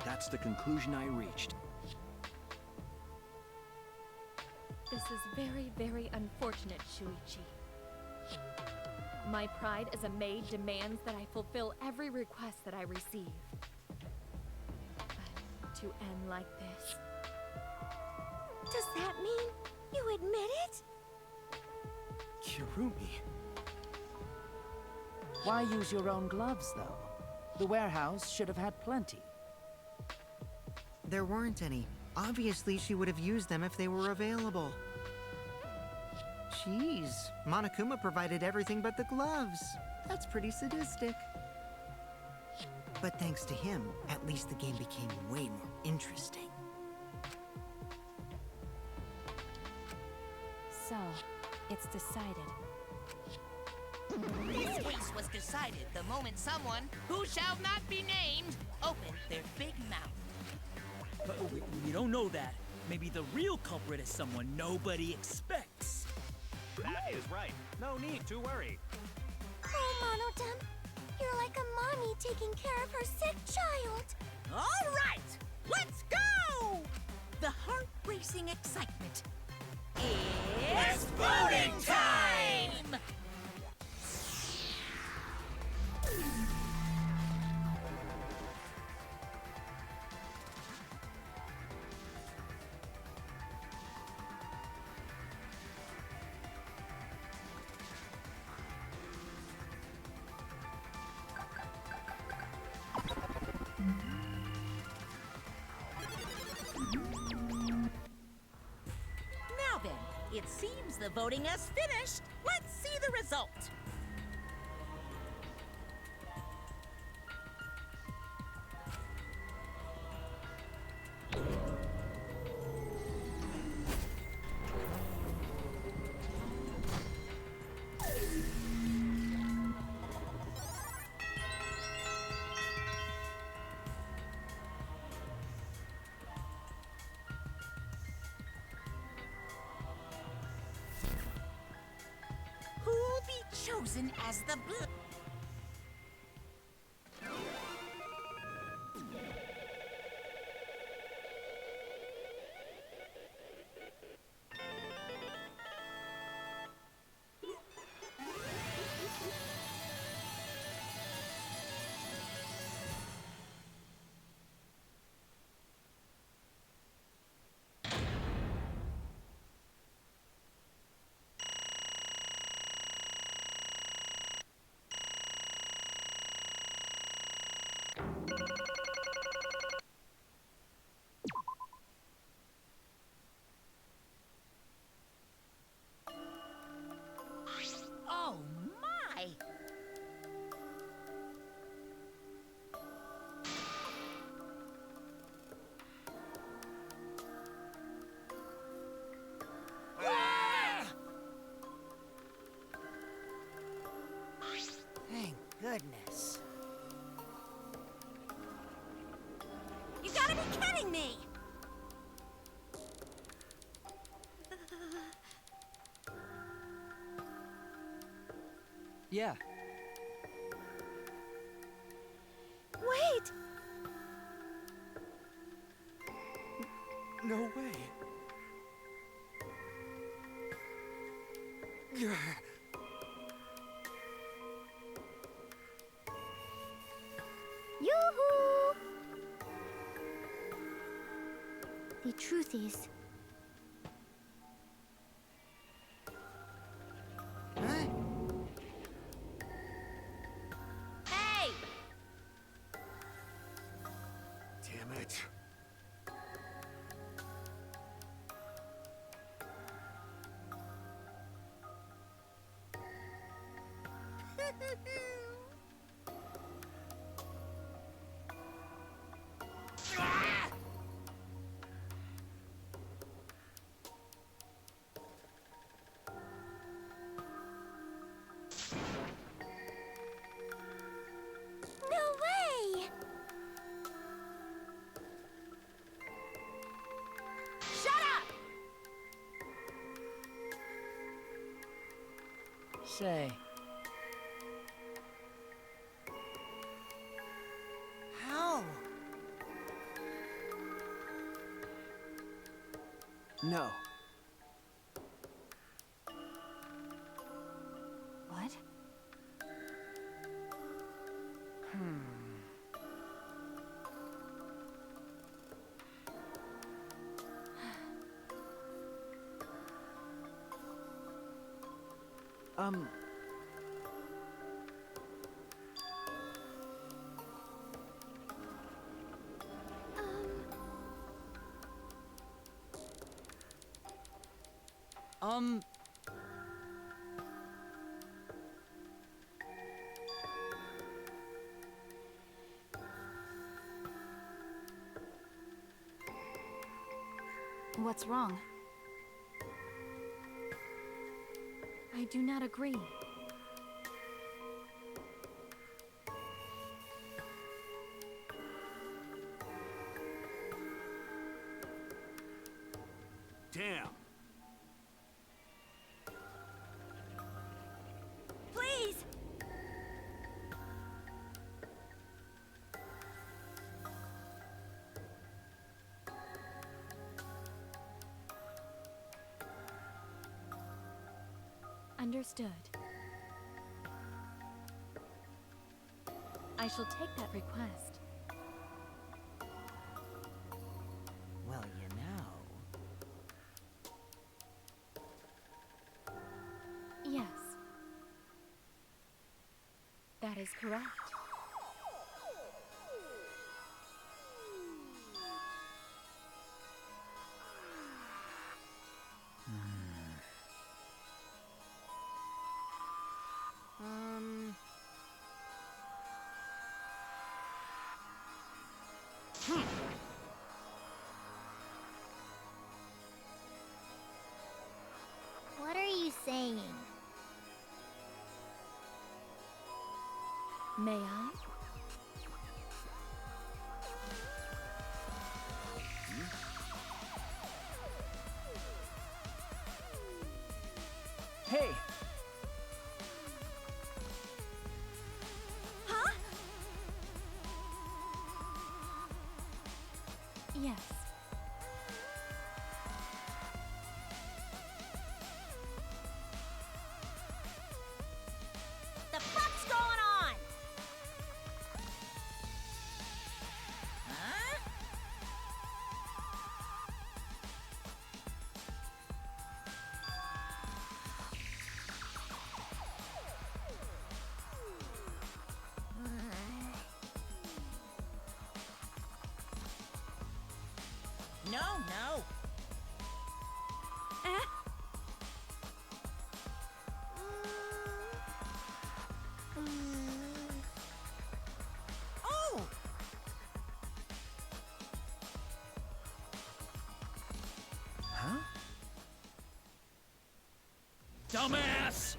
that's the conclusion I reached. This is very, very unfortunate, Shuichi. My pride as a maid demands that I fulfill every request that I receive. But to end like this... Does that mean you admit it? Kirumi. Why use your own gloves, though? The warehouse should have had plenty. There weren't any. Obviously, she would have used them if they were available. Jeez, Monokuma provided everything but the gloves. That's pretty sadistic. But thanks to him, at least the game became way more interesting. So, it's decided. This case was decided the moment someone, who shall not be named, opened their big mouth. But we don't know that. Maybe the real culprit is someone nobody expects. That is right. No need to worry. Oh, Monotem, You're like a mommy taking care of her sick child. All right, let's go! The heart-racing excitement. It's voting time! Now then, it seems the voting has finished. Let's see the result. Who'll be chosen as the blue? Oh my! Thank goodness. You gotta be kidding me! Yeah, Wait! No way. Gah. Yoo-hoo! The truth is, Huh? Hey! Damn it. no way! Shut up! Say, How? No. What? Um, Um, What's wrong? I do not agree. Damn. Please! Understood. I shall take that request. Well, Yes. That is correct. What are you saying? May I? Hey! Huh? Yes. The fuck's going on? Huh? No, no. Oh! Huh? Dumbass!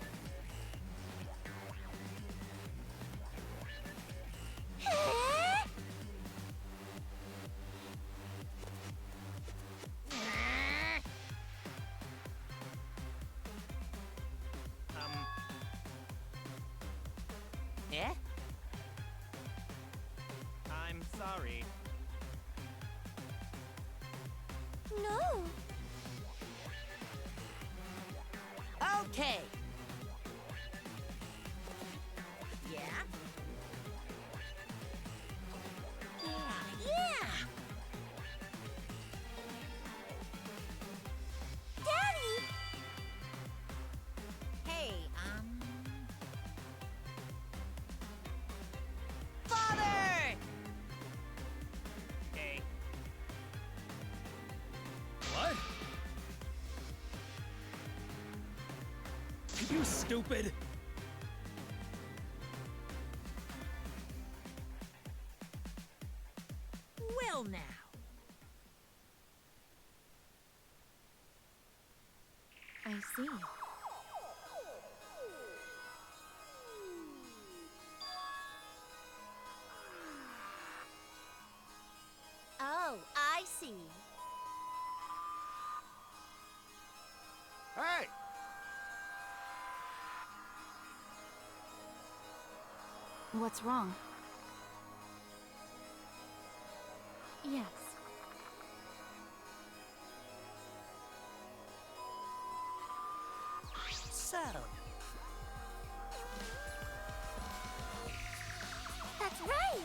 Eh? I'm sorry. No. Okay. Yeah? Yeah. Daddy! Hey, Father! Hey, What? Are you stupid? well now. I see. Oh, I see. Hey! What's wrong? Yes. So, That's right!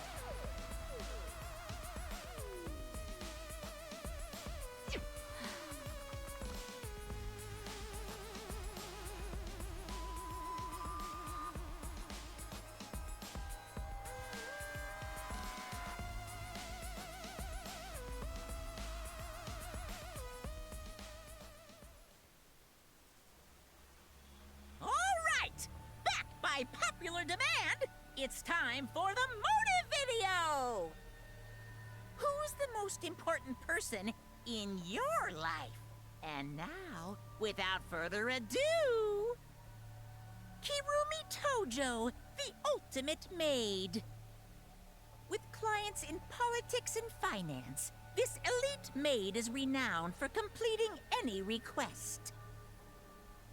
all right! Back by popular demand, it's time for the motive video! Who's the most important person in your life? And now, without further ado, Kirumi Tojo, the ultimate maid. With clients in politics and finance, this elite maid is renowned for completing any request.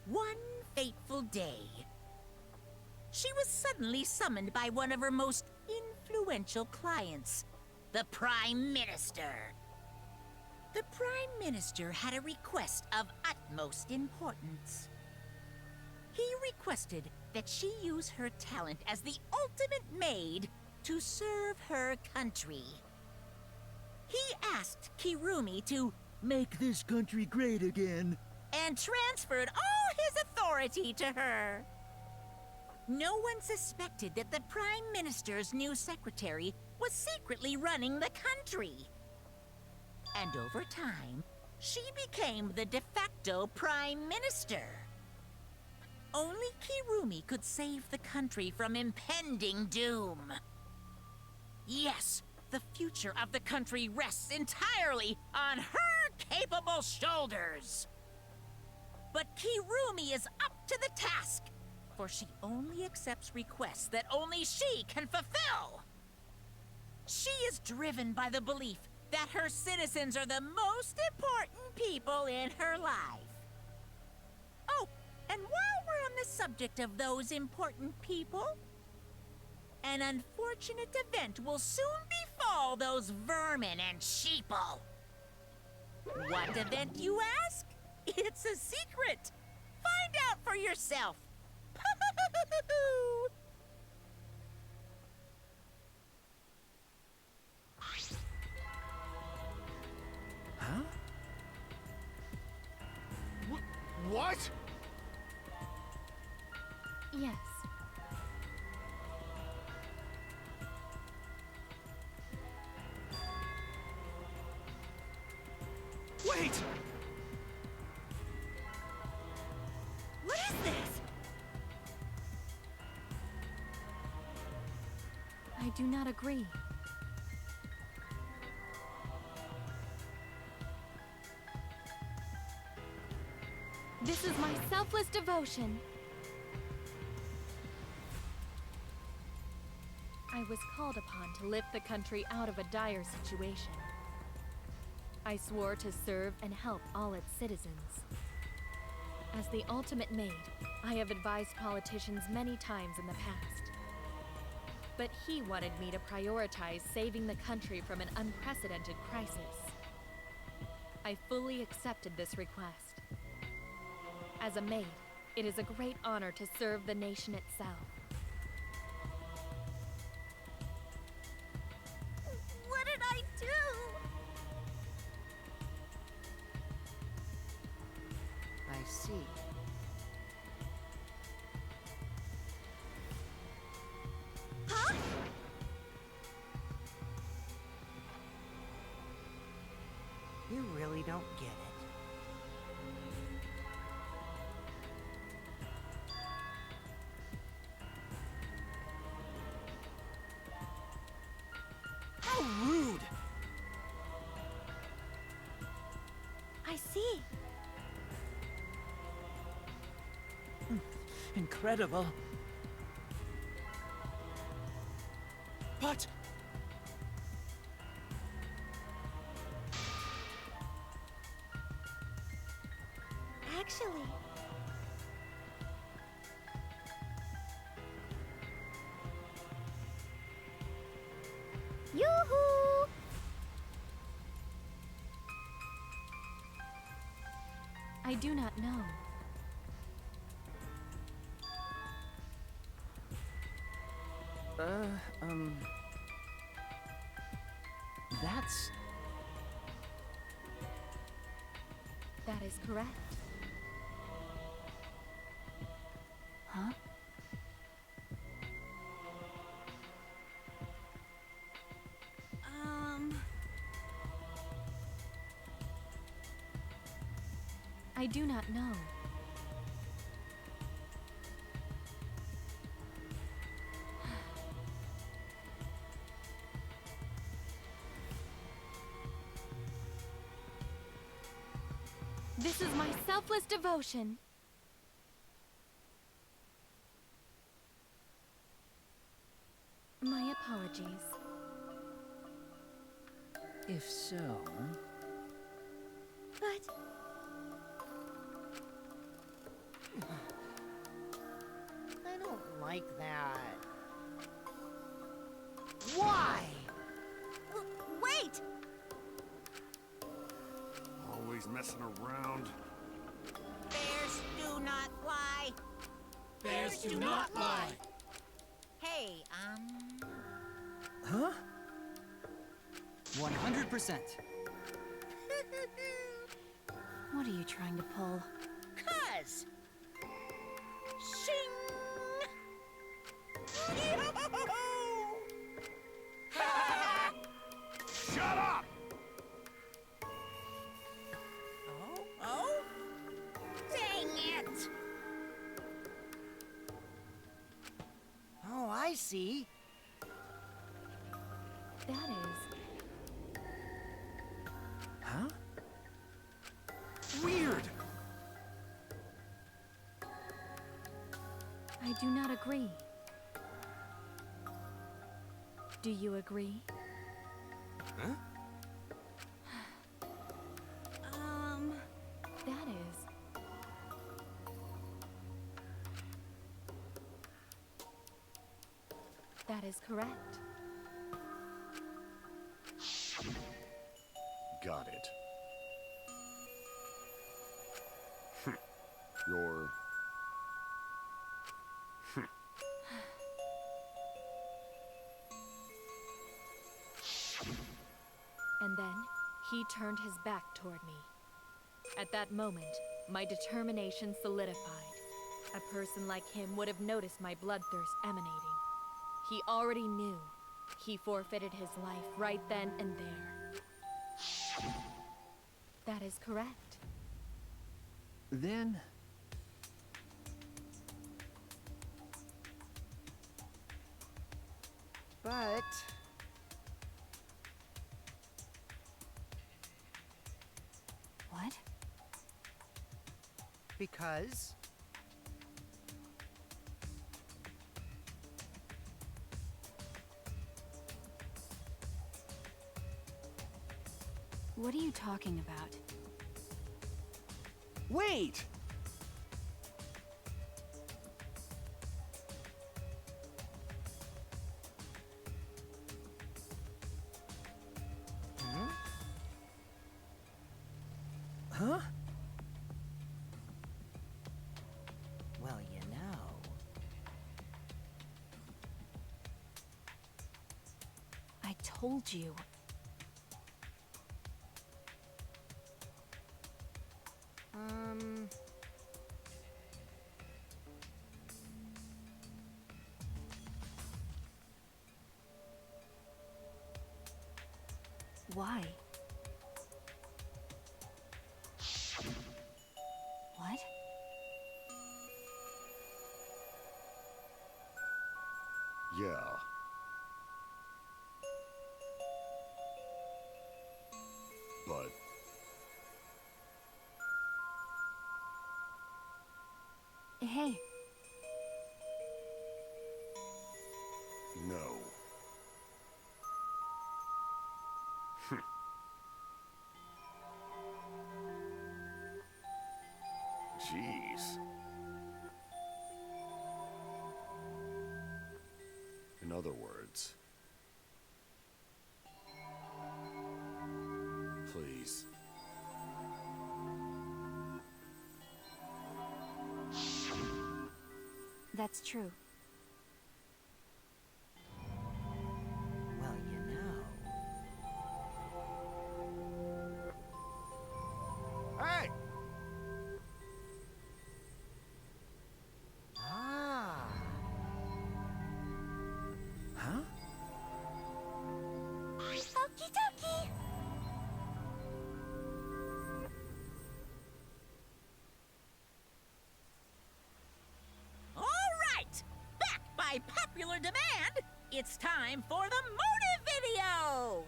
One fateful day, she was suddenly summoned by one of her most influential clients, the Prime Minister. The Prime Minister had a request of utmost importance. He requested that she use her talent as the ultimate maid to serve her country. He asked Kirumi to make this country great again and transferred all his authority to her. No one suspected that the Prime Minister's new secretary was secretly running the country. And over time, she became the de facto Prime Minister. Only Kirumi could save the country from impending doom. Yes, the future of the country rests entirely on her capable shoulders. But Kirumi is up to the task, for she only accepts requests that only she can fulfill. She is driven by the belief that her citizens are the most important people in her life. Oh, and while we're on the subject of those important people, an unfortunate event will soon befall those vermin and sheeple. What event, you ask? It's a secret. Find out for yourself. Huh? What? Yes. Wait! What is this? I do not agree. This is my selfless devotion. I was called upon to lift the country out of a dire situation. I swore to serve and help all its citizens. As the ultimate maid, I have advised politicians many times in the past. But he wanted me to prioritize saving the country from an unprecedented crisis. I fully accepted this request. As a maid, it is a great honor to serve the nation itself. What did I do? I see. Huh? You really don't get it. How rude! I see. Incredible. But Actually, Yoo-hoo! I do not know. That's... That is correct. Huh? I do not know. This is my selfless devotion. My apologies. If so... but I don't like that. Why? Wait! always messing around. Bears do not fly. Bears do not lie. Hey, Huh? 100%. What are you trying to pull? 'Cause. Shing! Shut up! Oh? Dang it! Oh, I see. That is... Huh? Weird! I do not agree. Do you agree? Huh? That is... That is correct. Got it. You're... And then, he turned his back toward me. At that moment, my determination solidified. A person like him would have noticed my bloodthirst emanating. He already knew. He forfeited his life right then and there. That is correct. Then... But... What? Because... What are you talking about? Wait! Huh? Well, you know... I told you. Why? What? Yeah. But... Hey, no. Jeez. In other words... Please. that's true. Well, you know... Hey! Ah... Huh? Okie dokie. All right! Back by popular demand, it's time for the motive video!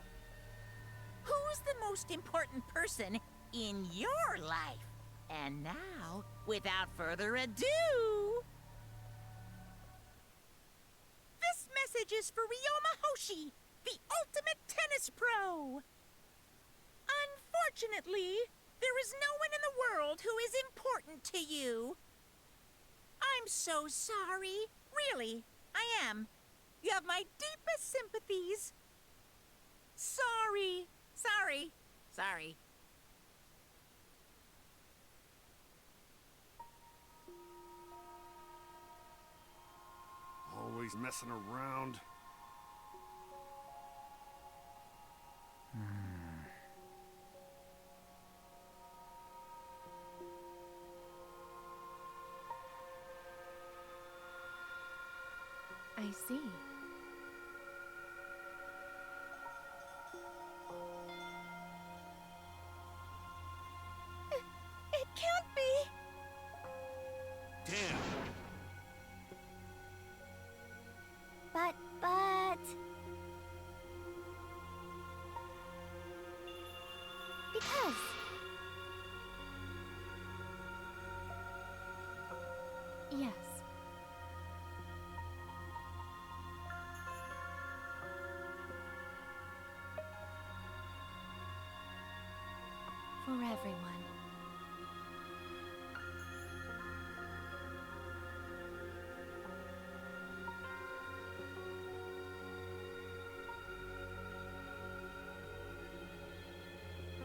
Who's the most important person in your life? And now, without further ado... This message is for Ryoma Hoshi, the ultimate tennis pro! Unfortunately, there is no one in the world who is important to you. I'm so sorry. Really, I am. You have my deepest sympathies. Sorry. Always messing around. I see. It can't be! Damn. But... Because... Yes. For everyone.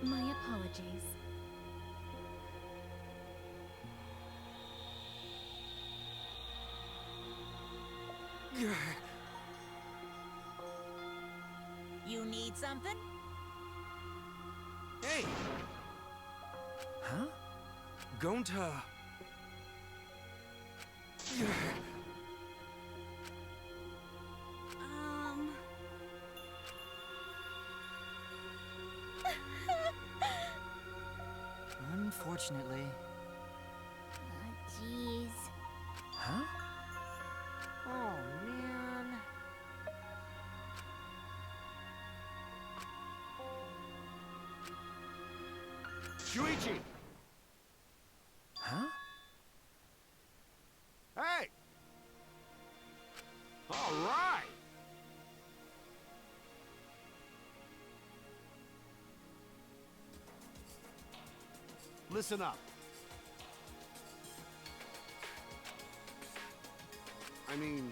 My apologies. You need something? Hey! Huh? Gonta... Unfortunately. Jeez. Huh? Oh, man. Shuichi! Huh? Hey! All right! Listen up. I mean,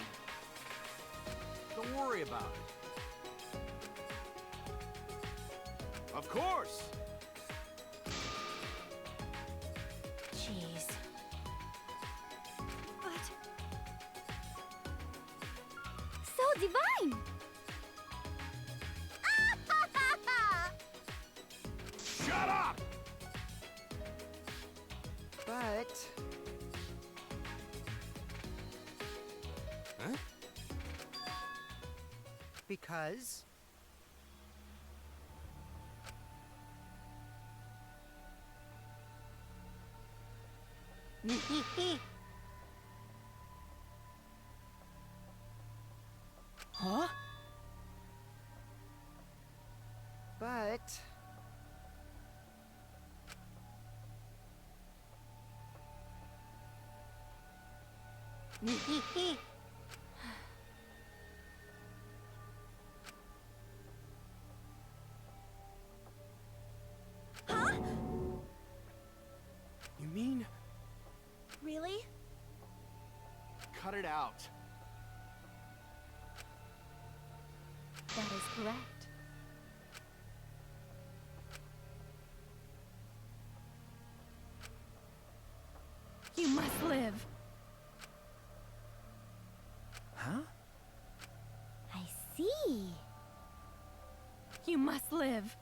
don't worry about it. Of course! Jeez. But... So divine! Shut up! But... Huh? Because... Huh? But... Huh? You mean... Really? Cut it out. That is correct. You must live. Huh? I see. You must live.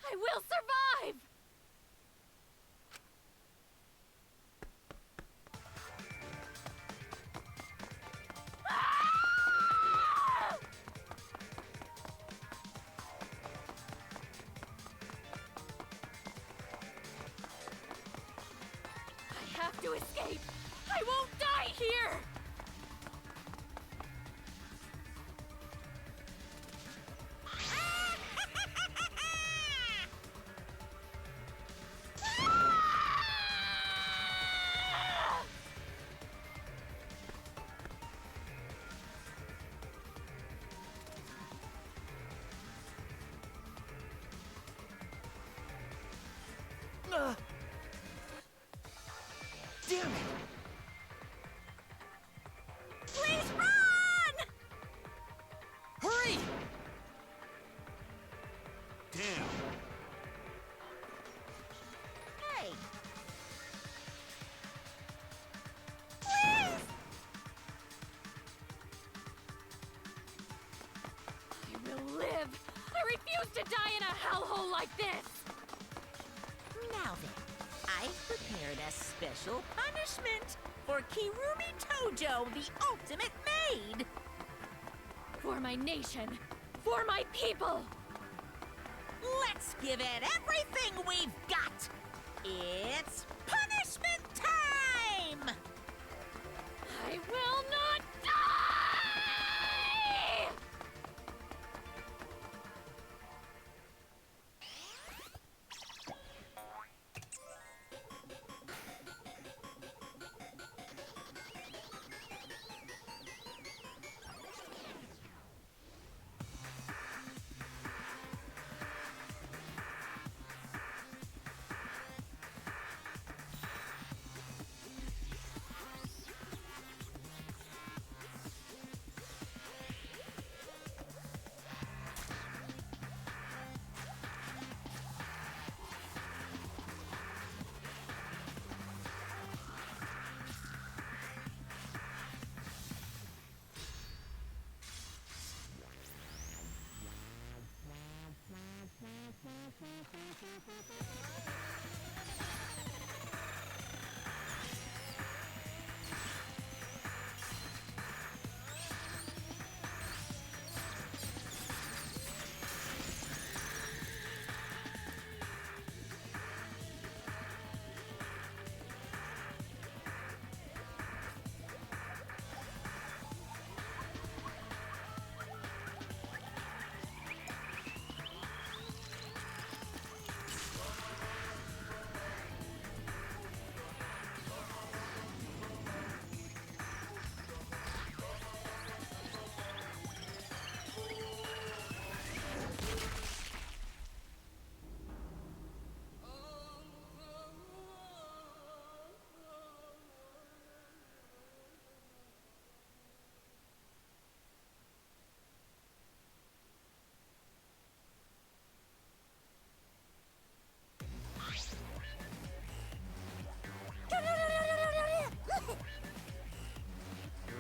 I will survive! Ah! I have to escape! I won't die here! Damn it! Please run! Hurry! Damn. Hey, refuse to die in a hellhole like this! Now then, I've prepared a special punishment for Kirumi Tojo, the ultimate maid! For my nation! For my people! Let's give it everything we've got! It's punishment time! I will not die!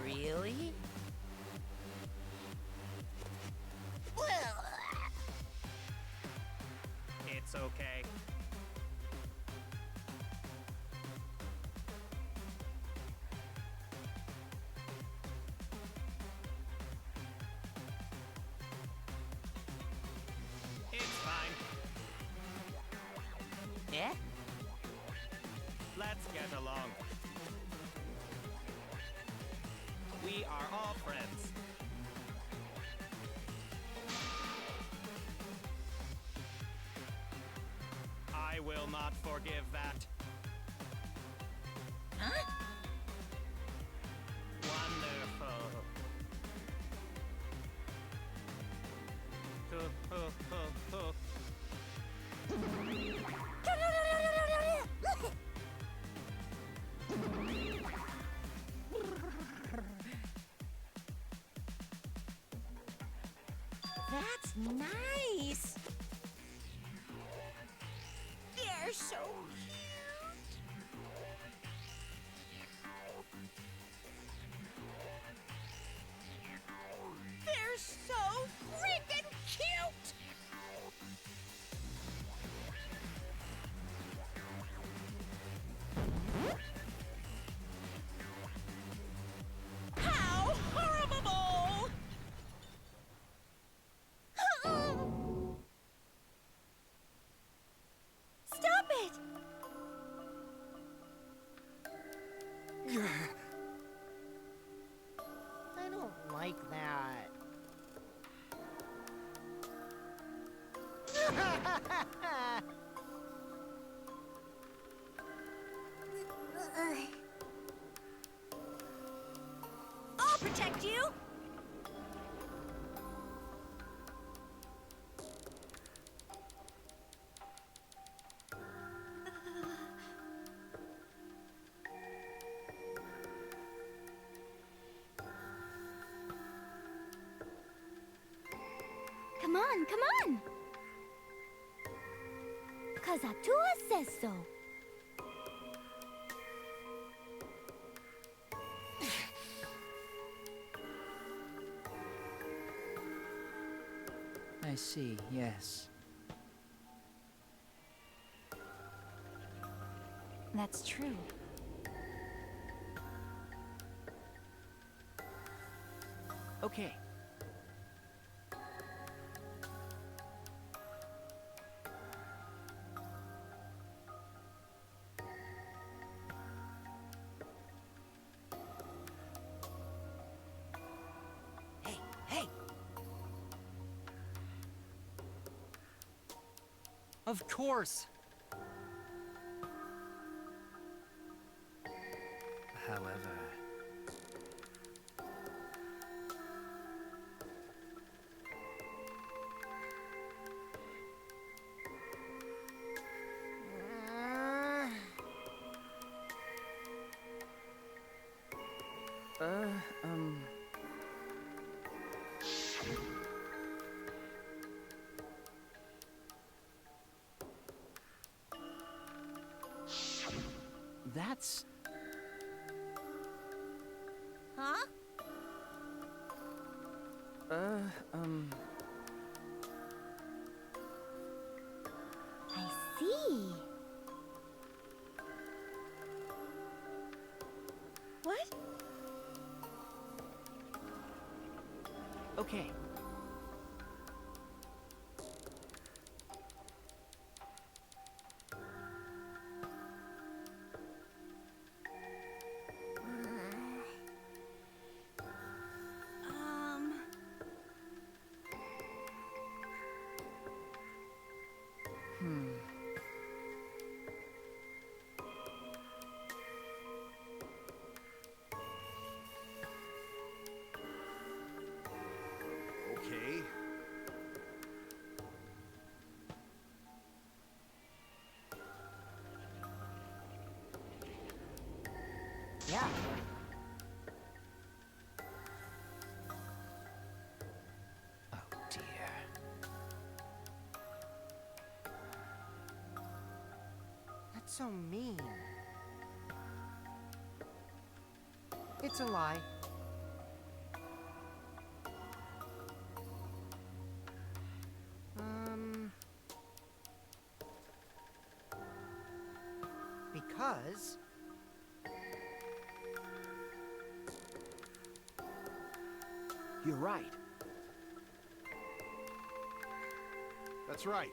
Really? It's okay. It's fine. Yeah? Let's get along. We are all friends. I will not forgive that. Huh? Wonderful. That's nice! They're so cute! They're so freaking cute! How horrible! Stop it! I don't like that. I'll protect you! Come on, come on! Kazatua says so. I see, yes. That's true. Okay. Hey, hey! Of course! However... That's... Huh? I see. What? Okay. Okay. Yeah. Oh dear. That's so mean. It's a lie. Because... You're right. That's right.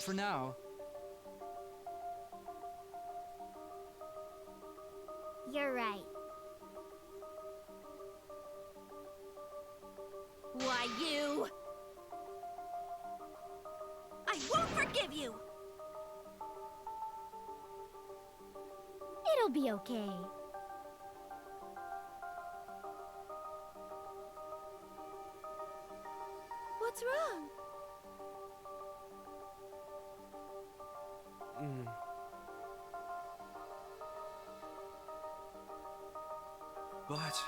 For now, You're right. Why, you? I won't forgive you! It'll be okay. What's wrong? But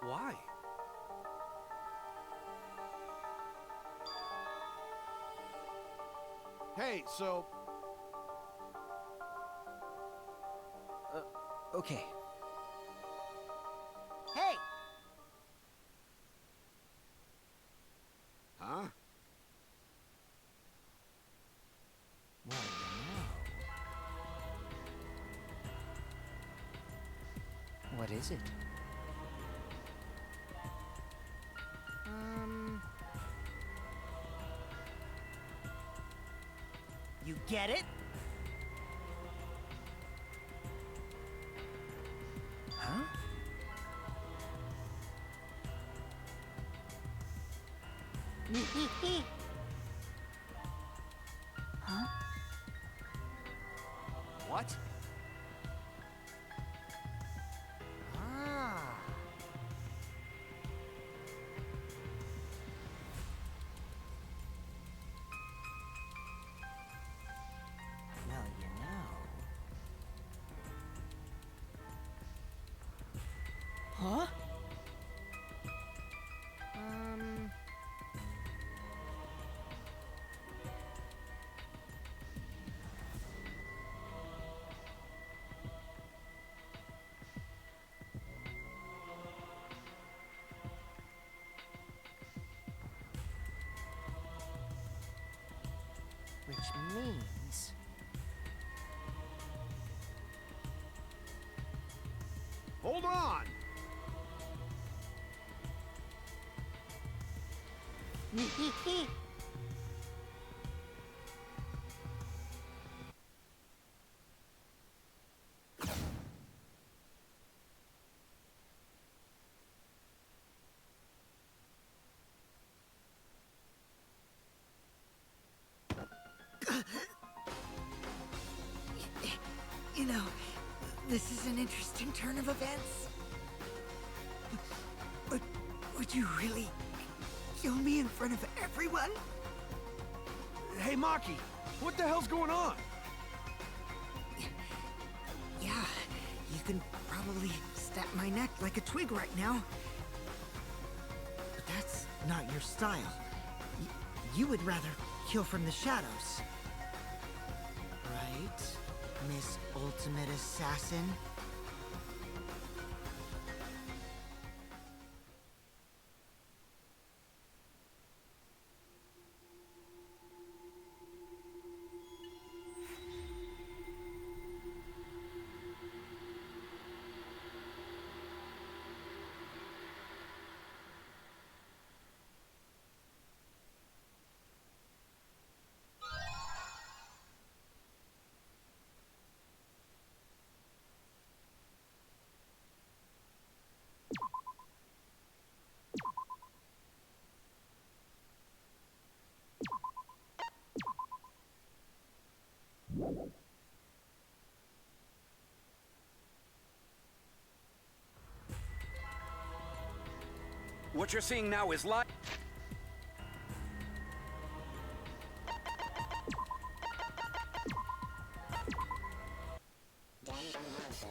why? Hey, so... Okay. Hey! Huh? Well, What is it? You get it? Huh? Huh? What? Ah. Well, you know. Huh? Which means... Hold on! You know, this is an interesting turn of events. Would you really kill me in front of everyone? Hey, Maki, what the hell's going on? Yeah, you can probably snap my neck like a twig right now. But that's not your style. You would rather kill from the shadows. Right, Miss Ultimate Assassin? What you're seeing now is live. Danganronpa.